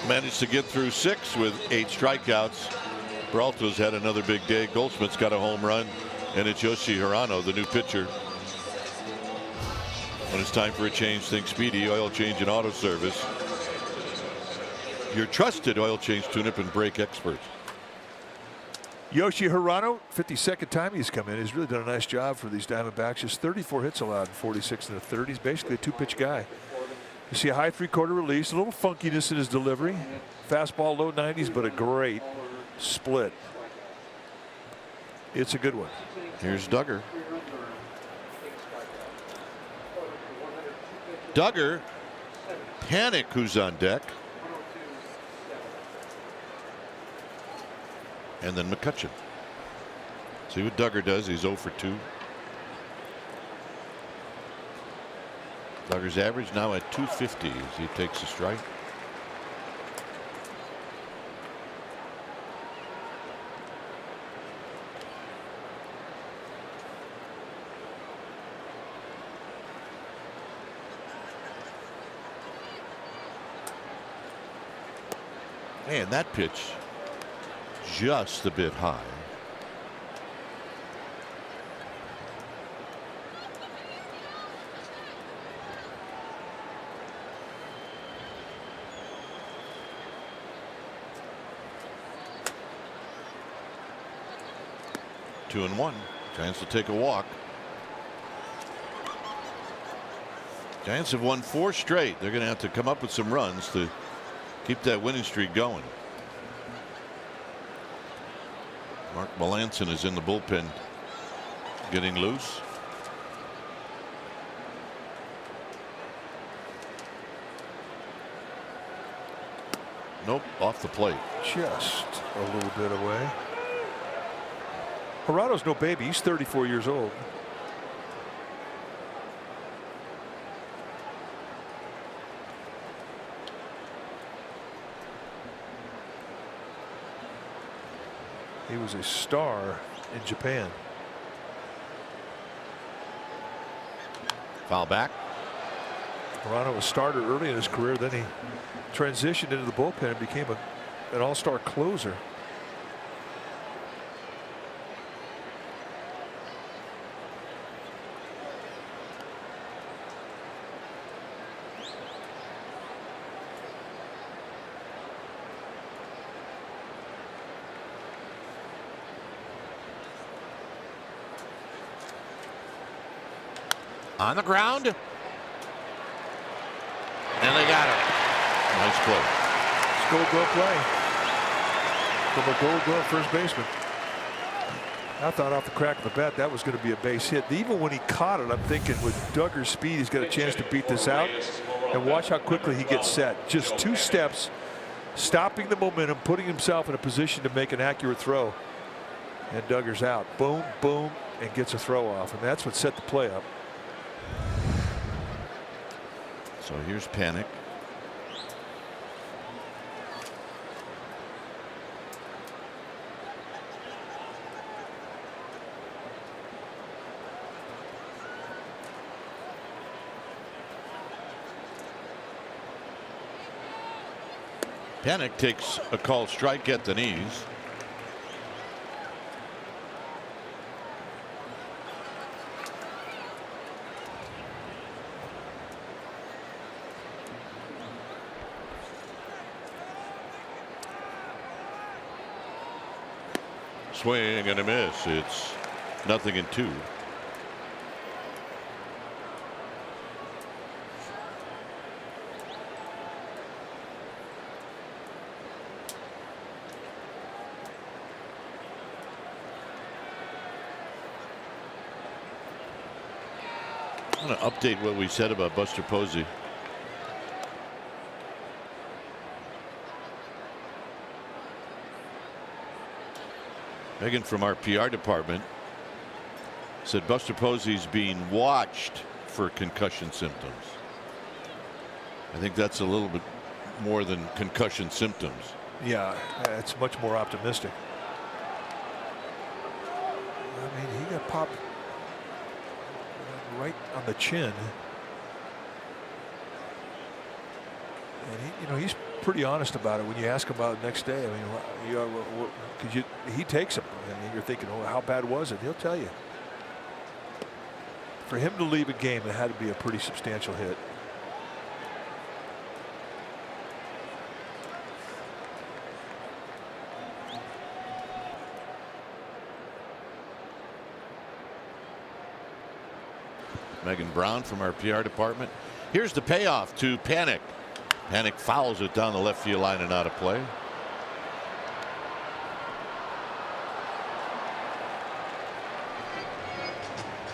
[SPEAKER 1] managed to get through 6 with 8 strikeouts. Peralta's had another big day. Goldschmidt's got a home run, and it's Yoshi Hirano, the new pitcher. When it's time for a change, think Speedy Oil Change and Auto Service. Your trusted oil change, tune-up, and brake experts.
[SPEAKER 2] Yoshi Hirano, 52nd time he's come in. He's really done a nice job for these Diamondbacks. Just 34 hits allowed in 46 in the third. He's basically a 2-pitch guy. You see a high 3/4 release, a little funkiness in his delivery. Fastball low 90s, but a great split. It's a good one.
[SPEAKER 1] Here's Duggar. Duggar, Panic, who's on deck. And then McCutcheon. See what Duggar does. He's 0 for 2. Duggar's average now at 250 as he takes a strike. And that pitch just a bit high. Two and one. Giants will take a walk. Giants have won 4 straight. They're going to have to come up with some runs to keep that winning streak going. Mark Melanson is in the bullpen getting loose. Nope, off the plate.
[SPEAKER 2] Just a little bit away. Hirato's no baby. He's 34 years old. He was a star in Japan.
[SPEAKER 1] Foul back.
[SPEAKER 2] Hirano was a starter early in his career. Then he transitioned into the bullpen and became an all-star closer.
[SPEAKER 1] On the ground. And they got him. Nice play.
[SPEAKER 2] It's Gold Glove play from a Gold Glove first baseman. I thought off the crack of the bat that was going to be a base hit. Even when he caught it, I'm thinking with Duggar's speed, he's got a chance to beat this out. And watch how quickly he gets set. Just 2 steps, stopping the momentum, putting himself in a position to make an accurate throw. And Duggar's out. Boom, boom, and gets a throw off. And that's what set the play up.
[SPEAKER 1] So here's Panic. Panic takes a called strike at the knees. Swing and a miss. It's 0-2. I'm going to update what we said about Buster Posey. Megan from our PR department said Buster Posey's being watched for concussion symptoms. I think that's a little bit more than concussion symptoms.
[SPEAKER 2] Yeah, it's much more optimistic. I mean, he got popped right on the chin. And he, you know, he's pretty honest about it when you ask him about it the next day. I mean, because he takes him, and you're thinking, oh, how bad was it? He'll tell you. For him to leave a game, it had to be a pretty substantial hit.
[SPEAKER 1] Megan Brown from our PR department. Here's the payoff to Panic. Panic fouls it down the left field line and out of play.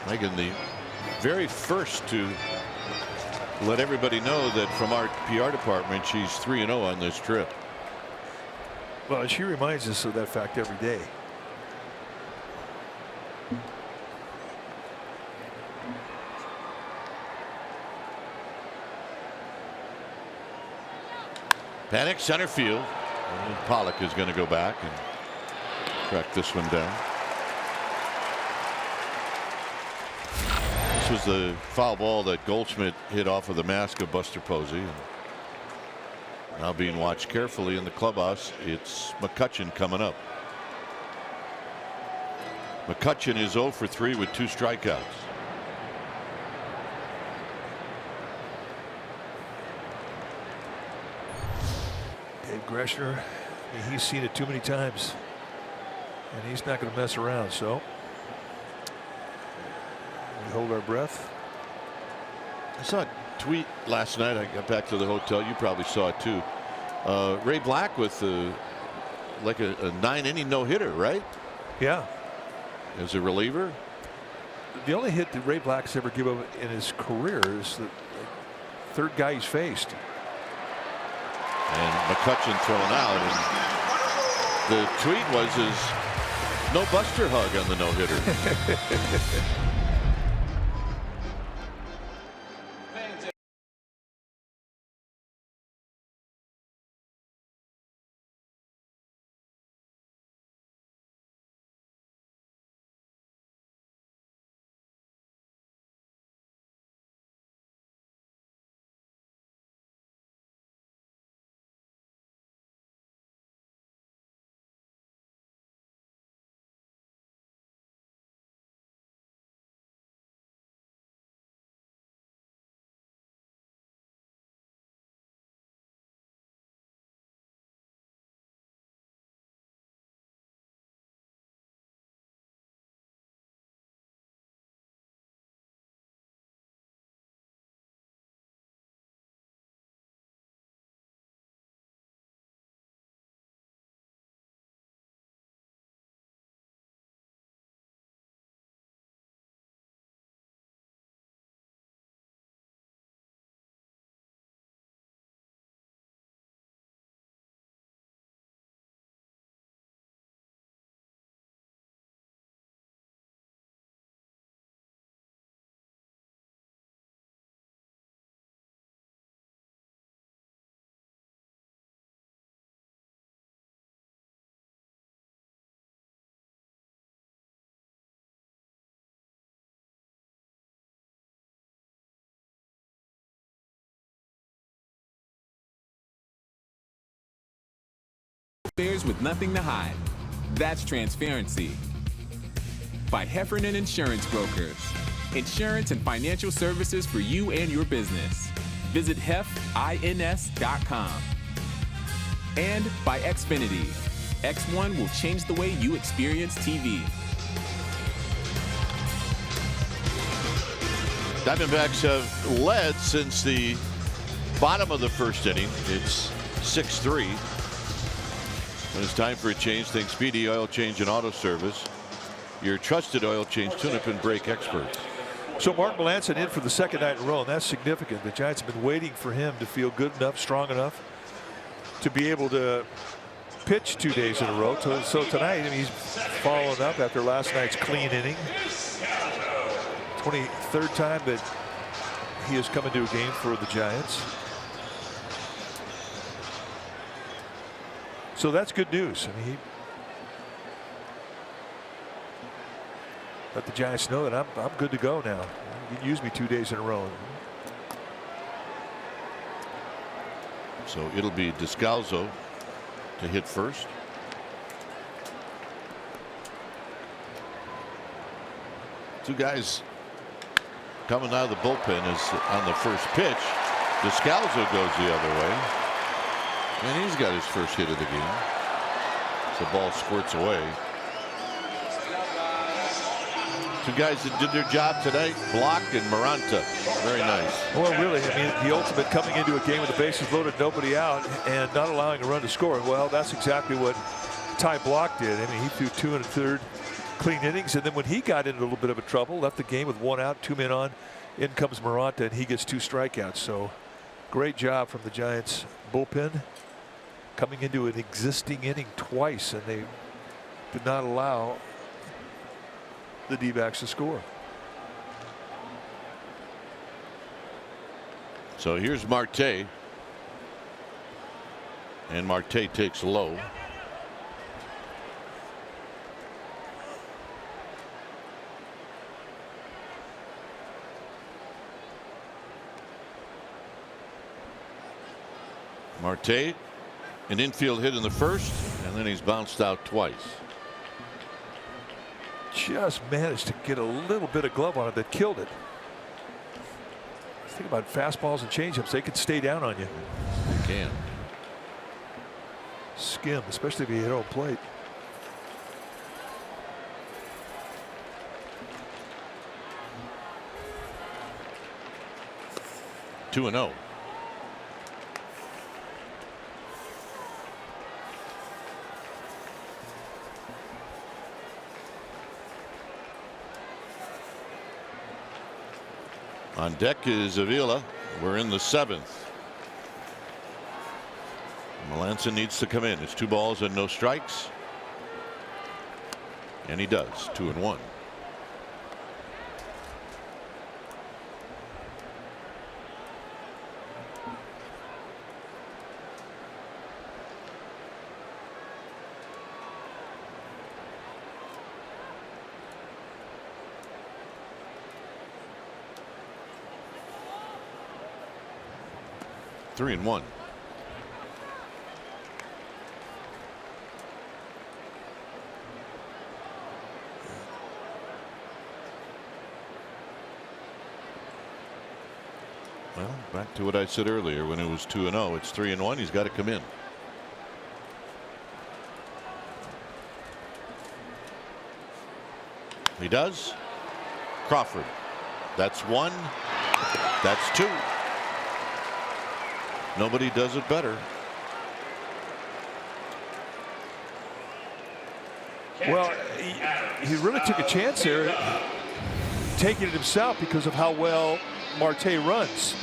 [SPEAKER 1] Megan, the very first to let everybody know that from our PR department, she's 3-0 on this trip.
[SPEAKER 2] Well, she reminds us of that fact every day.
[SPEAKER 1] Panic center field. And Pollock is going to go back and track this one down. This was the foul ball that Goldschmidt hit off of the mask of Buster Posey. And now being watched carefully in the clubhouse, it's McCutchen coming up. McCutchen is 0 for 3 with 2 strikeouts.
[SPEAKER 2] Greshner, he's seen it too many times, and he's not going to mess around. So we hold our breath.
[SPEAKER 1] I saw a tweet last night. I got back to the hotel. You probably saw it too. Ray Black with like a 9-inning no-hitter, right?
[SPEAKER 2] Yeah.
[SPEAKER 1] As a reliever.
[SPEAKER 2] The only hit that Ray Black's ever given up in his career is the third guy he's faced.
[SPEAKER 1] And McCutcheon thrown out. And the tweet was no Buster hug on the no-hitter.
[SPEAKER 3] Affairs with nothing to hide. That's transparency. By Heffernan Insurance Brokers. Insurance and financial services for you and your business. Visit hefins.com. And by Xfinity. X1 will change the way you experience TV.
[SPEAKER 1] Diamondbacks have led since the bottom of the first inning. It's 6-3. When it's time for a change, think Speedy Oil Change and Auto Service. Your trusted oil change tune-up and brake experts.
[SPEAKER 2] So Mark Melancon in for the second night in a row, and that's significant. The Giants have been waiting for him to feel good enough, strong enough to be able to pitch 2 days in a row. So tonight, I mean, he's following up after last night's clean inning. 23rd time that he has come into a game for the Giants. So that's good news. I mean, let the Giants know that I'm good to go now. You can use me 2 days in a row.
[SPEAKER 1] So it'll be Descalzo to hit first. Two guys coming out of the bullpen is on the first pitch. Descalzo goes the other way. And he's got his first hit of the game. The ball squirts away. Two guys that did their job tonight, Block and Maranta. Very nice.
[SPEAKER 2] Well, really, I mean, the ultimate coming into a game with the bases loaded, nobody out, and not allowing a run to score. Well, that's exactly what Ty Block did. I mean, he threw 2 1/3 clean innings, and then when he got into a little bit of a trouble, left the game with 1 out, 2 men on. In comes Maranta, and he gets 2 strikeouts. So, great job from the Giants bullpen. Coming into an existing inning twice, and they did not allow the D-backs to score.
[SPEAKER 1] So here's Marte. And Marte takes low. Marte, an infield hit in the first, and then he's bounced out twice.
[SPEAKER 2] Just managed to get a little bit of glove on it that killed it. Think about fastballs and changeups. They could stay down on you.
[SPEAKER 1] They can.
[SPEAKER 2] Skim, especially if you hit on plate.
[SPEAKER 1] Two 2-0. On deck is Avila. We're in the 7th. Melanson needs to come in. It's 2 balls and no strikes. And he does. 2-1. Three and one. Well, back to what I said earlier when it was 2-0. It's 3-1. He's got to come in. He does. Crawford. That's 1. That's 2. Nobody does it better.
[SPEAKER 2] Well, he really took a chance there, taking it himself because of how well Marte runs.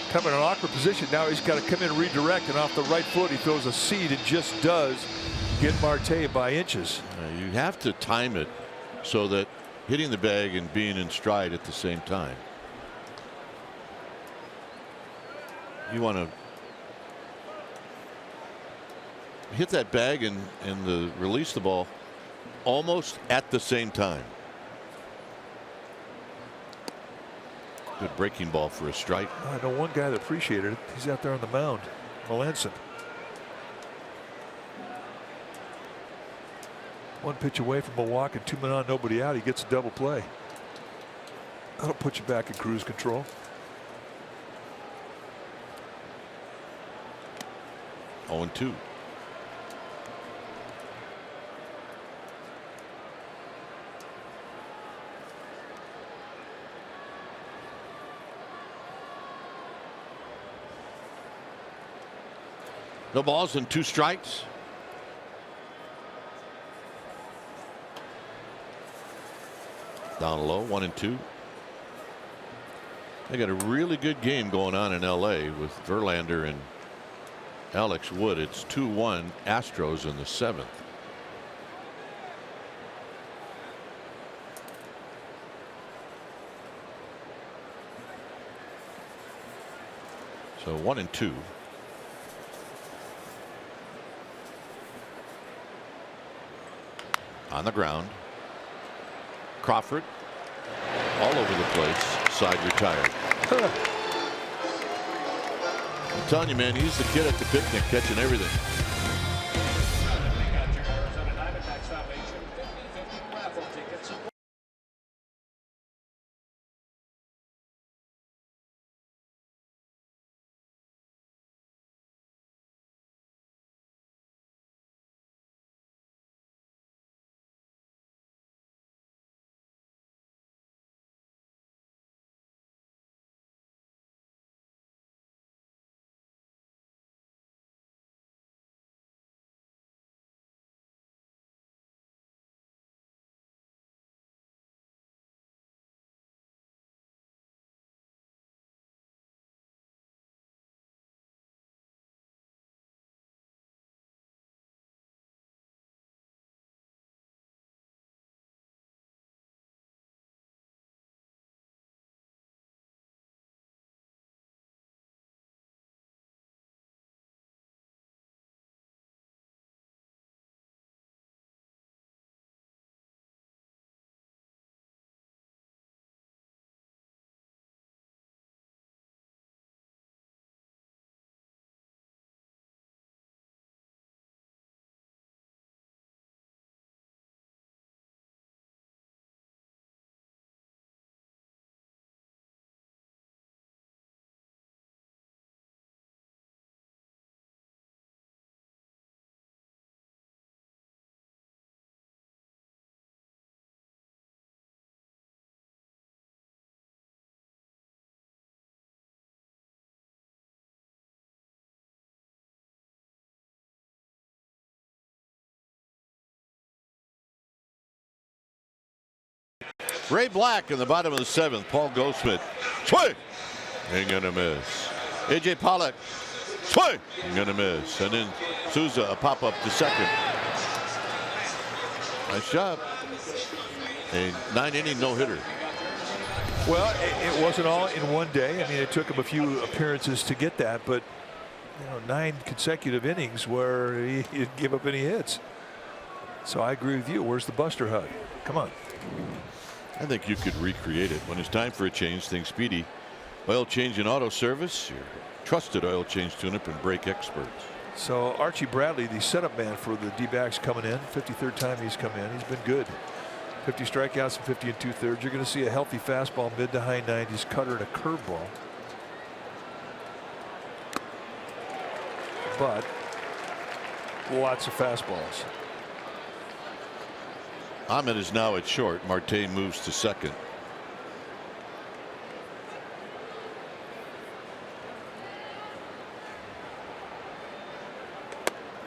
[SPEAKER 2] Coming in an awkward position. Now he's got to come in and redirect, and off the right foot he throws a seed and just does get Marte by inches.
[SPEAKER 1] You have to time it so that hitting the bag and being in stride at the same time. You want to hit that bag and release the ball almost at the same time. Good breaking ball for a strike.
[SPEAKER 2] I know one guy that appreciated it. He's out there on the mound, Melanson. 1 pitch away from a walk and 2 men on, nobody out. He gets a double play. That'll put you back in cruise control.
[SPEAKER 1] Oh, and 2. No balls and 2 strikes. Down low, 1 and 2. They got a really good game going on in LA with Verlander and Alex Wood. It's 2-1 Astros in the 7th. So 1 and 2. On the ground. Crawford all over the place. Side retired. I'm telling you, man, he's the kid at the picnic catching everything. Ray Black in the bottom of the 7th. Paul Goldschmidt. Swing! Ain't gonna miss. AJ Pollock Swing! Gonna miss. And then Souza a pop up to second. Nice job. A 9-inning no-hitter.
[SPEAKER 2] Well, it wasn't all in one day. I mean, it took him a few appearances to get that, but 9 consecutive innings where he didn't give up any hits. So I agree with you. Where's the Buster hug? Come on.
[SPEAKER 1] I think you could recreate it. When it's time for a change, think Speedy. Oil change and auto service. Your trusted oil change tune-up and brake experts.
[SPEAKER 2] So Archie Bradley, the setup man for the D-backs, coming in. 53rd time he's come in. He's been good. 50 strikeouts and 50 2/3. You're going to see a healthy fastball, mid to high 90s, cutter, and a curveball. But lots of fastballs.
[SPEAKER 1] Ahmed is now at short. Marte moves to second.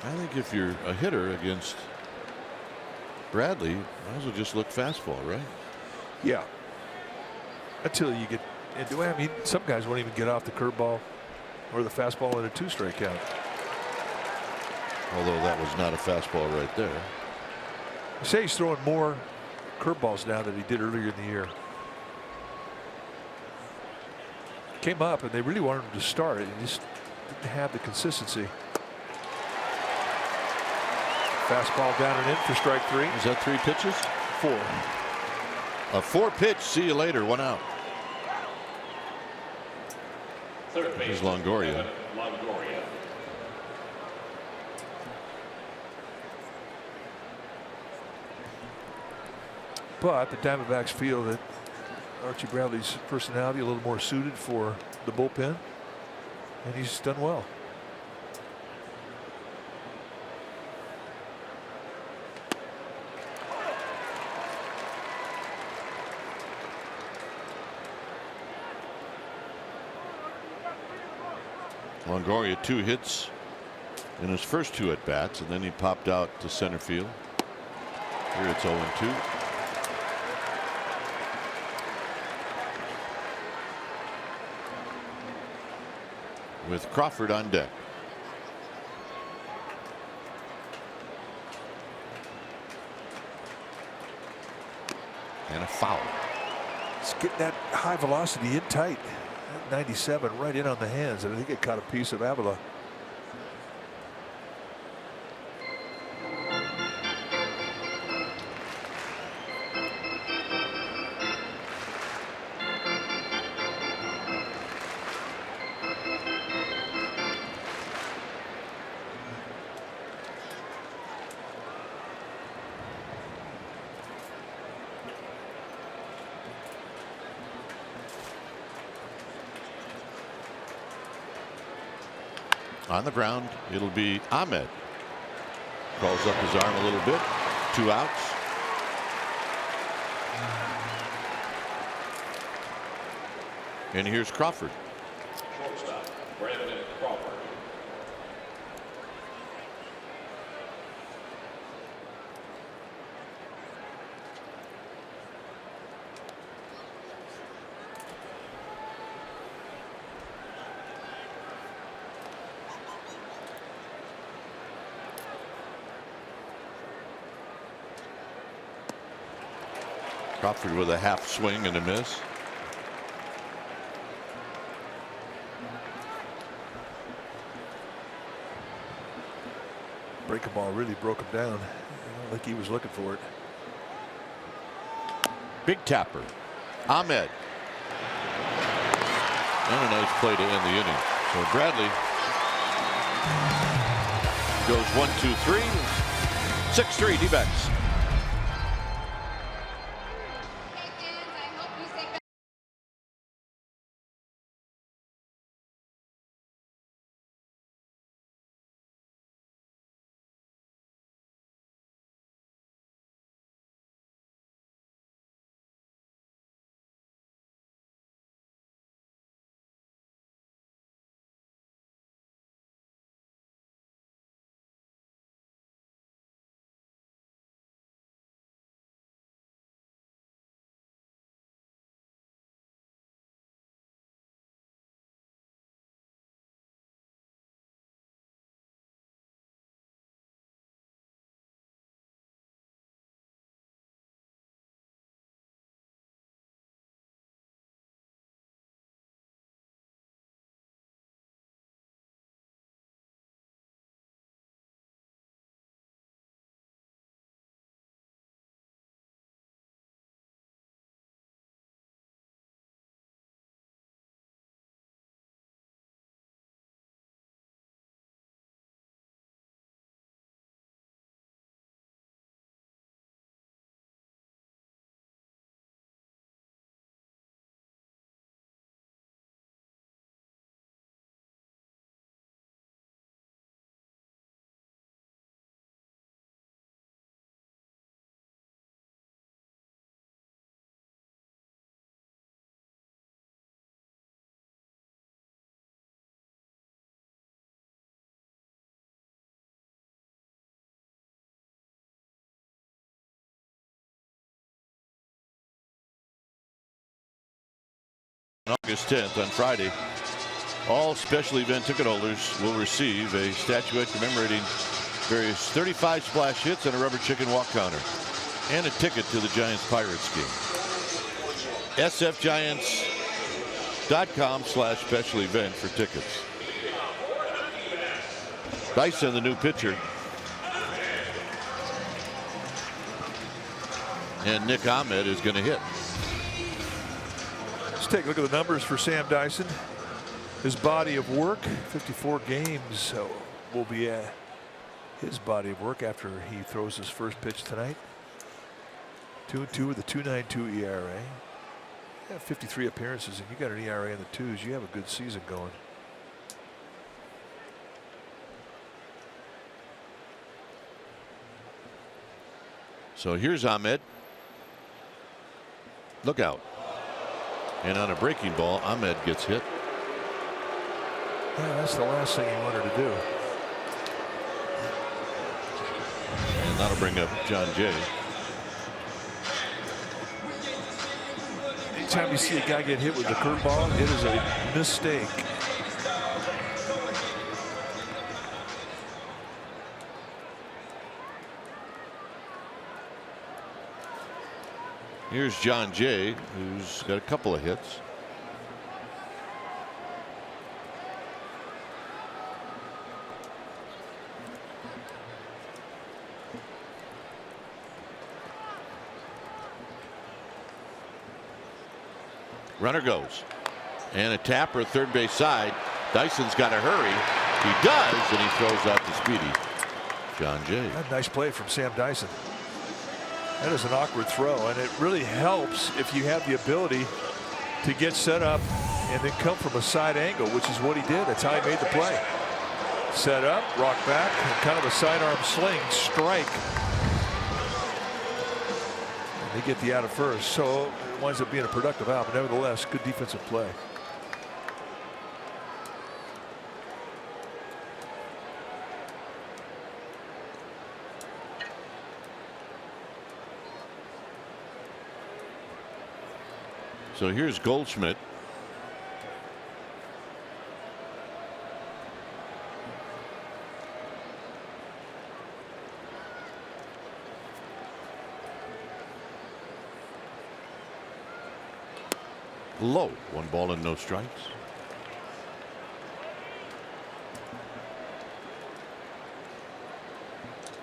[SPEAKER 1] I think if you're a hitter against Bradley, might as well just look fastball, right?
[SPEAKER 2] Yeah. Until you get into it. I mean, some guys won't even get off the curveball or the fastball in a 2 strikeout.
[SPEAKER 1] Although that was not a fastball right there.
[SPEAKER 2] I say he's throwing more curveballs now than he did earlier in the year. Came up and they really wanted him to start. He just didn't have the consistency. Fastball down and in for strike 3.
[SPEAKER 1] Is that 3 pitches?
[SPEAKER 2] 4.
[SPEAKER 1] A 4-pitch. See you later. 1 out. Here's Longoria.
[SPEAKER 2] But the Diamondbacks feel that Archie Bradley's personality a little more suited for the bullpen, and he's done well.
[SPEAKER 1] Longoria 2 hits in his first 2 at bats, and then he popped out to center field. Here it's 0-2. With Crawford on deck. And a foul.
[SPEAKER 2] It's getting that high velocity in tight. 97 right in on the hands, and I think it caught a piece of Avila.
[SPEAKER 1] On the ground, it'll be Ahmed. Calls up his arm a little bit. 2 outs. And here's Crawford.
[SPEAKER 4] Shortstop, Brandon Crawford.
[SPEAKER 1] Crawford with a half swing and a miss.
[SPEAKER 2] Breaking ball really broke him down. Like he was looking for it.
[SPEAKER 1] Big tapper. Ahmed. And a nice play to end the inning. So Bradley goes 1-2-3. 6-3 D-backs. August 10th on Friday. All special event ticket holders will receive a statuette commemorating various 35 splash hits and a rubber chicken walk counter and a ticket to the Giants Pirates game. sfgiants.com/special event for tickets. Dyson, the new pitcher. And Nick Ahmed is going to hit.
[SPEAKER 2] Let's take a look at the numbers for Sam Dyson. His body of work, 54 games will be his body of work after he throws his first pitch tonight. 2-2 with a 2.92 ERA. 53 appearances, and you got an ERA in the 2s. You have a good season going.
[SPEAKER 1] So here's Ahmed. Look out. And on a breaking ball, Ahmed gets hit.
[SPEAKER 2] Yeah, that's the last thing you wanted to do.
[SPEAKER 1] And that'll bring up John Jay.
[SPEAKER 2] Anytime you see a guy get hit with the curveball, it is a mistake.
[SPEAKER 1] Here's John Jay, who's got a couple of hits. Runner goes. And a tapper third base side. Dyson's got to hurry. He does, and he throws out the speedy John Jay.
[SPEAKER 2] A nice play from Sam Dyson. That is an awkward throw, and it really helps if you have the ability to get set up and then come from a side angle, which is what he did. That's how he made the play. Set up, rock back, and kind of a sidearm sling, strike. And they get the out of first, so it winds up being a productive out, but nevertheless, good defensive play.
[SPEAKER 1] So here's Goldschmidt. Low. 1 ball and no strikes.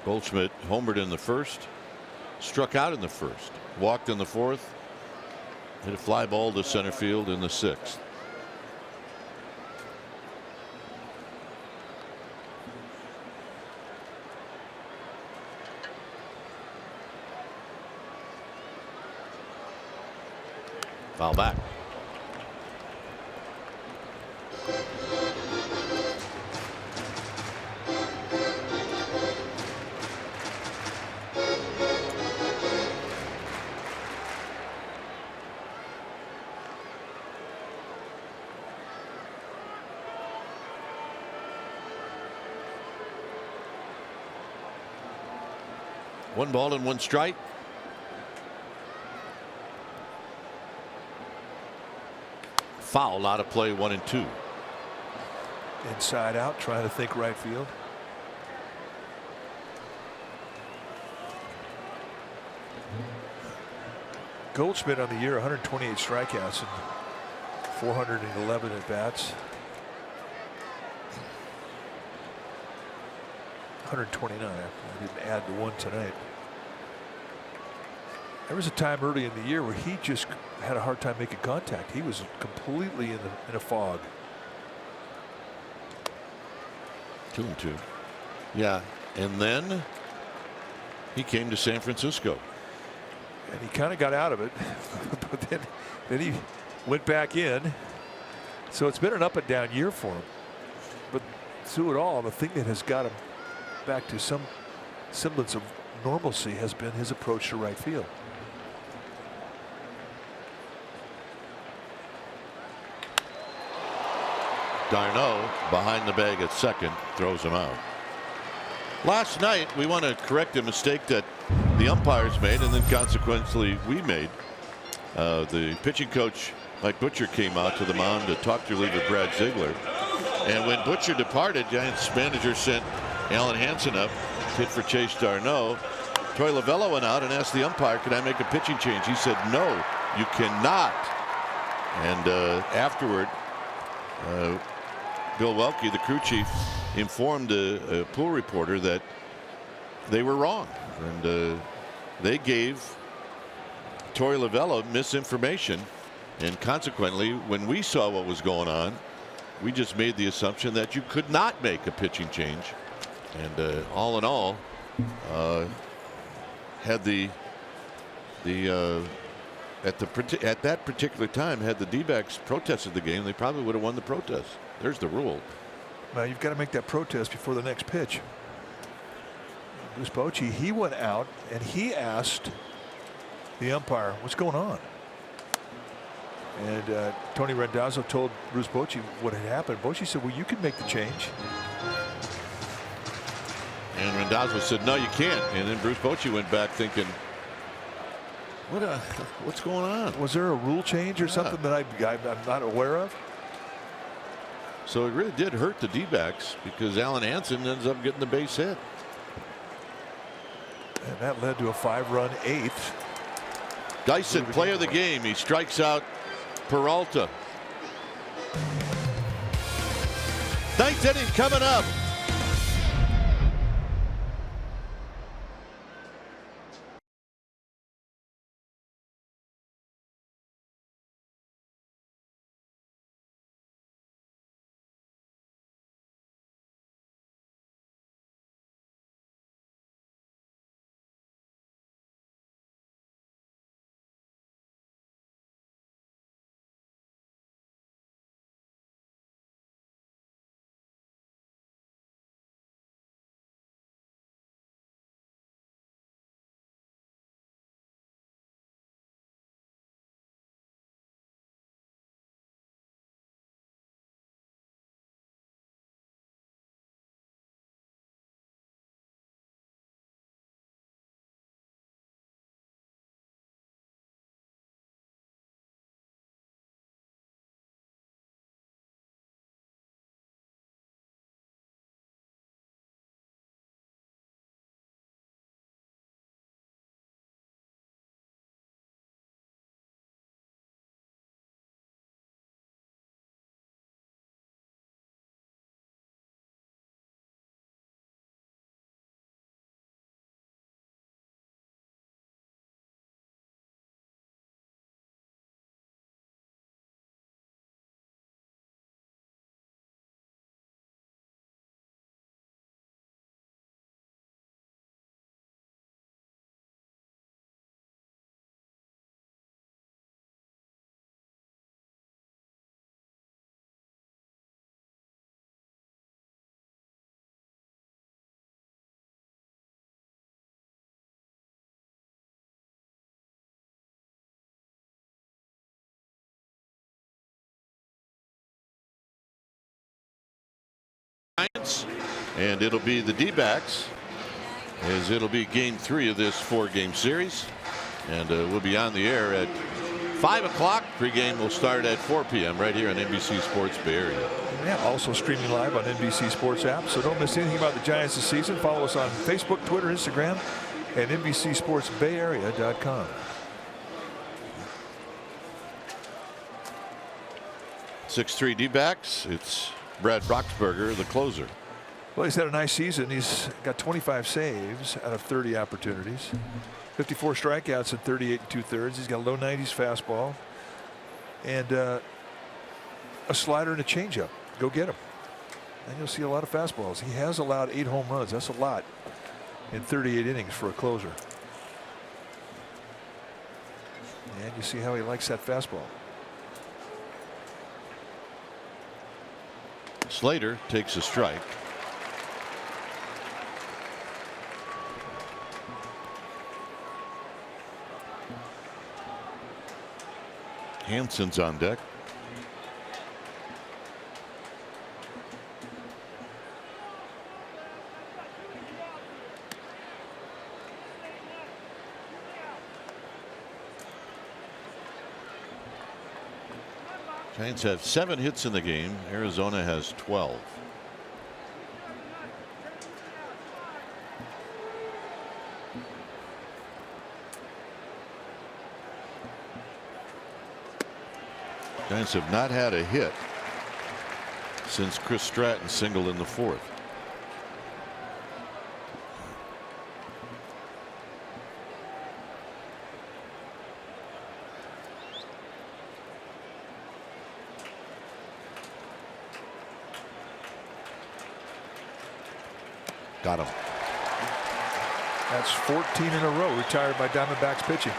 [SPEAKER 1] Goldschmidt homered in the first, struck out in the first, walked in the fourth. Hit a fly ball to center field in the 6th. Foul back. One ball and one strike. Foul out of play, 1 and 2.
[SPEAKER 2] Inside out, trying to think right field. Goldschmidt on the year, 128 strikeouts and 411 at bats. 129. I didn't add the one tonight. There was a time early in the year where he just had a hard time making contact. He was completely in a fog.
[SPEAKER 1] 2 and 2. Yeah, and then he came to San Francisco.
[SPEAKER 2] And he kind of got out of it, but then he went back in. So it's been an up and down year for him. But through it all, the thing that has got him back to some semblance of normalcy has been his approach to right field.
[SPEAKER 1] Darno behind the bag at second, throws him out. Last night we want to correct a mistake that the umpires made and then consequently we made. The pitching coach Mike Butcher came out to the mound to talk to reliever Brad Ziegler. And when Butcher departed, Giants manager sent Alan Hansen up, hit for Chase Darno. Troy Lavello went out and asked the umpire, "Can I make a pitching change?" He said, "No, you cannot." And afterward, Bill Welke, the crew chief, informed a pool reporter that they were wrong, and they gave Troy Lavello misinformation. And consequently, when we saw what was going on, we just made the assumption that you could not make a pitching change. And all in all, had at that particular time, had the D-backs protested the game, they probably would have won the protest. There's the rule.
[SPEAKER 2] Well, you've got to make that protest before the next pitch. Bruce Bochy, he went out and he asked the umpire, "What's going on?" And Tony Randazzo told Bruce Bochy what had happened. Bochy said, "Well, you can make the change."
[SPEAKER 1] And Randazzo said, "No, you can't." And then Bruce Bochy went back thinking, what's going on?
[SPEAKER 2] Was there a rule change or something that I'm not aware of?
[SPEAKER 1] So it really did hurt the D-backs because Alan Hansen ends up getting the base hit.
[SPEAKER 2] And that led to a 5-run eighth.
[SPEAKER 1] Dyson, play of the game. He strikes out Peralta. Ninth inning coming up. And it'll be the D-backs, as it'll be game 3 of this 4-game series, and we'll be on the air at 5 o'clock. Pregame will start at 4 p.m. right here on NBC Sports Bay Area.
[SPEAKER 2] Yeah, also streaming live on NBC Sports app, so don't miss anything about the Giants this season. Follow us on Facebook, Twitter, Instagram, and NBCSportsBayArea.com.
[SPEAKER 1] 6-3 D-backs. It's Brad Roxburger, the closer.
[SPEAKER 2] Well, he's had a nice season. He's got 25 saves out of 30 opportunities, 54 strikeouts in 38 2/3. He's got a low 90s fastball and a slider and a changeup. Go get him, and you'll see a lot of fastballs. He has allowed 8 home runs. That's a lot in 38 innings for a closer. And you see how he likes that fastball.
[SPEAKER 1] Slater takes a strike. Hansen's on deck. Giants have 7 hits in the game. Arizona has 12. Giants have not had a hit since Chris Stratton singled in the 4th. Got him.
[SPEAKER 2] That's 14 in a row retired by Diamondbacks pitching.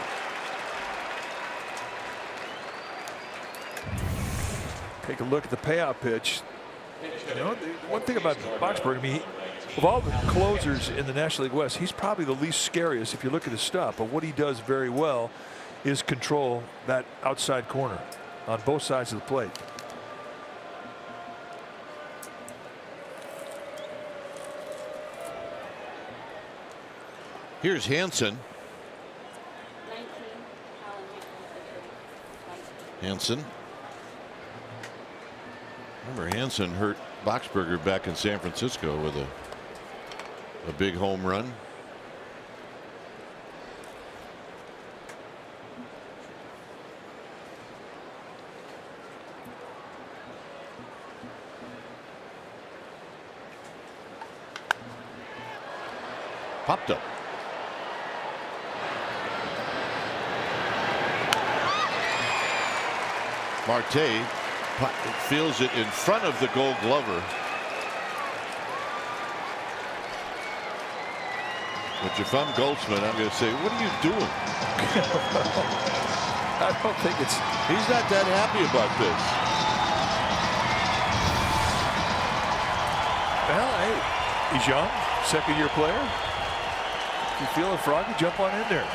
[SPEAKER 2] Take a look at the payout pitch. You know, one thing about Boxberg, I mean, of all the closers in the National League West, he's probably the least scariest if you look at his stuff. But what he does very well is control that outside corner on both sides of the plate.
[SPEAKER 1] Here's Hansen. Hansen. Remember, Hansen hurt Boxberger back in San Francisco with a big home run. Popped up. Marte feels it in front of the Gold Glover. But if I'm Goldsmith, I'm going to say, what are you doing?
[SPEAKER 2] I don't think it's.
[SPEAKER 1] He's not that happy about this.
[SPEAKER 2] Well, hey, he's young, second-year player. If you feel a froggy, jump on in there.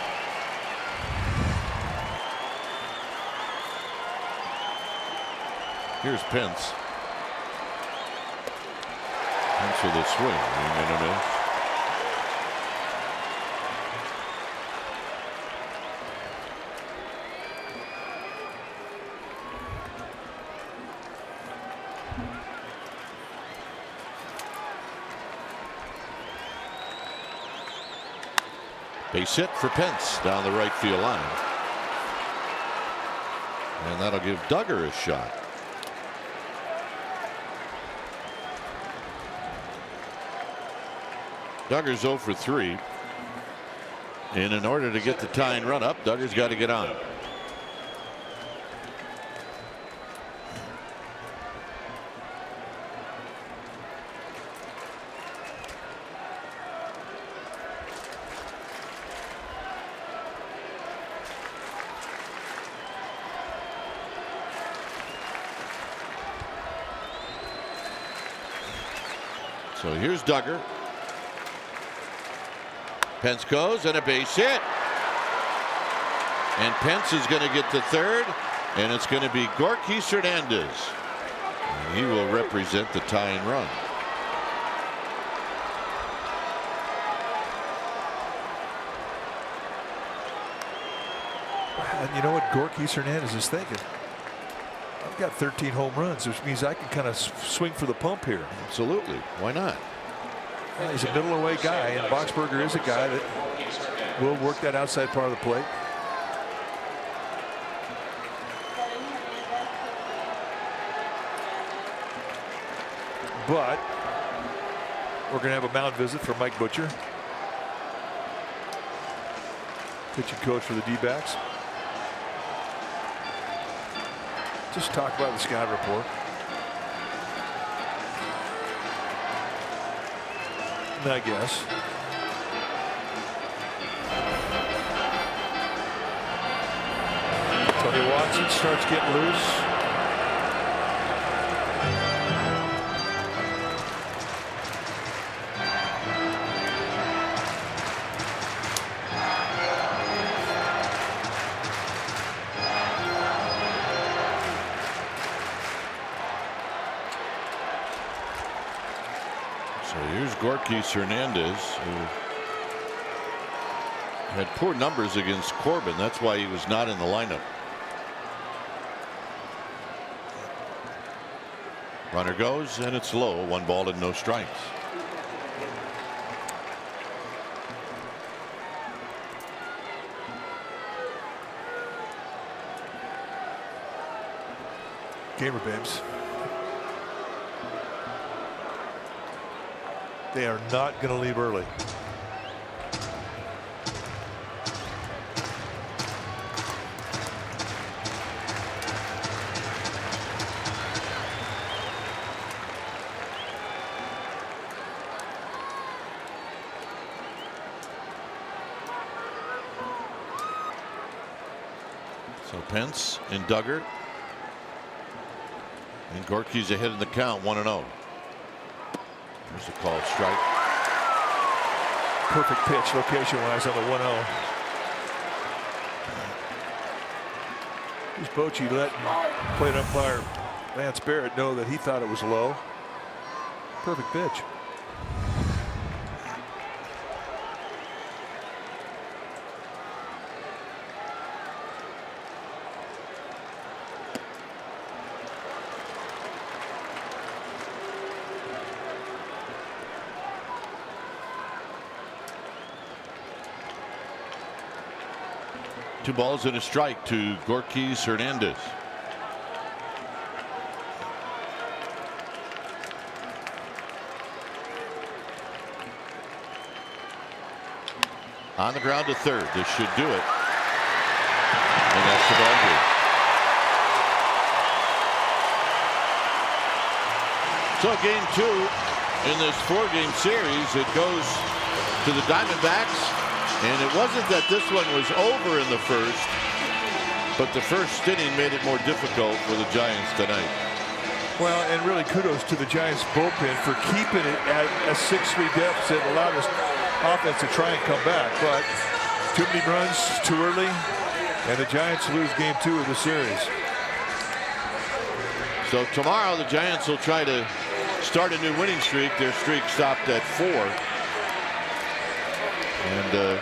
[SPEAKER 1] Here's Pence. Pence with a swing. And a miss. Base hit for Pence down the right field line. And that'll give Duggar a shot. Duggar's 0 for 3. And in order to get the tying run up, Duggar's got to get on. So here's Duggar. Pence goes and a base hit. And Pence is going to get to third, and it's going to be Gorkys Hernandez. And he will represent the tying run.
[SPEAKER 2] And you know what Gorkys Hernandez is thinking? I've got 13 home runs, which means I can kind of swing for the pump here.
[SPEAKER 1] Absolutely. Why not?
[SPEAKER 2] Well, he's a middle away guy, and Boxberger is a guy that will work that outside part of the plate. But we're going to have a mound visit from Mike Butcher, pitching coach for the D-backs. Just talk about the scout report. I guess. Tony Watson starts getting loose.
[SPEAKER 1] So here's Gorkys Hernandez, who had poor numbers against Corbin. That's why he was not in the lineup. Runner goes, and it's low. 1 ball and no strikes.
[SPEAKER 2] Gamer babes. They are not going to leave early.
[SPEAKER 1] So Pence and Duggar. And Gorky's ahead in the count, 1-0. There's a called strike.
[SPEAKER 2] Perfect pitch location-wise on the 1-0. Who's Bochy letting plate umpire Lance Barrett know that he thought it was low? Perfect pitch.
[SPEAKER 1] Two balls and a strike to Gorky Hernandez. On the ground to third. This should do it. And that's the ball game. So game 2 in this 4-game series. It goes to the Diamondbacks. And it wasn't that this one was over in the first, but the first inning made it more difficult for the Giants tonight.
[SPEAKER 2] Well, and really kudos to the Giants bullpen for keeping it at a 6-3 deficit, allowed us offense to try and come back, but too many runs too early, and the Giants lose game 2 of the series.
[SPEAKER 1] So tomorrow the Giants will try to start a new winning streak. Their streak stopped at 4. And